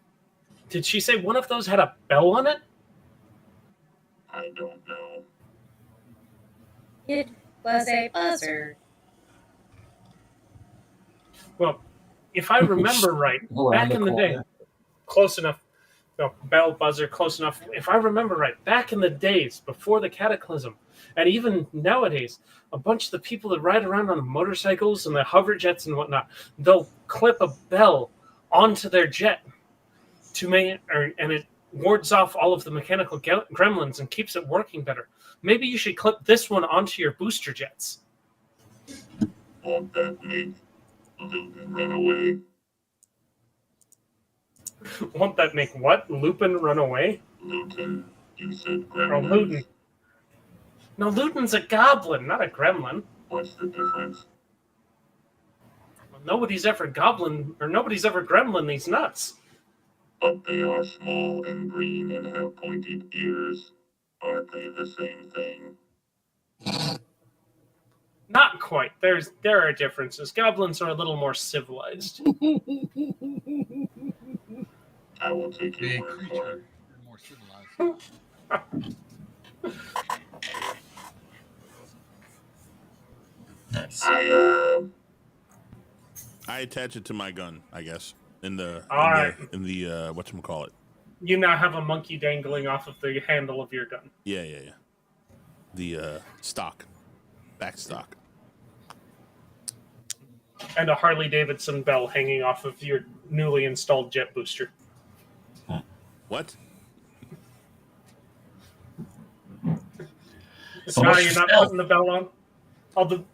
Did she say one of those had a bell on it? I don't know. It was a buzzer. Well, if I remember right, back in the day, close enough. the bell buzzer close enough. If I remember right, back in the days before the cataclysm, and even nowadays, a bunch of the people that ride around on motorcycles and the hover jets and whatnot, they'll clip a bell onto their jet and it wards off all of the mechanical gremlins and keeps it working better. Maybe you should clip this one onto your booster jets. Won't that make Lupin run away? Won't that make what? Lupin run away? Lupin, you said Or gremlin. Luton. No, Luton's a goblin, not a gremlin. What's the difference? Well, nobody's ever gremlin these nuts. But they are small and green and have pointed ears. Aren't they the same thing? Not quite. There are differences. Goblins are a little more civilized. I will take your Big word for creature. it. They're more civilized. Nice. I attach it to my gun, I guess. In the whatchamacallit. You now have a monkey dangling off of the handle of your gun. Yeah. The stock. Back stock. And a Harley Davidson bell hanging off of your newly installed jet booster. What? So Now what's you're your not spell? putting the bell on?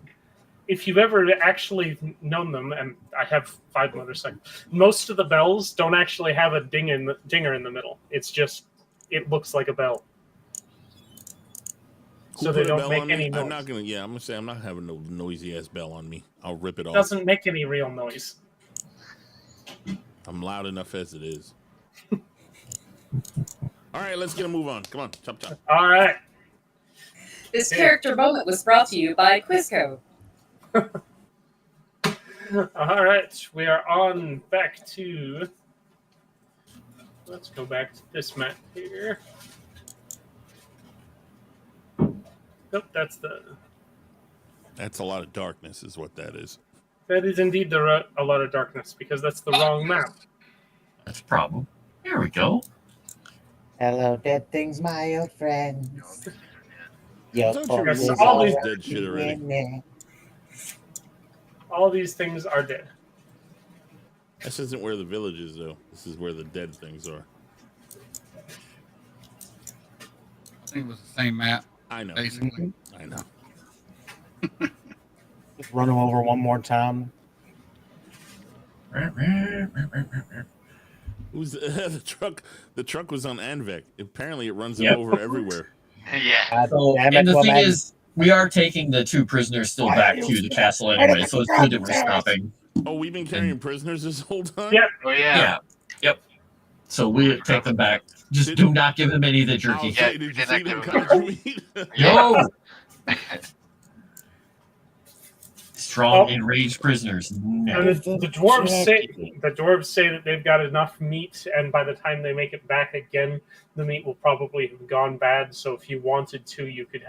If you've ever actually known them, and I have 5 motorcycles, most of the bells don't actually have a dinger in the middle. It's just, it looks like a bell. So they Put a don't bell make on me? any noise. I'm gonna say I'm not having no noisy ass bell on me. I'll rip it It off. doesn't make any real noise. I'm loud enough as it is. All right, let's get a move on. Come on, chop chop. All right. This character moment was brought to you by Quizco. All right, we are on back to. Let's go back to this map here. Nope, that's That's a lot of darkness, is what that is. that is indeed a lot of darkness because that's the wrong map. That's a problem. There we go. Hello, dead things, my old friends. Your Don't you fault Yes, remember is all all these- this dead shit already? winning. All these things are dead. This isn't where the village is, though. This is where the dead things are. I think it was the same map, I know. basically. I know. Just run them over one more time. Who's the truck? The truck was on Anvek. Apparently, it runs Yep. them over everywhere. Yeah. God So, damn and it, the thing woman. is, we are taking the 2 prisoners still back to the castle anyway, so it's good that we're stopping. Oh, we've been carrying prisoners this whole time. Yep. Oh yeah. Yeah. Yep. So we take them back. Just do not give them any of the jerky. I'll say, did you see them kaiju meat? No! Strong, Oh. enraged prisoners. No. And the dwarves say that they've got enough meat, and by the time they make it back again, the meat will probably have gone bad. So if you wanted to, you could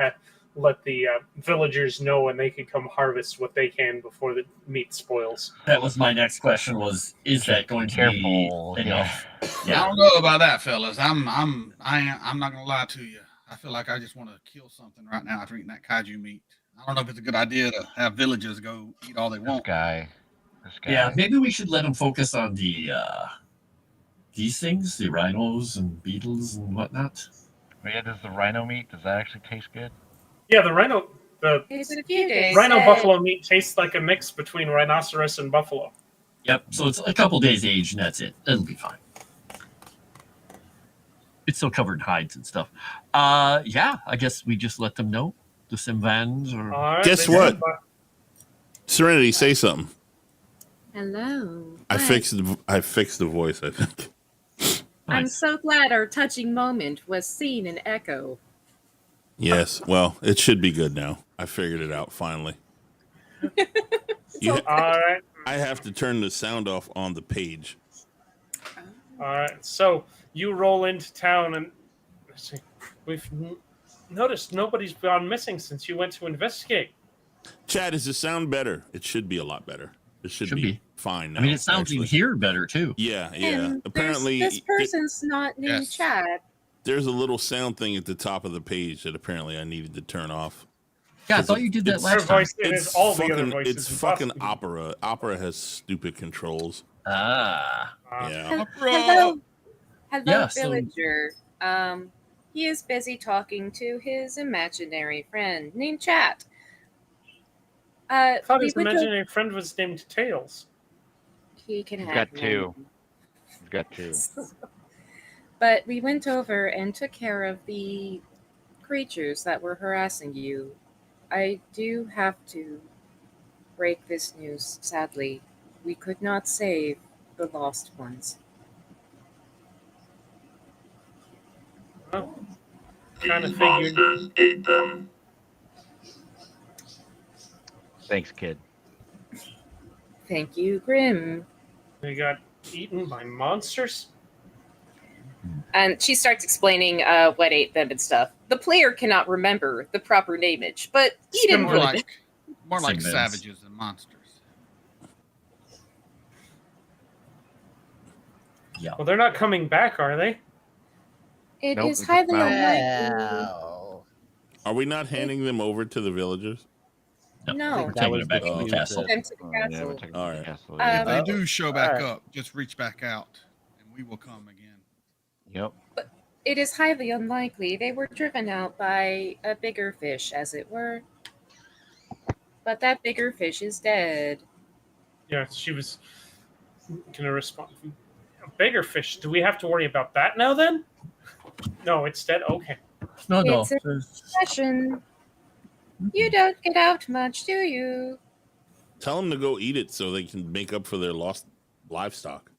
let the villagers know, and they could come harvest what they can before the meat spoils. That was my next question is that going to Careful, be enough? I Yeah. don't know about that, fellas. I'm not gonna lie to you. I feel like I just want to kill something right now after eating that kaiju meat. I don't know if it's a good idea to have villagers go eat all they This want. guy. Yeah, maybe we should let them focus on these things, the rhinos and beetles and whatnot. But yeah, does the rhino meat, does that actually taste good? Yeah, the It's in a few days. rhino buffalo meat tastes like a mix between rhinoceros and buffalo. Yep, so it's a couple days age and that's it. It'll be fine. It's still covered in hides and stuff. Yeah, I guess we just let them know. The Simvans or All right, Guess they what? stand by. Serenity, say something. Hello. I Hi. fixed the voice. I think. I'm Nice. so glad our touching moment was seen in Echo. Yes. Well, it should be good now. I figured it out finally. You All right. I have to turn the sound off on the page. All right, so you roll into town, and we've noticed nobody's gone missing since you went to investigate. Chad, is the sound better? It should be a lot better. It should, Should be, be. fine now. I mean, it sounds in actually. here better too. Yeah, yeah. And Apparently, this person's not named Yes. Chad. there's a little sound thing at the top of the page that apparently I needed to turn off. Yeah, I 'Cause thought you did that it's- last Her time. voice, it is all the other voices. It's fucking impossible. opera. Opera has stupid controls. Ah. Yeah. Hello, Yeah, so- villager. He is busy talking to his imaginary friend named Chat. I thought his we would imaginary friend was named Tails. He can He's have got one. two. He's got two. But we went over and took care of the creatures that were harassing you. I do have to break this news, sadly. We could not save the lost ones. Well, kind of figured. Ate them. Thanks, kid. Thank you, Grim. They got eaten by monsters. And she starts explaining what ate them and stuff. The player cannot remember the proper nameage, but Eden More would. like Simmons. savages than monsters. Yeah. Well, they're not coming back, are they? It Nope, is it's highly found. unlikely. Are we not handing them over to the villagers? No. We're That taking was it back the to the clue castle. that- Them to the Yeah, we're castle. taking All the right. castle. Um, Yeah. If they do show back alright. up, just reach back out, and we will come again. Yep. It is highly unlikely. They were driven out by a bigger fish, as it were. But that bigger fish is dead. Yeah, she was gonna respond. A bigger fish. Do we have to worry about that now then? No, it's dead. Okay. No, no. It's a session. You don't get out much, do you? Tell them to go eat it so they can make up for their lost livestock.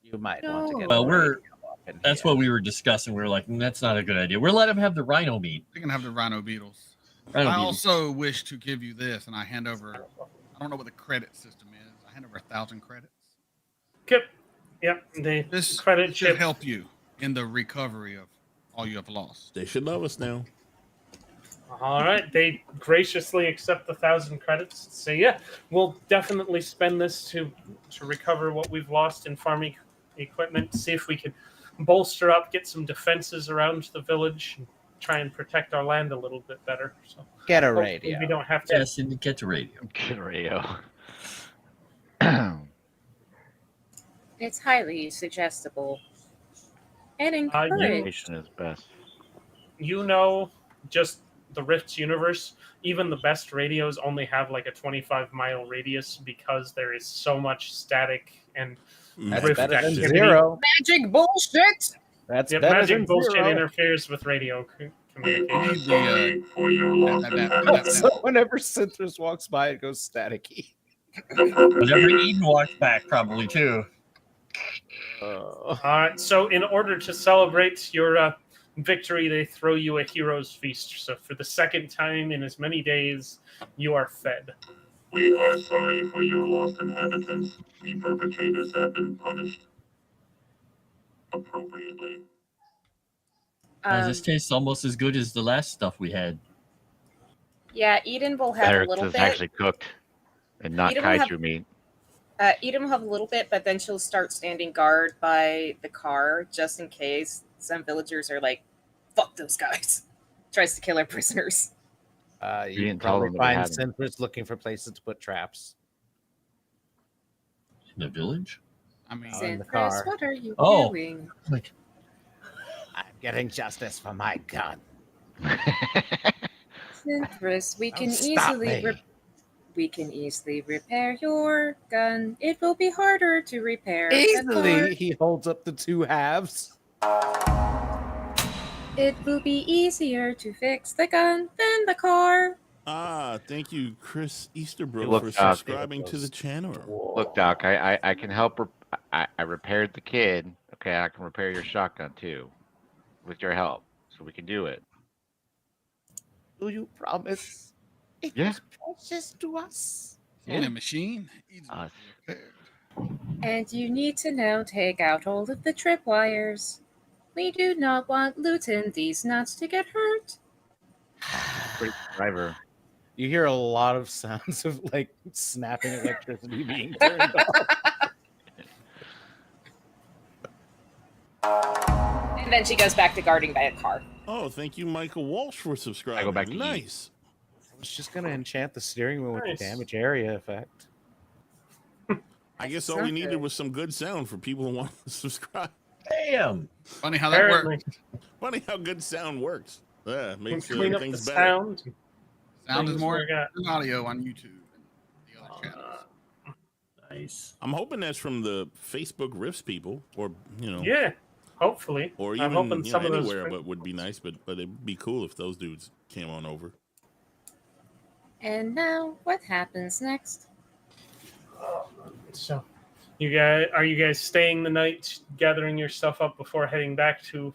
You might want to No. get. Well, the we're- radio up in That's here. what we were discussing. We were like, that's not a good idea. We're letting them have the rhino meat. They can have the rhino beetles. Rhino I meat. also wish to give you this, and I hand over. I don't know what the credit system is. I hand over 1,000 credits. Yep. The This credit should chip. help you in the recovery of all you have lost. They should love us now. All right. They graciously accept the 1,000 credits. So yeah, we'll definitely spend this to recover what we've lost in farming equipment. See if we can bolster up, get some defenses around the village, and try and protect our land a little bit better. So Get a hopefully radio. we don't have to. Yes, and get the radio. Get a radio. It's highly suggestible. And encouraged. Communication is best. You know, just the Rift's universe, even the best radios only have like a 25-mile radius because there is so much static and That's Rift better than activity. zero. Magic bullshit! That's Yep, better magic than bullshit zero. interferes with radio communication. The, For your lost So whenever Synthros walks by, it goes staticky. Whenever Eden walks back, probably too. All right, so in order to celebrate your victory, they throw you a hero's feast. So for the second time in as many days, you are fed. We are sorry for your lost inhabitants. The perpetrators have been punished appropriately. This tastes almost as good as the last stuff we had. Yeah, Eden will have Better a little it's bit. actually cooked and not Eden will have- kaiju meat. Eden will have a little bit, but then she'll start standing guard by the car just in case some villagers are like, fuck those guys. Tries to kill our prisoners. You You didn't tell probably them that we find had 'em. Synthros looking for places to put traps. In the village? I mean, in the Synthros, car. what are you Oh. doing? Like, I'm getting justice for my gun. Synthros, we can Stop me. we can easily repair your gun. It will be harder to repair the Easily, he holds up the two halves. car. It will be easier to fix the gun than the car. Ah, thank you, Chris Easterbrook, Look, for Doc. subscribing to the channel. Look, Doc, I can help. I repaired the kid. Okay, I can repair your shotgun too, with your help. So we can do it. Do you promise? It Yeah. was precious to us. in a machine. Easy Us. repaired. And you need to now take out all of the tripwires. We do not want Luton these nuts to get hurt. Great driver. You hear a lot of sounds of like snapping electricity being turned off. And then she goes back to guarding by a car. Oh, thank you, Michael Walsh, for subscribing. I go back to nice. I was just gonna enchant the steering wheel with Nice. the damage area effect. I guess all we needed was some good sound for people who want to subscribe. Damn. Funny how that works. Funny how good sound works. Yeah, makes Clean up things the better. sound. Sound is Things more we got. than audio on YouTube and the other channels. Nice. I'm hoping that's from the Facebook Rifts people, or Yeah, hopefully. or I'm even hoping some of those anywhere, friends- but would be nice. But it'd be cool if those dudes came on over. And now, what happens next? So, you guys staying the night, gathering your stuff up before heading back to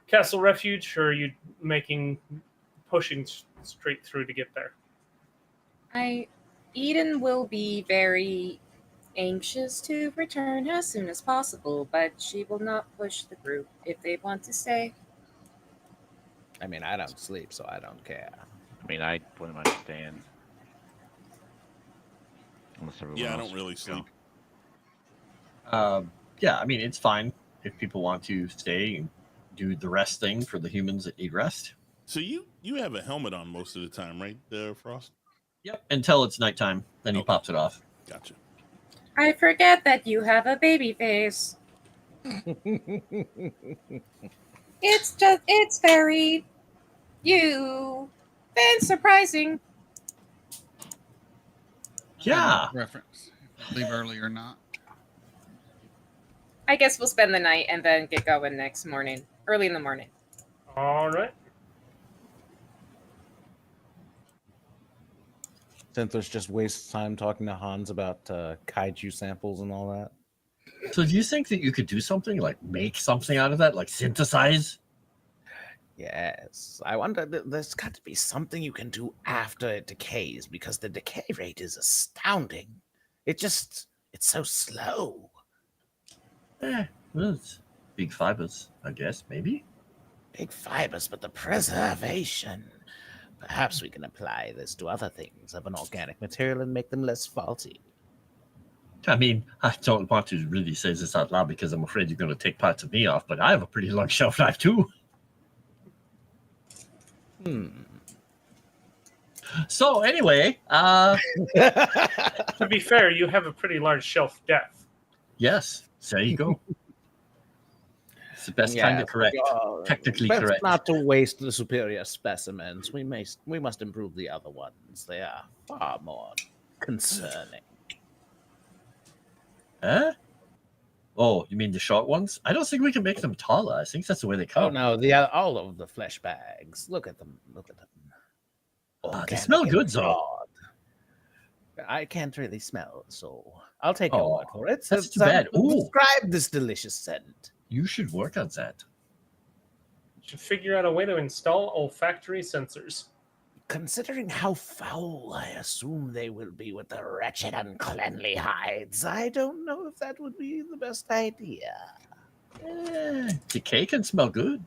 Castle Refuge, or are you pushing straight through to get there? Eden will be very anxious to return as soon as possible, but she will not push the group if they want to stay. I mean, I don't sleep, so I don't care. I mean, I wouldn't mind staying. Unless everyone Yeah, I else don't really wants to go. sleep. Yeah, I mean, it's fine if people want to stay and do the rest thing for the humans that need rest. So you have a helmet on most of the time, right, Frost? Yep. Until it's nighttime, then he pops it off. Gotcha. I forget that you have a baby face. It's very you and surprising. Yeah. Reference. Leave early or not. I guess we'll spend the night and then get going next morning, early in the morning. All right. Synthos just wastes time talking to Hans about kaiju samples and all that. So do you think that you could do something like make something out of that, like synthesize? Yes. I wonder, there's got to be something you can do after it decays, because the decay rate is astounding. It's so slow. Well, it's big fibers, I guess, maybe. Big fibers, but the preservation. Perhaps we can apply this to other things of an organic material and make them less faulty. I mean, I don't want to really say this out loud because I'm afraid you're going to take parts of me off, but I have a pretty long shelf life too. So anyway, To be fair, you have a pretty large shelf depth. yes, there you go. It's the best time to correct. Technically best correct. not to waste the superior specimens. We must improve the other ones. They are far more concerning. Huh? Oh, you mean the short ones? I don't think we can make them taller. I think that's the way they come. Oh no, all of the flesh bags. Look at them. Look at them. They Organic smell and good, though. broad. I can't really smell, so I'll take your word for it. That's too bad. Ooh. Describe this delicious scent. You should work on that. You should figure out a way to install olfactory sensors. Considering how foul I assume they will be with the wretched, uncleanly hides, I don't know if that would be the best idea. Decay can smell good.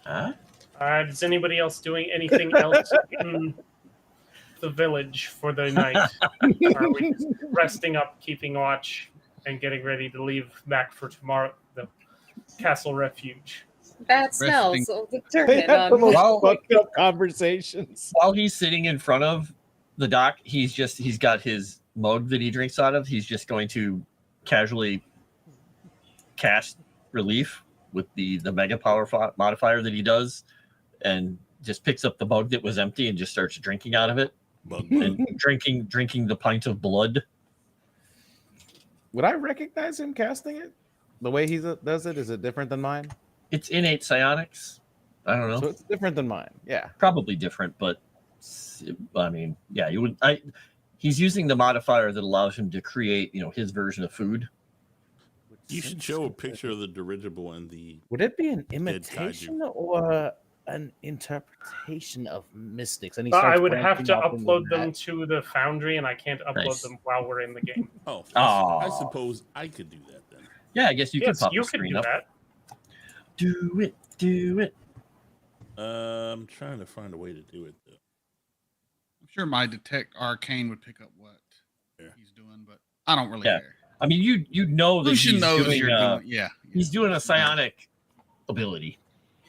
Huh? Is anybody else doing anything else in the village for the night? Are we just resting up, keeping watch, and getting ready to leave back for tomorrow, the Castle Refuge? That smells so determined. They have the most fucked up conversations. While he's sitting in front of the dock, he's got his mug that he drinks out of. He's just going to casually cast relief with the mega power modifier that he does, and just picks up the mug that was empty and just starts drinking out of it. And drinking the pint of blood. Would I recognize him casting it? The way he does it, is it different than mine? It's innate psionics. I don't know. So it's different than mine. Yeah. Probably different, but I mean, yeah, you would. He's using the modifier that allows him to create, his version of food. You should show a picture of the dirigible and the. Would it be an dead imitation kaiju. or an interpretation of mystics? And he I starts would have branching to off into upload them that. to the Foundry, and I can't upload Nice. them while we're in the game. Oh, Aw. I suppose I could do that then. Yeah, I guess you Yes, could pop you the can screen do up. that. Do it. I'm trying to find a way to do it though. I'm sure my detect arcane would pick up what he's doing, but I don't really Yeah. care. I mean, you know that Lucian he's knows doing, you're doing. Yeah, he's doing a Lucian psionic ability.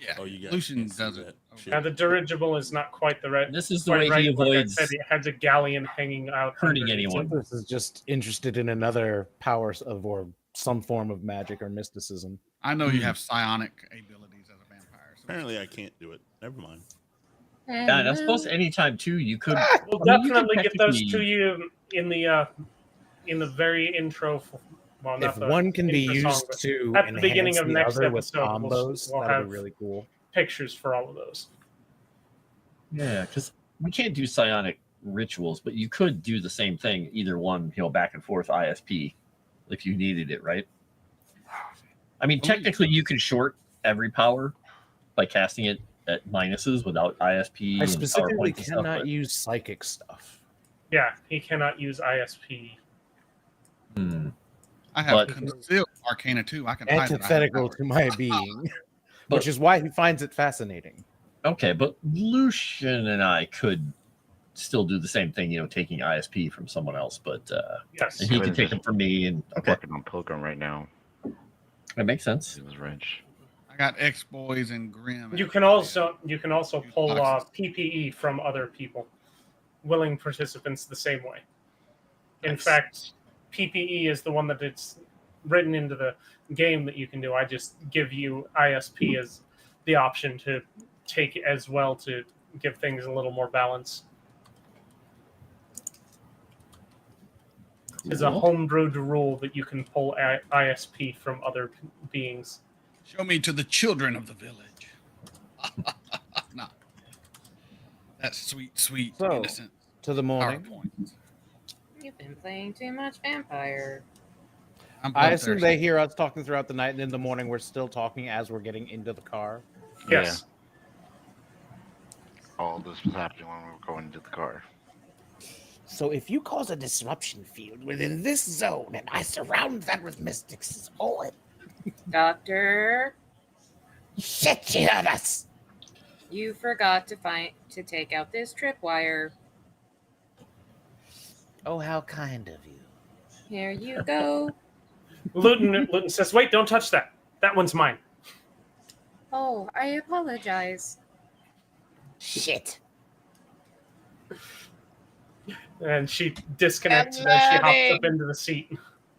Yeah. Oh, you got Lucian does it. Now the dirigible is not quite the right. This is the quite way right. he Like I avoids said, it has a galleon hanging out. hurting underneath it. anyone. This is just interested in another power of or some form of magic or mysticism. I know you have psionic abilities as a vampire. So Apparently, I can't do it. Never mind. Yeah, and I suppose anytime too you could. We'll I mean, you could definitely get those to technically- you in the very intro. Well, not If the one can be intro used song, but to at the beginning enhance of the next other with episode, combos, we'll that'd have be really cool. pictures for all of those. Yeah, because we can't do psionic rituals, but you could do the same thing. Either one, back and forth ISP, if you needed it, right? I mean, technically, you can short every power by casting it at minuses without ISP. I and specifically PowerPoint and stuff, cannot but- use psychic stuff. Yeah, he cannot use ISP. I have concealed Arcana too. I can hide that I have Antithetical power. to my being, which is why he finds it fascinating. Okay, but Lucian and I could still do the same thing, taking ISP from someone else, but yes, and he can take them from me. And okay, Working on Pilgrim right now. that makes sense. It was wrench. I got X Boys and Grim. You can also pull PPE from other people, willing participants the same way. In fact, PPE is the one that it's written into the game that you can do. I just give you ISP as the option to take as well to give things a little more balance. It's a homebrewed rule that you can pull ISP from other beings. Show me to the children of the village. No. That's sweet, sweet, So, innocent. to the morning. PowerPoint. You've been playing too much vampire. I assume they hear us talking throughout the night, and in the morning we're still talking as we're getting into the car. Yes. All this was happening when we were going into the car. So if you cause a disruption field within this zone and I surround that with mystics, Doctor, shit, you heard us. you forgot to take out this tripwire. Oh, how kind of you. Here you go. Luton says, "Wait, don't touch that. That one's mine." Oh, I apologize. Shit. And she disconnects as she hops up into the seat.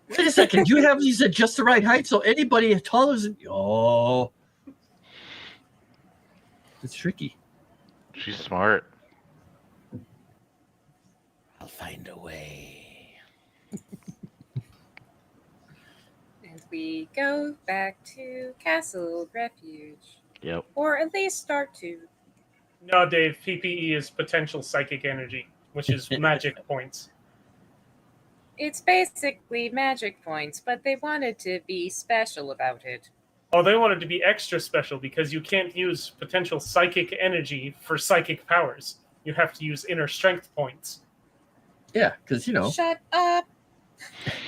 Wait a second, you have these at just the right height, so anybody taller than it's tricky. She's smart. I'll find a way. And we go back to Castle Refuge. Yep. Or at least start to. No, Dave, PPE is potential psychic energy, which is magic points. It's basically magic points, but they wanted to be special about it. Oh, they wanted to be extra special because you can't use potential psychic energy for psychic powers. You have to use inner strength points. Yeah, because Shut up.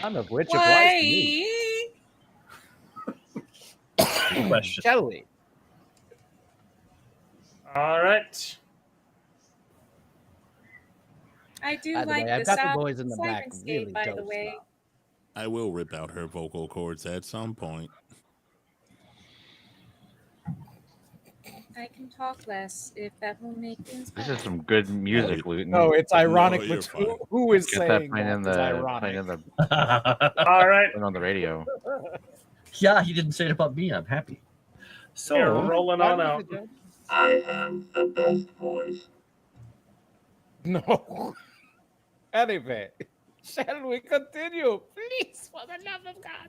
None of which applies to me. Question. Shall we? All right. I do By the like way, the I've got the sound boys in the back Sirenscape, really by the dosed way. up. I will rip out her vocal cords at some point. I can talk less if that will make things This better. is some good music, Luton. Oh, it's ironic, you're but fine. who is Get that saying playing that in is the ironic? playing in the All right. playing on the radio. Yeah, he didn't say it about me. I'm happy. So We're rolling on out. I have the best voice. No. Anyway, shall we continue? Please, for the love of God.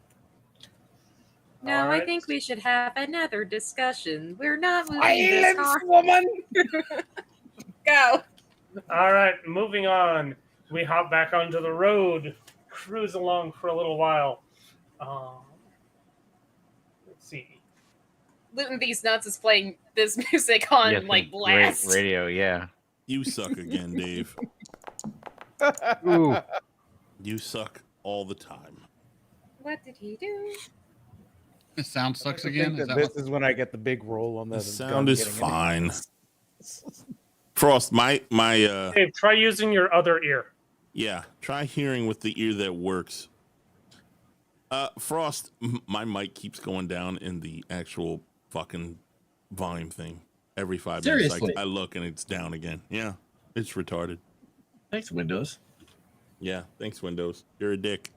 No, All right. I think we should have another discussion. We're not moving this Silence, car. woman! Go. All right, moving on. We hop back onto the road, cruise along for a little while. Let's see. Luton These Nuts is playing this music on Yeah, some like great blast. radio, yeah. You suck again, Dave. Ooh. You suck all the time. What did he do? The sound sucks I again. think Is that that this what? is when I get the big roll on the The sound gun is getting fine. it. Frost, my Dave, try using your other ear. yeah, try hearing with the ear that works. Frost, my mic keeps going down in the actual fucking volume thing every 5 minutes. Seriously? I look and it's down again. Yeah, it's retarded. Thanks, Windows. Yeah, thanks, Windows. You're a dick.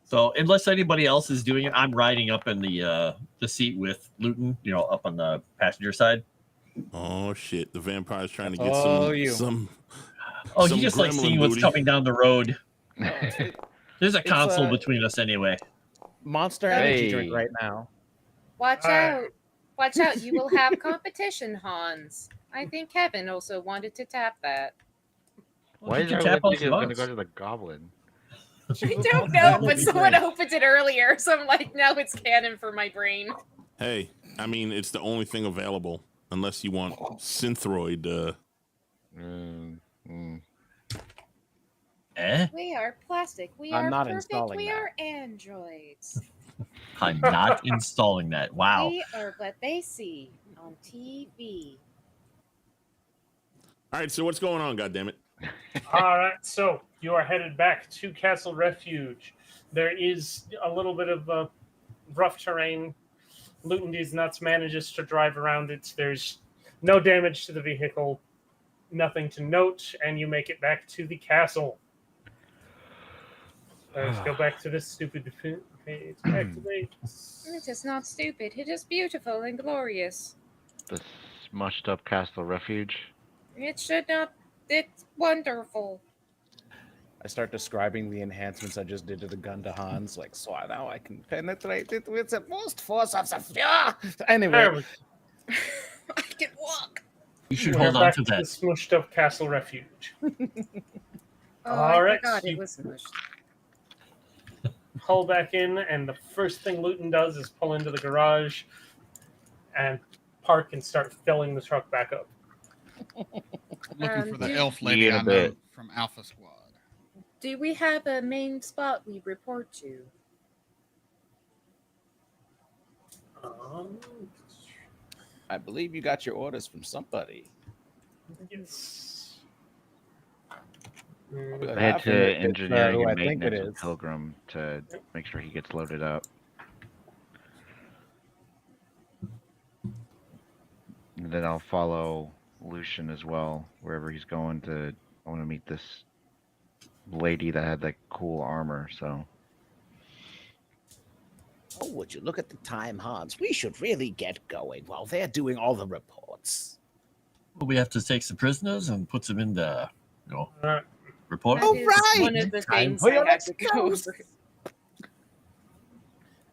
So unless anybody else is doing it, I'm riding up in the seat with Luton, up on the passenger side. Oh shit! The vampire's trying to get all you. some. Oh, some he just likes gremlin seeing what's booty. coming down the road. There's a It's, console between us anyway. Monster Hey. energy drink right now. Watch out. Watch out. You will have competition, Hans. I think Kevin also wanted to tap that. Well, Why he is can everyone tap all think he it's going to wants. go to the goblin? I don't know, but someone opened it earlier, so I'm like, now it's canon for my brain. Hey, I mean, it's the only thing available, unless you want Synthroid. We are plastic. We I'm are not perfect. installing We that. are androids. I'm not installing that. Wow. We are what they see on TV. All right, so what's going on? Goddammit! All right, so you are headed back to Castle Refuge. There is a little bit of rough terrain. Luton D's Nuts manages to drive around it. There's no damage to the vehicle, nothing to note, and you make it back to the castle. Let's go back to this stupid page. Activate. It is not stupid. It is beautiful and glorious. The smushed up Castle Refuge. It should not. It's wonderful. I start describing the enhancements I just did to the gun to Hans. Like, so now I can penetrate it with the most force of the fear. Anyway, I can walk. You should We're hold on back to that. the smushed up Castle Refuge. Oh, All I right, forgot you- it was smushed. Pull back in, and the first thing Luton does is pull into the garage and park and start filling the truck back up. Looking for the do- elf lady Yeah, I know but- from Alpha Squad. Do we have a main spot we report to? I believe you got your orders from somebody. Yes. I had to engineering who I and think it maintenance with is. Pilgrim to make sure he gets loaded up. And then I'll follow Lucian as well, wherever he's going to. I want to meet this lady that had that cool armor, so. Oh, would you look at the time, Hans? We should really get going while they're doing all the reports. Well, we have to take some prisoners and put them in the, report. That is one of the Time things for I your had next to go cruise. over.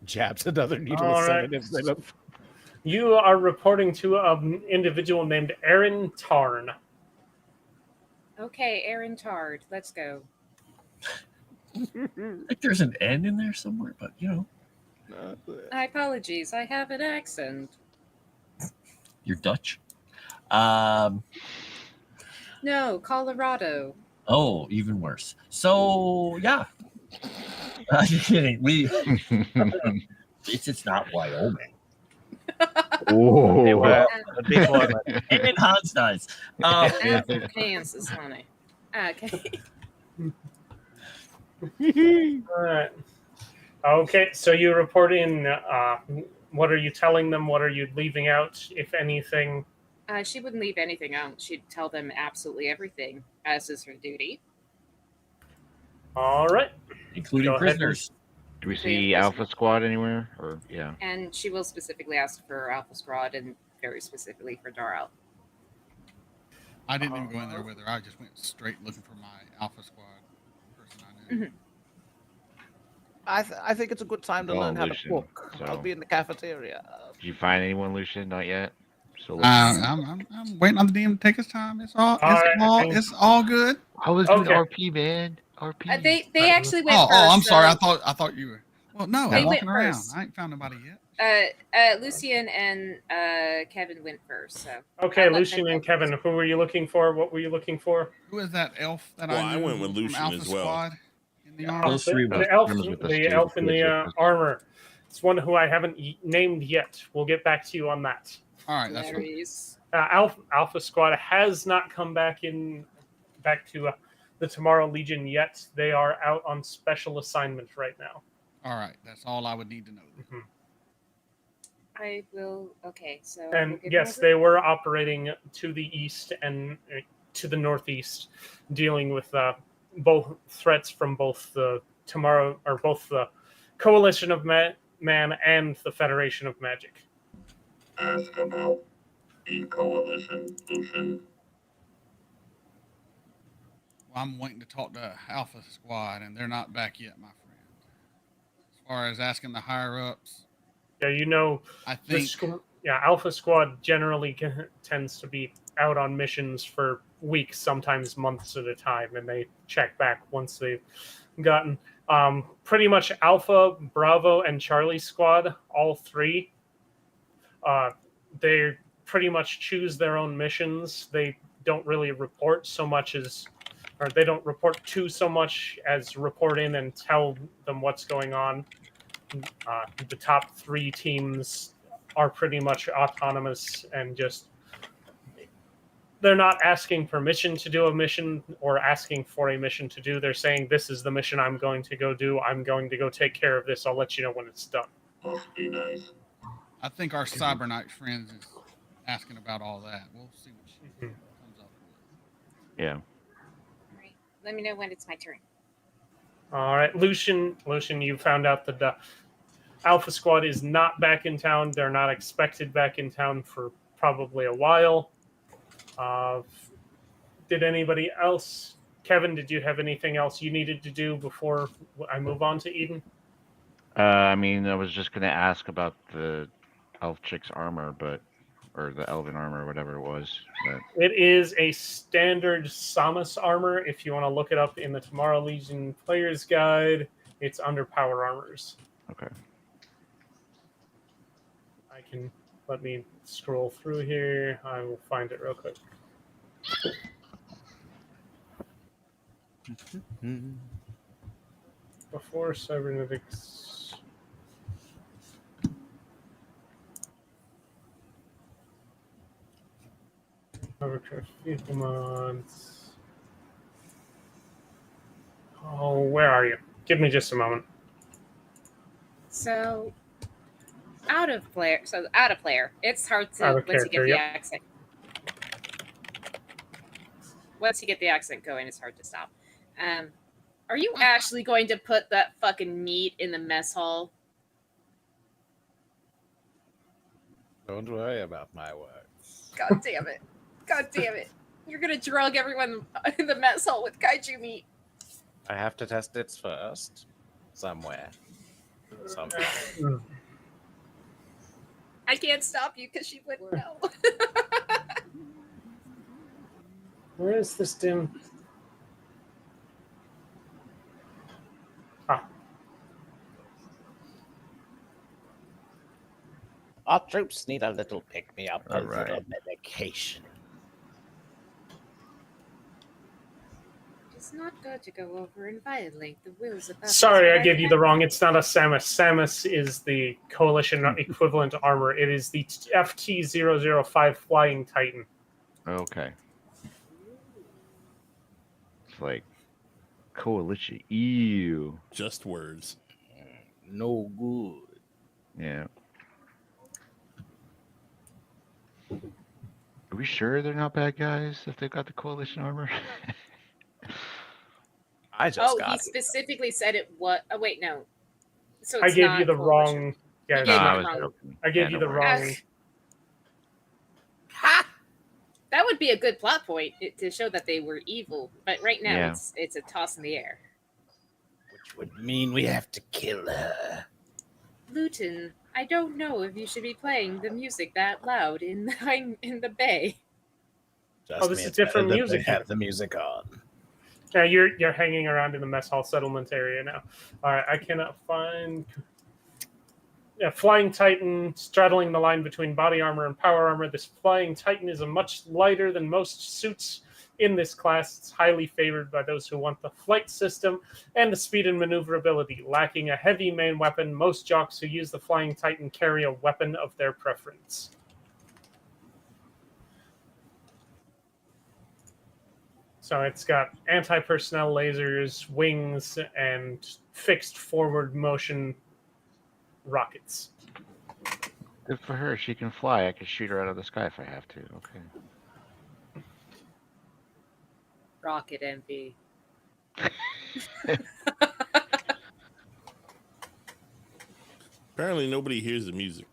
Jabs another needle All of right. sedative. You are reporting to an individual named Aaron Tarn. Okay, Aaron Tard, let's go. I think there's an N in there somewhere, but My apologies, I have an accent. you're Dutch. No, Colorado. Oh, even worse. So yeah. Kidding. It's not Wyoming. Ooh. Even Hans dies. Kansas, honey. Okay. All right. Okay, so you report in. What are you telling them? What are you leaving out, if anything? She wouldn't leave anything out. She'd tell them absolutely everything, as is her duty. All right. Including Go ahead. prisoners. Do we see Alpha Squad anywhere? Or yeah. And she will specifically ask for Alpha Squad and very specifically for Darrell. I didn't even go in there with her. I just went straight looking for my Alpha Squad person I knew. I think it's a good time to Oh, learn how Lucian, to cook. I'll so- be in the cafeteria. Did you find anyone, Lucian? Not yet. So I'm waiting on the DM to take his time. It's all good. I was doing Okay. RP, man. RP. They actually went first. I'm sorry. so- I thought you were. Well, no, They I'm went walking around. first. I ain't found nobody yet. Lucian and Kevin went first. So Okay, I'll let Lucian them and go Kevin, who were you looking for? What were you looking for? Who is that elf that Well, I I knew went with from Lucian Alpha as well. Squad in the Those army? three were The elf, Elizabeth, the that's elf two. in the Elizabeth. armor. It's one who I haven't named yet. We'll get back to you on that. All right, that's right. Larry's. Alpha Squad has not come back to the Tomorrow Legion yet. They are out on special assignment right now. All right, that's all I would need to know. Mm-hmm. I will. Okay, so. And we'll give yes, them they were operating to the east and to the northeast, dealing with both threats from both the Coalition of Man and the Federation of Magic. Ask about the coalition, Lucian. Well, I'm waiting to talk to Alpha Squad, and they're not back yet, my friend. As far as asking the higher ups, Yeah, you know, I think Alpha Squad generally tends to be out on missions for weeks, sometimes months at a time, and they check back once they've gotten pretty much Alpha, Bravo, and Charlie Squad, all three. They pretty much choose their own missions. They don't really report so much as, or they don't report to so much as report in and tell them what's going on. The top three teams are pretty much autonomous and just, they're not asking permission to do a mission or asking for a mission to do. They're saying, this is the mission I'm going to go do. I'm going to go take care of this. I'll let you know when it's done. Must be nice. I think our Cyber Knight friends is asking about all that. We'll see what she comes up with. Yeah. All right. Let me know when it's my turn. All right, Lucian, you found out that the Alpha Squad is not back in town. They're not expected back in town for probably a while. Did anybody else? Kevin, did you have anything else you needed to do before I move on to Eden? I mean, I was just going to ask about the elf chick's armor, or the elven armor, or whatever it was. But... It is a standard Samus armor. If you want to look it up in the Tomorrow Legion Player's Guide, it's under Power Armors. Okay. Let me scroll through here. I will find it real quick. Before cybernetics. Hovercraft vehicle mods. Oh, where are you? Give me just a moment. So, out of player. It's hard to Out of once you get character, the yep. accent. Once you get the accent going, it's hard to stop. Are you actually going to put that fucking meat in the mess hall? Don't worry about my words. God damn it. God damn it. You're gonna drug everyone in the mess hall with kaiju meat. I have to test it first. Somewhere. Somehow. I can't stop you because she wouldn't know. Where is this dim? Our troops need a little pick-me-up, a All little right. medication. It's not good to go over and violate the wills of others. Sorry, I gave you the wrong. It's not a Samus. Samus is the Coalition equivalent armor. It is the FT-005 Flying Titan. Okay. It's like coalition. Ew. Just words. No good. Yeah. Are we sure they're not bad guys if they've got the coalition armor? I just Oh, got he it. specifically said it. What? Oh, wait, no. So I it's gave not you the coalition. wrong. Yeah, You it's gave me not. the wrong. joking. I gave Yeah, you don't the worry. wrong. Ha! That would be a good plot point to show that they were evil. But right now, Yeah. it's a toss in the air. Which would mean we have to kill her. Luton, I don't know if you should be playing the music that loud in the bay. Oh, this is different music. They have the music on. Yeah, you're hanging around in the mess hall settlement area now. All right, I cannot find. Yeah, Flying Titan straddling the line between body armor and power armor. This Flying Titan is a much lighter than most suits In this class, it's highly favored by those who want the flight system and the speed and maneuverability. Lacking a heavy main weapon, most jocks who use the Flying Titan carry a weapon of their preference. So it's got anti-personnel lasers, wings, and fixed forward motion rockets. Good for her. She can fly. I can shoot her out of the sky if I have to. Okay. Rocket envy. Apparently, nobody hears the music.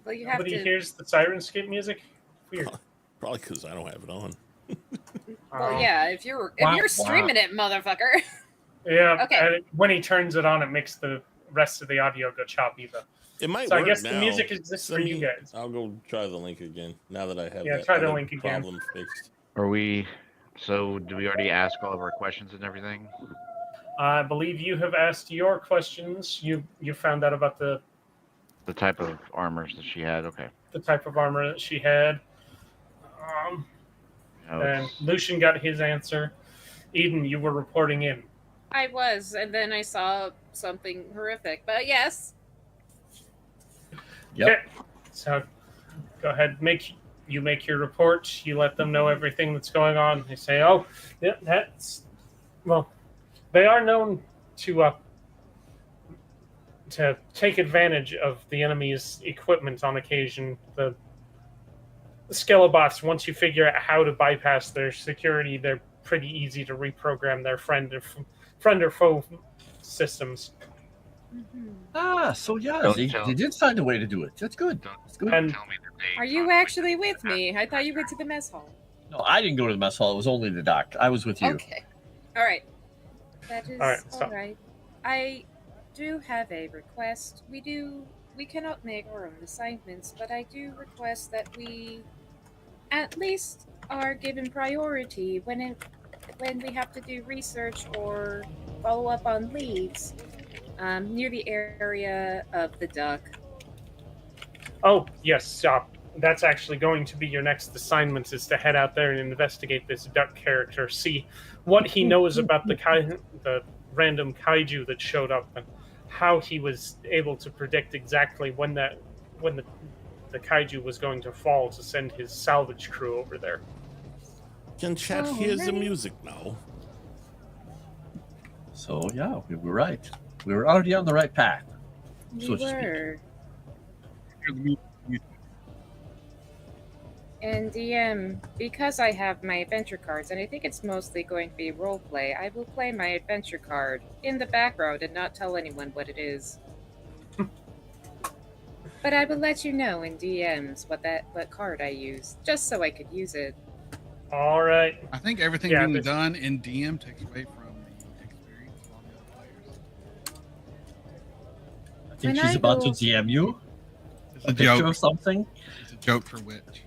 Well, you have Nobody to. hears the Sirenscape music? Weird. Probably because I don't have it on. Well, yeah. If you're streaming it, motherfucker. Yeah. Okay. And when he turns it on, it makes the rest of the audio go choppy. Though. It might So work I guess now. the music exists for you guys. I'll go try the link again now that I have Yeah, that try the other link again. problem fixed. Are we? So, do we already ask all of our questions and everything? I believe you have asked your questions. You found out about the type of armors that she had. Okay. the type of armor that she had. And Lucian got his answer. Eden, you were reporting in. I was, and then I saw something horrific. But yes. Yep. Okay. So go ahead, make your report. You let them know everything that's going on. They say, "Oh, yeah, that's well." They are known to take advantage of the enemy's equipment on occasion. The Skelebots, once you figure out how to bypass their security, they're pretty easy to reprogram their friend or foe systems. Ah, so yeah, they did find a way to do it. That's good. That's good. And Are you actually with me? I thought you went to the mess hall. no, I didn't go to the mess hall. It was only the doc. I was with you. Okay. All right. That is All right, all right. I do have a request. We cannot make our own assignments, but I do request that we at least are given priority when we have to do research or follow up on leads near the area of the duck. Oh, yes, that's actually going to be your next assignment, is to head out there and investigate this duck character, see what he knows about the random kaiju that showed up, and how he was able to predict exactly when the kaiju was going to fall to send his salvage crew over there. Can chat hear the music now? So yeah, we were right. We were already on the right path. We So to speak. were. And DM, because I have my adventure cards, and I think it's mostly going to be roleplay, I will play my adventure card in the background and not tell anyone what it is. But I will let you know in DMs what card I use, just so I could use it. All right. I think everything Yeah, being but- done in DM takes away from the experience of all the other players. I think When she's I about go- to DM you. It's A a picture joke. of something. It's a joke for Witch.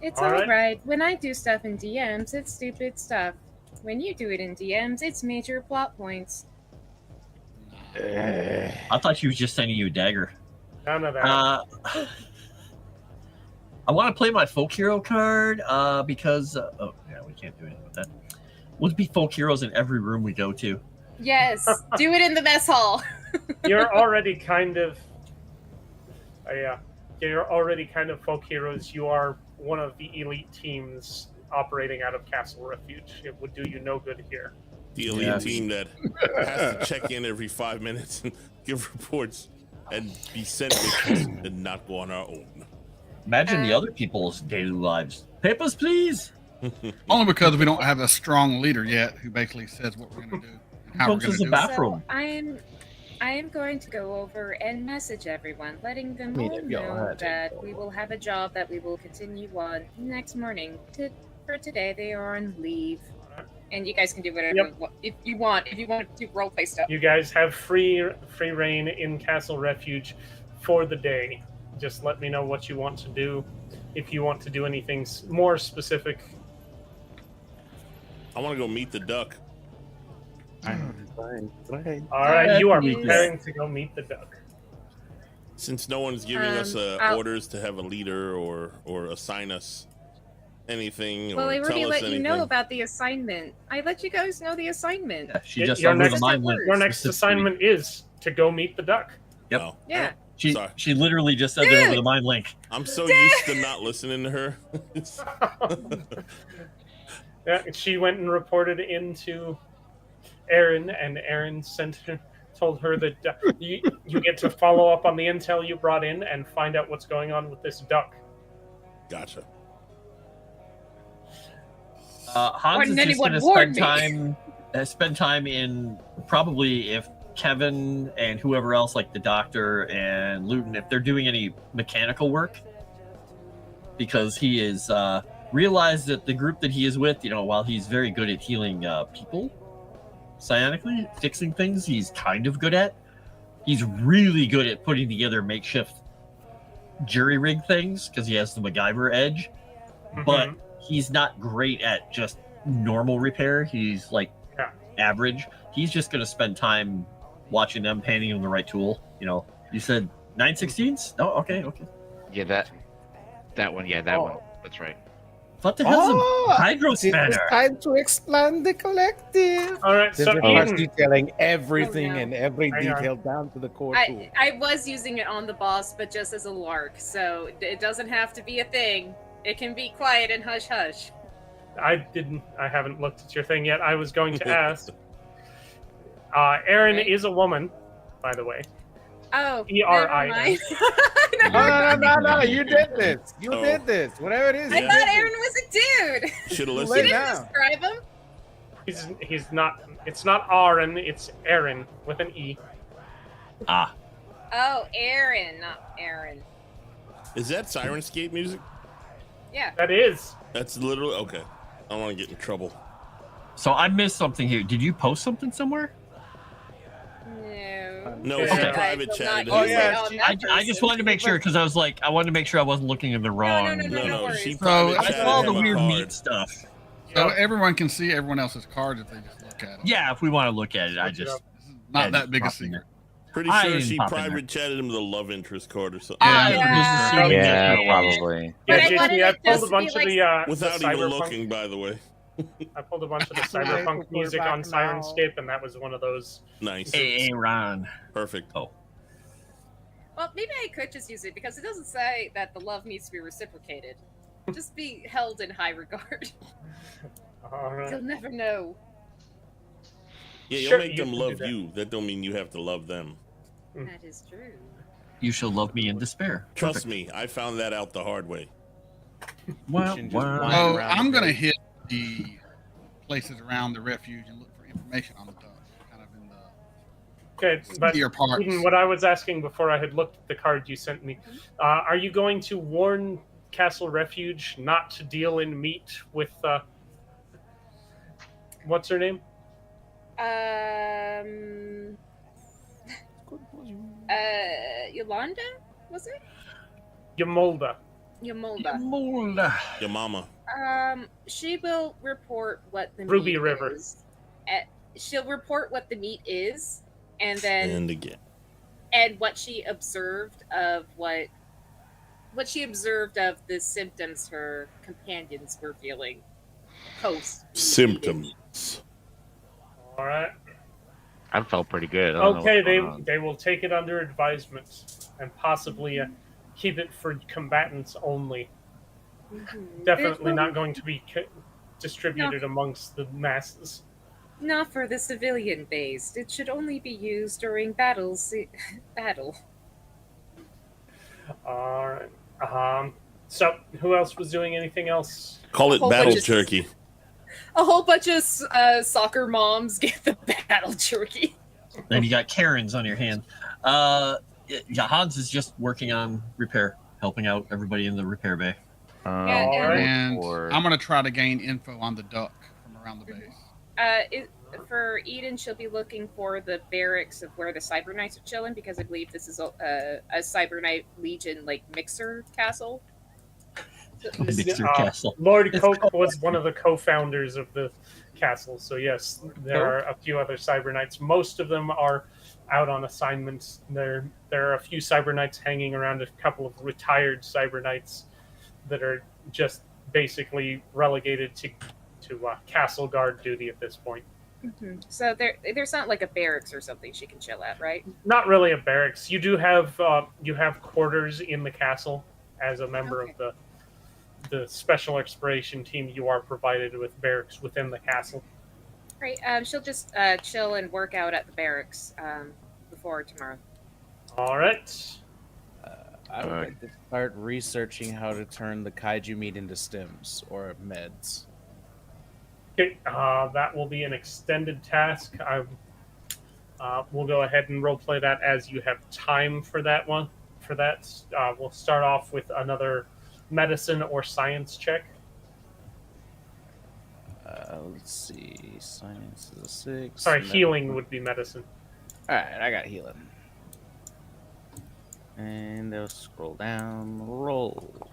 It's All right. alright. When I do stuff in DMs, it's stupid stuff. When you do it in DMs, it's major plot points. I thought she was just sending you a dagger. None of that. I want to play my folk hero card because oh yeah, we can't do anything with that. We'll be folk heroes in every room we go to. Yes, do it in the mess hall. You're already kind of you're already kind of folk heroes. You are one of the elite teams operating out of Castle Refuge. It would do you no good here. The elite Yes. team that has to check in every 5 minutes and give reports and be sent with and not go on our own. Imagine the other people's daily lives. Papers, please. Only because we don't have a strong leader yet who basically says what we're going to do and how we're Comes going as to a do it. bathroom. So I am going to go over and message everyone, letting them all know that we will have a job that we will continue on next morning. For today, they are on leave, and you guys can do whatever if you want. If you want to do roleplay stuff, You guys have free reign in Castle Refuge for the day. Just let me know what you want to do. If you want to do anything more specific. I want to go meet the duck. All right, you are preparing to go meet the duck. Since no one's giving us I'll- orders to have a leader or assign us anything Well, or I tell already us let anything. you know about the assignment. I let you guys know the assignment. Yeah, she just Your over the next, mind link. your next assignment is to go meet the duck. Yep. Oh, Yeah. She literally just said that over the mind link. I'm so used to not listening to her. Yeah, she went and reported into Aaron, and Aaron told her that you get to follow up on the intel you brought in and find out what's going on with this duck. Gotcha. Hans is just going to spend time in probably if Kevin and whoever else, like the doctor and Luton, if they're doing any mechanical work, because he is realized that the group that he is with, while he's very good at healing people psionically, fixing things, he's kind of good at. He's really good at putting together makeshift jury rig things because he has the MacGyver edge, but he's not great at just normal repair. He's like average. He's just going to spend time watching them, handing him the right tool. You said 9/16? Oh, okay. Yeah, that one. Yeah, that one. That's right. What the hell's a hydro It's spanner? time to expand the collective. All right, Since so we're Eden- detailing everything Oh, no. and every Hang on. detail down to the core tool. I was using it on the boss, but just as a lark, so it doesn't have to be a thing. It can be quiet and hush hush. I haven't looked at your thing yet. I was going to ask. Erin is a woman, by the way. Oh, E-R-I-N. No, you did this. You did this. Whatever it is. I thought Aaron was a dude. Should have You listened. didn't Describe him. He's not. It's not Aaron. It's Aaron with an E. Ah. Oh, Aaron, not Aaron. Is that Sirenscape music? Yeah. That is. That's literally okay. I don't want to get in trouble. So I missed something here. Did you post something somewhere? No, Okay. she I private will chatted. not it. use it on that I just wanted to make sure because I was like, I wanted to make sure I wasn't looking in the wrong. No, she So, private I chatted saw the him a weird card. meat stuff. So everyone can see everyone else's cards if they just look at it. Yeah, if we want to look at it, I just Not that big a secret. Pretty I sure didn't she pop in private chatted him the love interest card or something. Yeah, probably. Yeah, But I JC, wanted I it pulled just a bunch to of be the Without the even cyberpunk. looking, by the way. I pulled a bunch of the cyberpunk music on Sirenscape, and that was one of those. Nice. Hey, Ron. Perfect. Oh. Well, maybe I could just use it because it doesn't say that the love needs to be reciprocated. Just be held in high regard. All right. You'll never know. Yeah, you'll Sure, make you them can love do that. you. That don't mean you have to love them. That is true. You shall love me in despair. Trust me, I found that out the hard way. Wow. Oh, I'm going to hit the places around the refuge and look for information on the duck. Kind of in the Okay, but easier parts. Eden, what I was asking before I had looked at the card you sent me, are you going to warn Castle Refuge not to deal in meat with what's her name? Yolanda? Was it? Yamolda. Yamolda. Your mama. She will report what the Ruby meat River. is. She'll report what the meat is, and then And again. and what she observed of the symptoms her companions were feeling post Symptoms. All right. I felt pretty good. I don't know Okay, what's going on. they will take it under advisement and possibly keep it for combatants only. Definitely not going to be distributed amongst the masses. Not for the civilian based. It should only be used during battle. All right. So, who else was doing anything else? Call it Whole battle bunch of- jerky. A whole bunch of soccer moms get the battle jerky. Then you got Karen's on your hand. Yeah, Hans is just working on repair, helping out everybody in the repair bay. And I'm going to try to gain info on the duck from around the base. For Eden, she'll be looking for the barracks of where the Cyber Knights are chilling because I believe this is a Cyber Knight Legion mixer castle. Mixer castle. Lord Coke was one of the co-founders of the castle, so yes, there are a few other Cyber Knights. Most of them are out on assignments. There are a few Cyber Knights hanging around, a couple of retired Cyber Knights that are just basically relegated to castle guard duty at this point. So there's not like a barracks or something she can chill at, right? Not really a barracks. You do have quarters in the castle as a member of the special exploration team. You are provided with barracks within the castle. Great. She'll just chill and work out at the barracks before tomorrow. All right. I would like to start researching how to turn the kaiju meat into stims or meds. Okay, that will be an extended task. We'll go ahead and roleplay that as you have time for that one. For that, we'll start off with another medicine or science check. Let's see. Science is a 6. Sorry, healing would be medicine. Alright, I got healing. And they'll scroll down. Roll.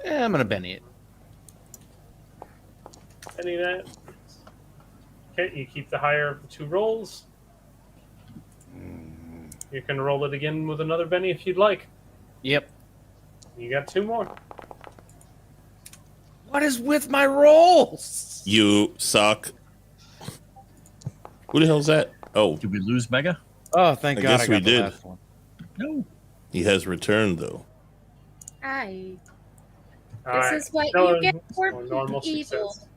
Yeah, I'm gonna benny it. Any of that? Okay, you keep the higher of the two rolls. You can roll it again with another benny if you'd like. Yep. You got 2 more. What is with my rolls? You suck. Who the hell's that? Oh. Did we lose Mega? Oh, thank God guess I got we the did. last one. No. He has returned, though. Hi. All This right. is what Still you a- get for still a normal being evil. success.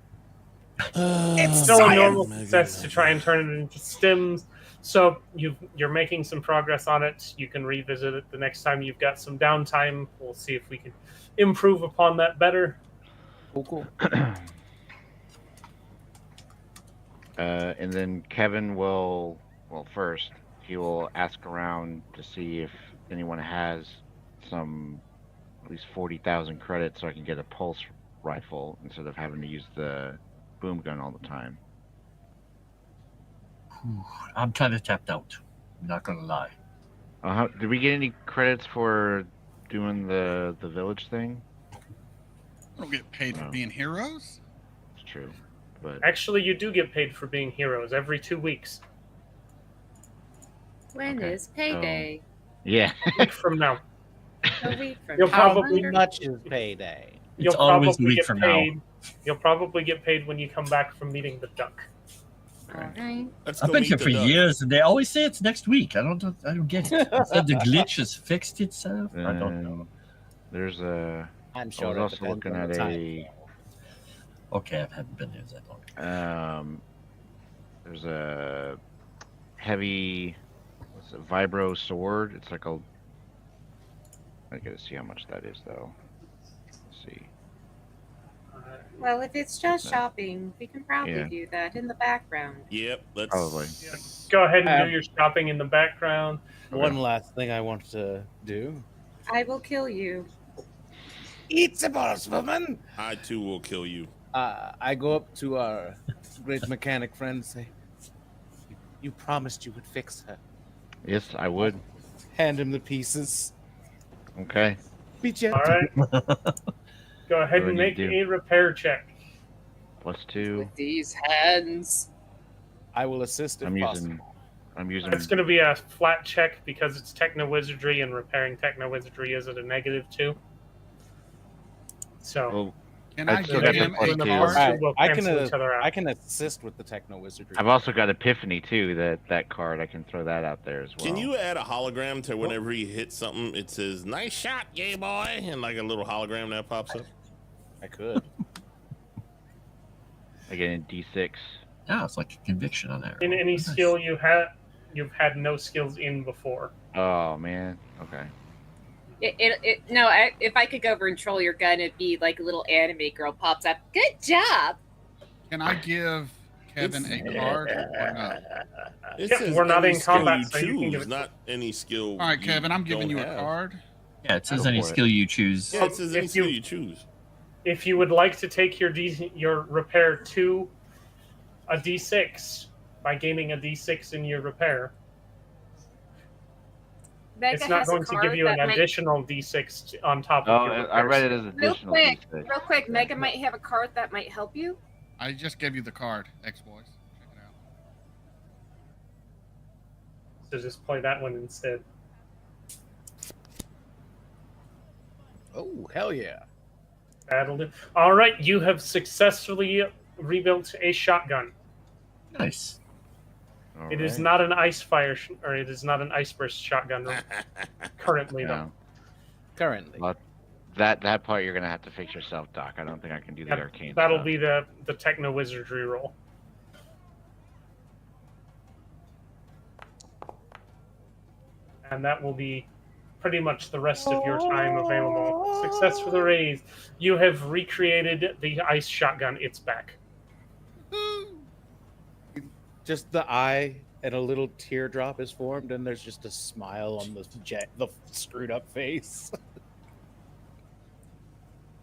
It's Still a science. normal success to try and turn it into stims. So you're making some progress on it. You can revisit it the next time you've got some downtime. We'll see if we can improve upon that better. Cool. And then Kevin will, first, he will ask around to see if anyone has some, at least 40,000 credits so I can get a pulse rifle instead of having to use the boom gun all the time. I'm kind of tapped out. I'm not going to lie. Did we get any credits for doing the village thing? We don't get paid for being heroes. It's true. But Actually, you do get paid for being heroes every 2 weeks. When is payday? yeah. A week from now. A week from You'll now. probably How much is payday? You'll It's always a probably week get from now. paid. You'll probably get paid when you come back from meeting the duck. Alright. Let's I've go been meet here the for duck. years, and they always say it's next week. I don't get it. They said the glitch has fixed itself. I don't know. There's a. I'm I sure was that also depends looking on at the time. a. Okay, I haven't been here that long. There's a heavy, what's it, vibro sword. It's like a. I gotta see how much that is though. Let's see. Well, if it's just shopping, we can probably Yeah. do that in the background. Yep, let's Probably. Go ahead and Um, do your shopping in the background. One last thing I want to do. I will kill you. Eat the balls, woman! I too will kill you. I go up to our great mechanic friend and say, you promised you would fix her. Yes, I would. Hand him the pieces. Okay. Be gentle. All right. Go ahead What and do you make do? a repair check. +2. With these hands. I will assist if I'm possible. using. It's going to be a flat check because it's techno wizardry, and repairing techno wizardry is at a -2. So. Well, Can I I still give got the him a +2. card? Alright, will I cancel can each other out. I can assist with the techno wizardry. I've also got Epiphany too. That card, I can throw that out there as well. Can you add a hologram to whenever he hits something? It says "Nice shot, yay boy," and like a little hologram that pops up. I could. Again, D6. Yeah, it's like a conviction on there. In any skill you've had no skills in before. Oh man. Okay. If I could go over and control your gun, it'd be like a little anime girl pops up. Good job. Can I give Kevin a card or no? It Yeah, says we're not any in skill combat, you so you can give choose, it. not any skill. All right, Kevin, I'm giving don't you a have. card. Yeah, it says Go any for it. skill you choose. Yeah, it says any If skill you- you choose. If you would like to take your repair to a D6 by gaining a D6 in your repair, Becca it's not has a going to give card you an that might- additional D6 on top Oh, of your repair. I read it as Real additional quick, D6. real quick. Megan might have a card that might help you. I just gave you the card, X-Boys. Check it out. So just play that one instead. Oh, hell yeah. That'll do. All right, you have successfully rebuilt a shotgun. Nice. It is not an ice fire, or it is not an ice burst shotgun currently, No. though. Currently. Well, that part you're gonna have to fix yourself, Doc. I don't think I can do the arcane That'll stuff. be the techno wizardry roll. And that will be pretty much the rest of your time available. Success for the raise. You have recreated the ice shotgun. It's back. Just the eye and a little teardrop is formed, and there's just a smile on the screwed up face.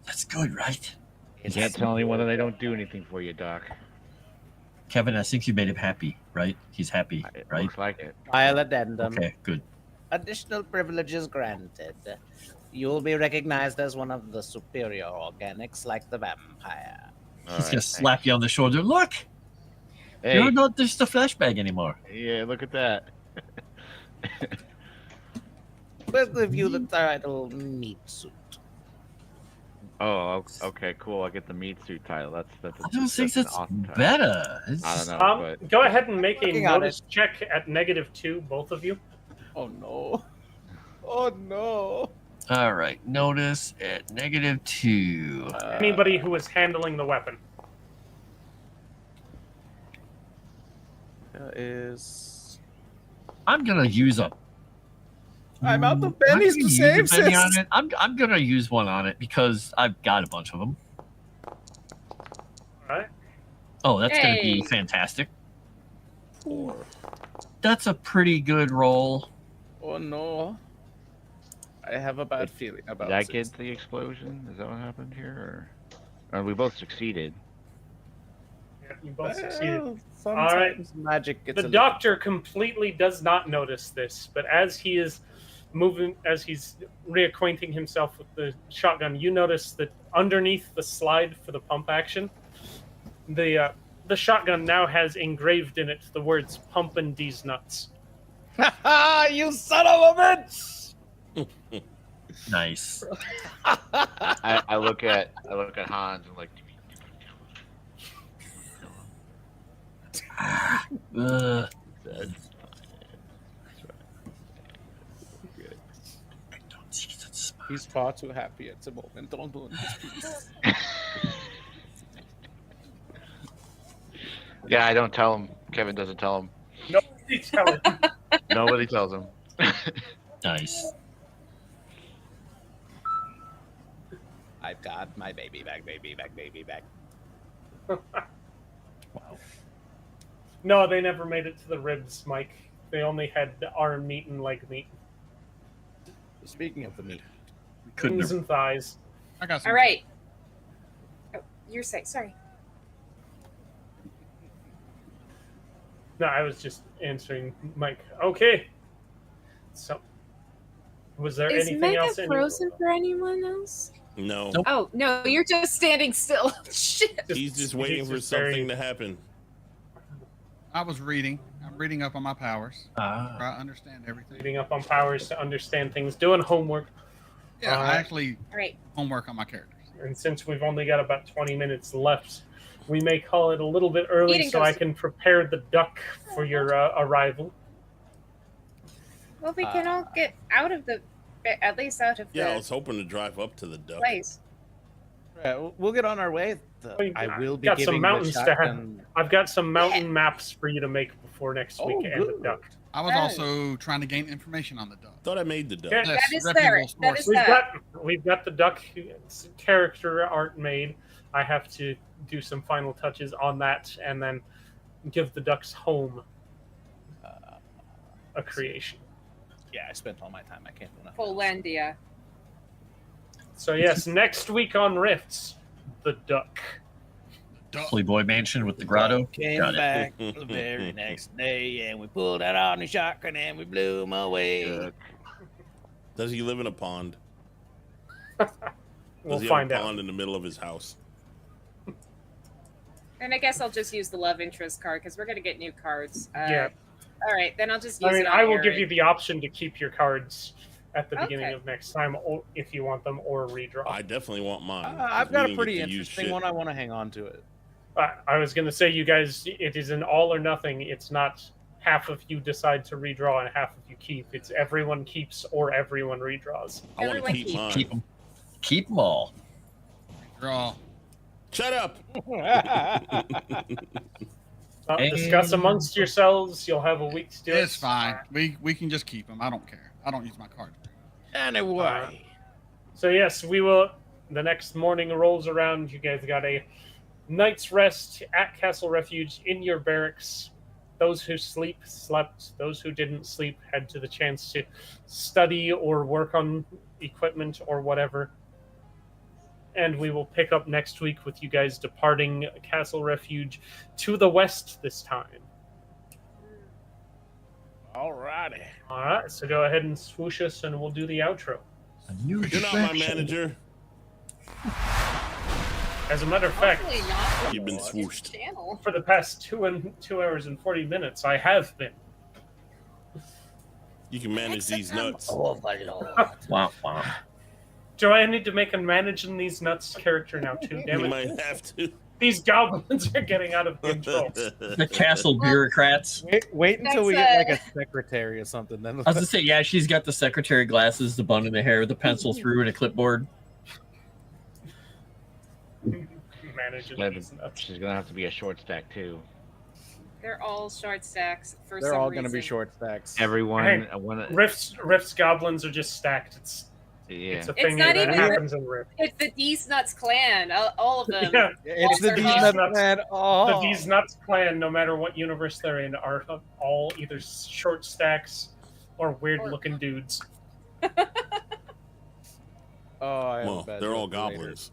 That's good, right? You can't tell anyone that they don't do anything for you, Doc. Kevin, I think you made him happy, right? He's happy, right? Looks like it. File addendum. Okay, good. Additional privileges granted. You'll be recognized as one of the superior organics like the vampire. He's gonna slap you on the shoulder. Look! Hey. You're not just a flashbag anymore. Yeah, look at that. We'll give you the title meat suit. Oh, okay, cool. I get the meat suit title. I don't think that's awesome title. better. I don't know, but Go ahead and make a Working on notice check at -2, both of you. Oh no. Oh no. All right, notice at -2. Anybody who is handling the weapon. Is I'm gonna use a. I'm out of I'm bennies gonna to use save a Benny on sis. it. I'm gonna use one on it because I've got a bunch of them. Alright. Oh, that's gonna Hey. be fantastic. That's a pretty good roll. Oh no. I have a bad feeling about did I this. get the explosion? Is that what happened here? Or we both succeeded. Yeah, you both succeeded. Well, All right. sometimes magic gets The a little- doctor completely does not notice this, but as he is moving, as he's reacquainting himself with the shotgun, you notice that underneath the slide for the pump action, the shotgun now has engraved in it the words "pumpin' these nuts." Ha you son of a bitch! Nice. I look at Hans and like, Uh, He's far too happy at the moment. Don't do this, please. yeah, I don't tell him. Kevin doesn't tell him. Nobody tell him. Nobody tells him. nice. I've got my baby back, baby back, baby back. No, they never made it to the ribs, Mike. They only had the arm meat and leg meat. Speaking of the meat, Wings and thighs. I got some. All right. Oh, you're saying sorry. No, I was just answering Mike. Okay. So, was there Is anything Mega else? frozen for anyone else? No. Nope. Oh no, you're just standing still. Shit. He's just waiting for just something very- to happen. I was reading. I'm reading up on my powers. Ah. Try to understand everything. Reading up on powers to understand things, doing homework. Yeah, I actually All right. homework on my characters. And since we've only got about 20 minutes left, we may call it a little bit early Eating so I goes- can prepare the duck for your arrival. Well, we can all get out of the, at least out of Yeah, I the was hoping to drive up to the duck. place. yeah, we'll get on our way. I will be got giving some the mountains to have. shotgun. I've got some mountain maps for you to make before next Oh, week and the good. duck. I was Oh. also trying to gain information on the duck. Thought I made the duck. Okay. That is reputable there. That source. is there. We've got the duck character art made. I have to do some final touches on that and then give the duck's home a creation. Yeah, I spent all my time. I can't do nothing. Polandia. So yes, next week on Rifts, the duck. Playboy Mansion with the grotto. Came Got it. back the very next day, and we pulled out on the shotgun and we blew him away. Does he live in a pond? We'll Does he find have a out. pond in the middle of his house? And I guess I'll just use the love interest card because we're gonna get new cards. Yeah. All right, then I'll just use I mean, it on I will give Aaron. you the option to keep your cards at the beginning Okay. of next time, or if you want them, or redraw. I definitely want mine. I've 'cause got we a didn't pretty get to use interesting shit. one. I want to hang on to it. I was going to say, you guys, it is an all or nothing. It's not half of you decide to redraw and half of you keep. It's everyone keeps or everyone redraws. I want to Everyone keep mine. Keep them. Keep them all. Draw. Shut up. Discuss amongst yourselves. You'll have a week to do it. It's fine. We can just keep them. I don't care. I don't use my cards. Anyway. So yes, we will. The next morning rolls around. You guys got a night's rest at Castle Refuge in your barracks. Those who slept. Those who didn't sleep had to the chance to study or work on equipment or whatever. And we will pick up next week with you guys departing Castle Refuge to the west this time. Alrighty. All right, so go ahead and swoosh us, and we'll do the outro. You're not my manager. As a matter of fact, Hopefully not. You've been swooshed. Channel. for the past 2 hours and 40 minutes, I have been. You can manage these nuts. Oh my lord. Wow, wow. Do I need to make a managing these nuts character now too? Damn You it! might have to. These goblins are getting out of control. The castle bureaucrats. Wait until we That's, get like a secretary or something. Then I was gonna say, yeah, she's got the secretary glasses, the bun in the hair, the pencil through, and a clipboard. Managing these nuts. She's gonna have to be a short stack too. They're all short stacks for they're some all going to be reason. short stacks. Everyone, Hey, one, Rifts goblins are just stacked. It's yeah. a It's thing not that even happens in Rift. It's the D's Nuts clan. All of them. Yeah, It's the All D's sorts Nuts of- man. Oh. the These Nuts clan, no matter what universe they're in, are all either short stacks or weird-looking dudes. Oh, I have a Well, bad they're all joke later. goblins.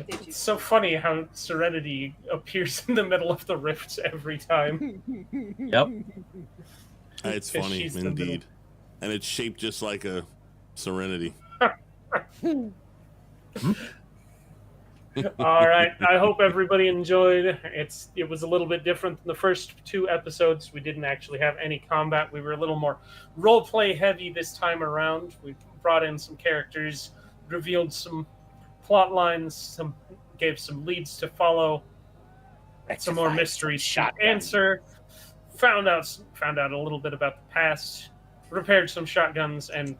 It's so funny how Serenity appears in the middle of the rifts every time. Yep. It's Because funny, she's the indeed. And it's shaped just like a Serenity. All right. I hope everybody enjoyed. It was a little bit different than the first 2 episodes. We didn't actually have any combat. We were a little more roleplay heavy this time around. We brought in some characters, revealed some plot lines, gave some leads to follow, some more mysteries to answer. Found out a little bit about the past, repaired some shotguns, and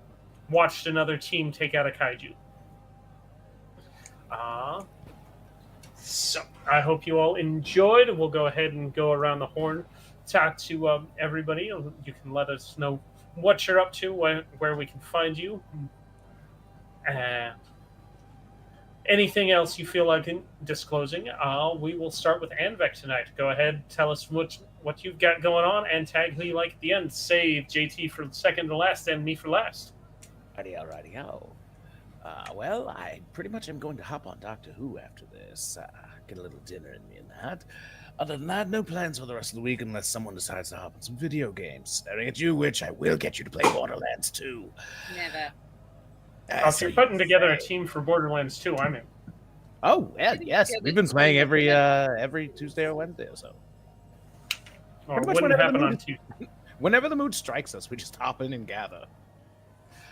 watched another team take out a kaiju. So I hope you all enjoyed. We'll go ahead and go around the horn, talk to everybody. You can let us know what you're up to, where we can find you. Anything else you feel like disclosing? We will start with Anvek tonight. Go ahead, tell us what you've got going on, and tag who you like at the end. Save JT for second to last, and me for last. Alrighty-o. Well, I pretty much am going to hop on Doctor Who after this. Get a little dinner in me and that. Other than that, no plans for the rest of the week unless someone decides to hop on some video games. Staring at you, which I will get you to play Borderlands 2. Never. If you're putting together a team for Borderlands 2, I'm in. Oh, yeah, yes. We've been playing every Tuesday or Wednesday or so. Or Pretty much wouldn't whenever happen the on mood- Tuesday. Whenever the mood strikes us, we just hop in and gather.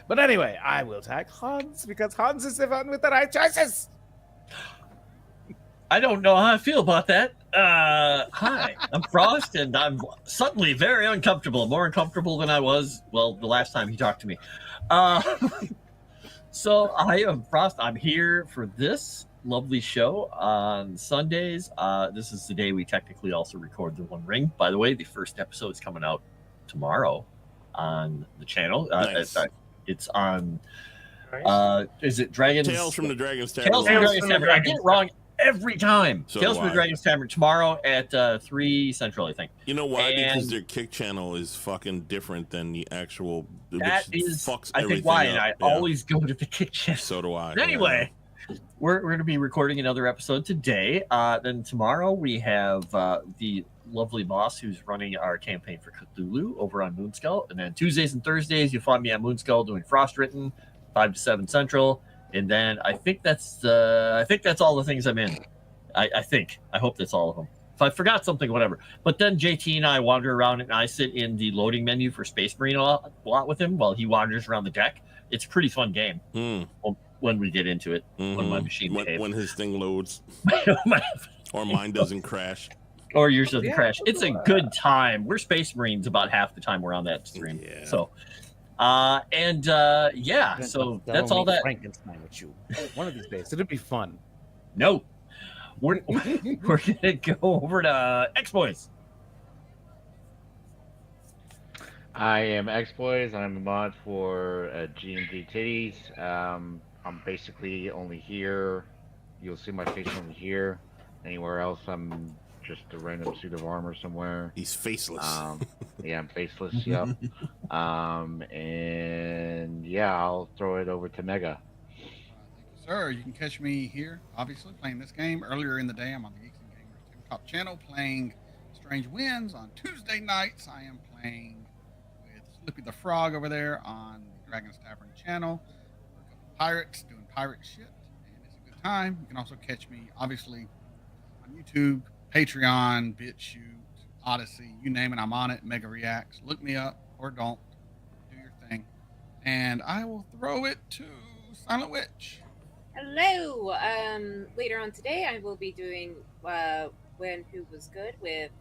But anyway, I will tag Hans because Hans is the one with the right choices. I don't know how I feel about that. Hi, I'm Frost, and I'm suddenly very uncomfortable, more uncomfortable than I was, well, the last time he talked to me. So I am Frost. I'm here for this lovely show on Sundays. This is the day we technically also record the One Ring. By the way, the first episode is coming out tomorrow on the channel. Nice. It's on, is it Dragons? Tales from the Dragon's Tavern. Tales from the Dragon's Tavern. I get it wrong every time. So Tales do from the I. Dragon's Tavern tomorrow at 3 Central, I think. You know why? Because And their kick channel is fucking different than the actual. that which is, fucks I think, everything why, up. and I Yeah. always go to the kick channel. So do I. But anyway, we're going to be recording another episode today. Then tomorrow we have the lovely boss who's running our campaign for Cthulhu over on Moonskull. And then Tuesdays and Thursdays, you'll find me on Moonskull doing Frost Written, 5 to 7 Central. And then I think that's all the things I'm in. I think. I hope that's all of them. if I forgot something, whatever. But then JT and I wander around, and I sit in the loading menu for Space Marine a lot with him while he wanders around the deck. It's a pretty fun game when we get into it, when my machine behaves. When his thing loads. Or mine doesn't crash. Or yours doesn't crash. It's a good time. We're Space Marines about half the time we're on that stream. Yeah. So, so that's all that. Frankenstein with you. One of these days, it'll be fun. No, we're gonna go over to X-Boys. I am X-Boys. I'm a mod for G&G Titties. I'm basically only here. You'll see my face only here. Anywhere else, I'm just a random suit of armor somewhere. He's faceless. Yeah, I'm faceless. Yep. And yeah, I'll throw it over to Mega. Sir, you can catch me here, obviously, playing this game. Earlier in the day, I'm on the Geeks and Gamers Tabletop channel playing Strange Winds. On Tuesday nights, I am playing with Slippy the Frog over there on the Dragon's Tavern channel. We're a couple pirates doing pirate shit, and it's a good time. You can also catch me, obviously, on YouTube, Patreon, BitChute, Odyssey, you name it, I'm on it. Mega Reacts. Look me up, or don't. Do your thing. And I will throw it to Silent Witch. Hello. Later on today, I will be doing When Who Was Good with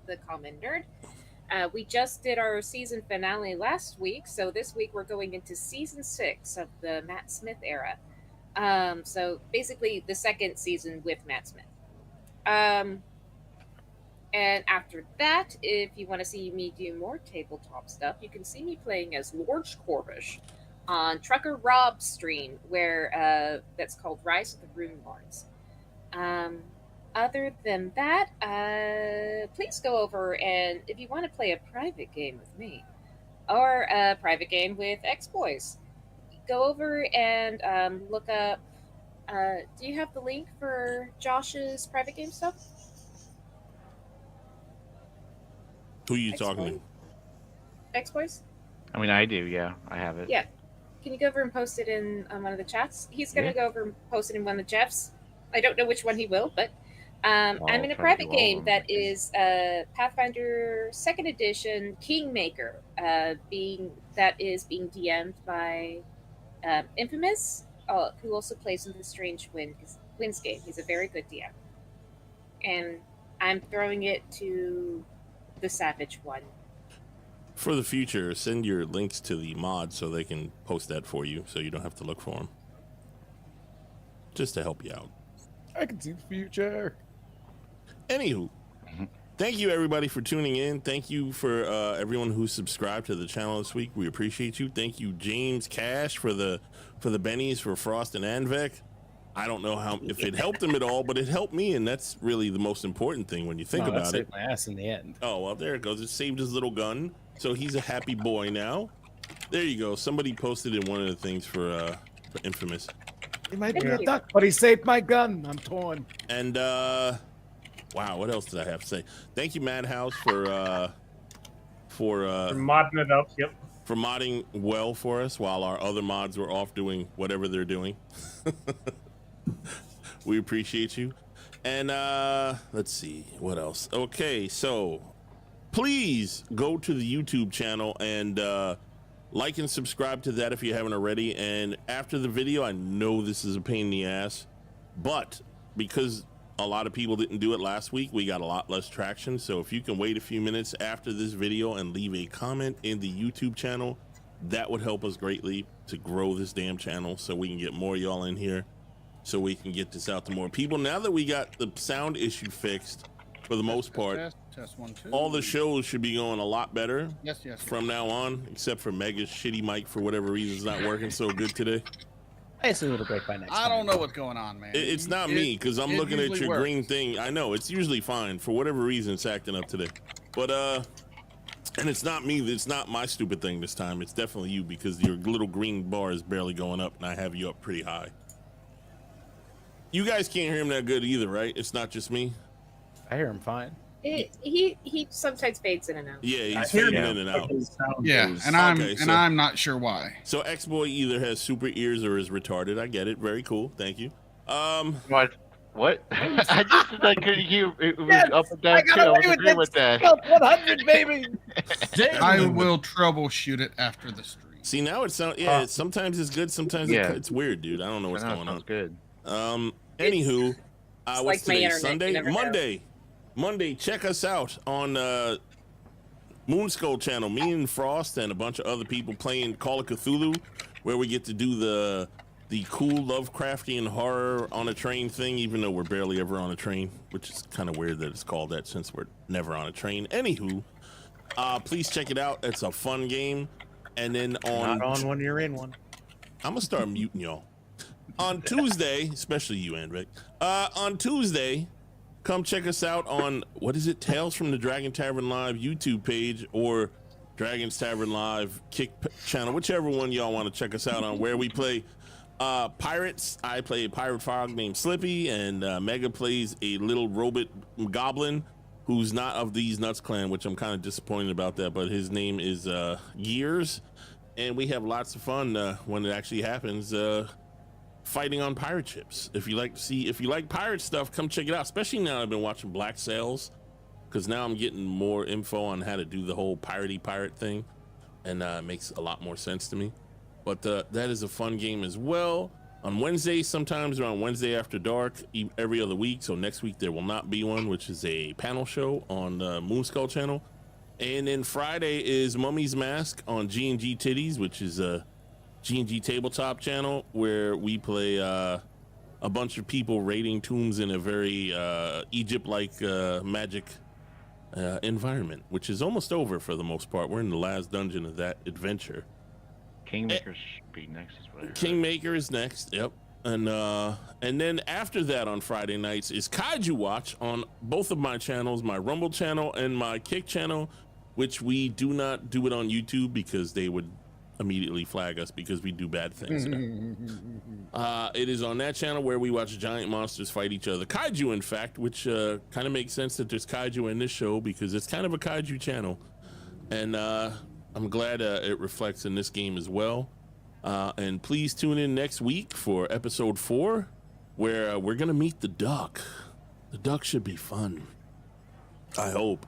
the Common Nerd. We just did our season finale last week, so this week we're going into season 6 of the Matt Smith era. So basically the second season with Matt Smith. And after that, if you want to see me do more tabletop stuff, you can see me playing as Lord Corvish on Trucker Rob's stream, where that's called Rise of the Rune Lords. Other than that, please go over, and if you want to play a private game with me or a private game with X-Boys, go over and look up. Do you have the link for Josh's private game stuff? Who are you talking to? X-Boys? I mean, I do. Yeah, I have it. Yeah. Can you go over and post it in one of the chats? He's going to go over and post it in one of the chats. I don't know which one he will, but I'm in a private game that is Pathfinder 2nd Edition Kingmaker, being DM'd by Infamous, who also plays in the Strange Winds game. He's a very good DM. And I'm throwing it to the Savage one. For the future, send your links to the mod so they can post that for you, so you don't have to look for them. Just to help you out. I can see the future. Anywho, thank you everybody for tuning in. Thank you for everyone who subscribed to the channel this week. We appreciate you. Thank you, James Cash, for the bennies for Frost and Anvek. I don't know if it helped him at all, but it helped me, and that's really the most important thing when you think about it. Saved my ass in the end. Oh well, there it goes. It saved his little gun, so he's a happy boy now. There you go. Somebody posted in one of the things for Infamous. He might be a duck, but he saved my gun. I'm torn. And wow, what else did I have to say? Thank you, Madhouse, for modding it up. Yep. For modding well for us while our other mods were off doing whatever they're doing. We appreciate you. And let's see what else. Okay, so please go to the YouTube channel and like and subscribe to that if you haven't already. And after the video, I know this is a pain in the ass, but because a lot of people didn't do it last week, we got a lot less traction. So if you can wait a few minutes after this video and leave a comment in the YouTube channel, that would help us greatly to grow this damn channel so we can get more y'all in here, so we can get this out to more people. Now that we got the sound issue fixed, for the most part, test 1 2. all the shows should be going a lot better. Yes. From now on, except for Mega's shitty mic for whatever reason is not working so good today. I assume it'll break by next time. I don't know what's going on, man. It's not me, because I'm looking at your works. green thing. I know it's usually fine. For whatever reason, it's acting up today. But and it's not me. It's not my stupid thing this time. It's definitely you, because your little green bar is barely going up, and I have you up pretty high. You guys can't hear him that good either, right? It's not just me. I hear him fine. He sometimes fades in and out. Yeah, he's fading in and out. Yeah, and I'm not sure why. So X-Boy either has super ears or is retarded. I get it. Very cool. Thank you. What? What? I just said I couldn't hear. It was Yes, up and down I too. got I was away with agreeing it. with that. Scout 100, baby. I will troubleshoot it after the stream. See, now it sounds sometimes it's good, sometimes Yeah. it's weird, dude. I don't know what's I know, going sounds on. good. Anywho, It's what's like my today? internet, Sunday, you never know. Monday. Check us out on Moonskull channel. Me and Frost and a bunch of other people playing Call of Cthulhu, where we get to do the cool Lovecraftian horror on a train thing, even though we're barely ever on a train, which is kind of weird that it's called that since we're never on a train. Anywho, please check it out. It's a fun game. And then Not on when you're in one. I'm gonna start muting y'all. On Tuesday, especially you, Andrick. On Tuesday, come check us out on, what is it, Tales from the Dragon Tavern Live YouTube page or Dragon's Tavern Live Kick channel, whichever one y'all want to check us out on, where we play pirates. I play a pirate frog named Slippy, and Mega plays a little robot goblin who's not of these Nuts clan, which I'm kind of disappointed about that, but his name is Gears, and we have lots of fun when it actually happens, fighting on pirate ships. If you like pirate stuff, come check it out, especially now I've been watching Black Sails, because now I'm getting more info on how to do the whole pirate thing, and it makes a lot more sense to me. But that is a fun game as well. On Wednesday, sometimes around Wednesday after dark, every other week. So next week there will not be one, which is a panel show on the Moonskull channel. And then Friday is Mummy's Mask on G&G Titties, which is a G&G Tabletop channel, where we play a bunch of people raiding tombs in a very Egypt-like magic environment, which is almost over for the most part. We're in the last dungeon of that adventure. Kingmaker should be next as well. Kingmaker is next, yep. And then after that on Friday nights is Kaiju Watch on both of my channels, my Rumble channel and my Kick channel, which we do not do it on YouTube because they would immediately flag us because we do bad things. It is on that channel where we watch giant monsters fight each other. Kaiju, in fact, which kind of makes sense that there's Kaiju in this show because it's kind of a Kaiju channel. And I'm glad it reflects in this game as well. And please tune in next week for episode 4, where we're going to meet the duck. The duck should be fun. I hope.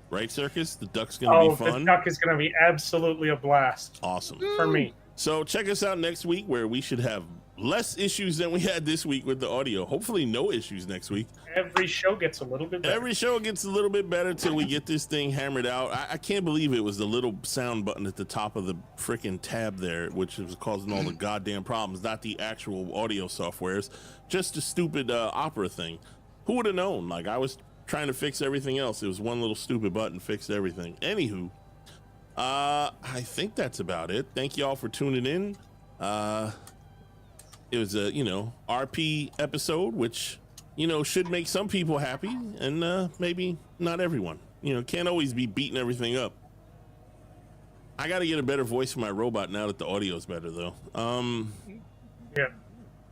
Right, Circus? The duck's going to be fun. The duck is going to be absolutely a blast. Awesome. For me. So check us out next week, where we should have less issues than we had this week with the audio. Hopefully no issues next week. Every show gets a little bit better. Every show gets a little bit better till we get this thing hammered out. I can't believe it was the little sound button at the top of the freaking tab there, which was causing all the goddamn problems, not the actual audio softwares, just a stupid opera thing. Who would have known? Like, I was trying to fix everything else. It was one little stupid button fixed everything. Anywho, I think that's about it. Thank you all for tuning in. It was a, RP episode, which, should make some people happy and maybe not everyone. Can't always be beating everything up. I got to get a better voice for my robot now that the audio's better, though. Yeah.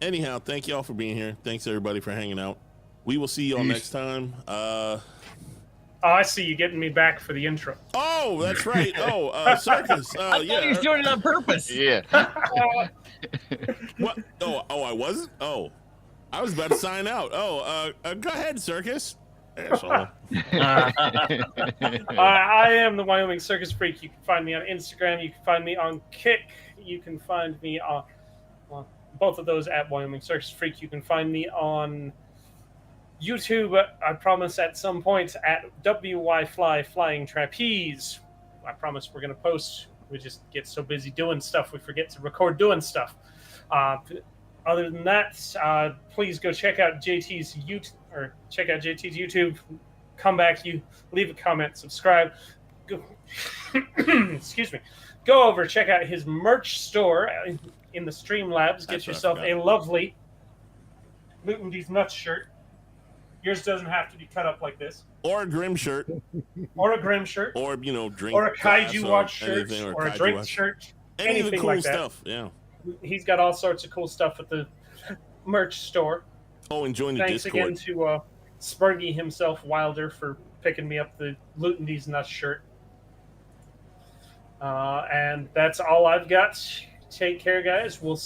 Anyhow, thank you all for being here. Thanks, everybody, for hanging out. We will see you all next time. I see you getting me back for the intro. Oh, that's right. Oh, Circus. I thought he was doing it on purpose. Yeah. What? Oh, I wasn't? Oh, I was about to sign out. Oh, go ahead, Circus. Asshole. I am the Wyoming Circus Freak. You can find me on Instagram. You can find me on Kick. You can find me on both of those at Wyoming Circus Freak. You can find me on YouTube, I promise, at some point at WY Flying Trapeze. I promise we're going to post. We just get so busy doing stuff, we forget to record doing stuff. Other than that, please go check out JT's YouTube. Come back, you leave a comment, subscribe. Go, excuse me. Go over, check out his merch store in the Streamlabs. Get yourself a lovely Lutendy's Nuts shirt. Yours doesn't have to be cut up like this. Or a Grim shirt. Or a Grim shirt. Or, drink. Or a Kaiju Watch shirt. Or a drink shirt. Any of the cool like stuff, yeah. He's got all sorts of cool stuff at the merch store. Oh, and join the Discord. Thanks again to Spurgy himself, Wilder, for picking me up the Lutendy's Nuts shirt. And that's all I've got. Take care, guys. We'll see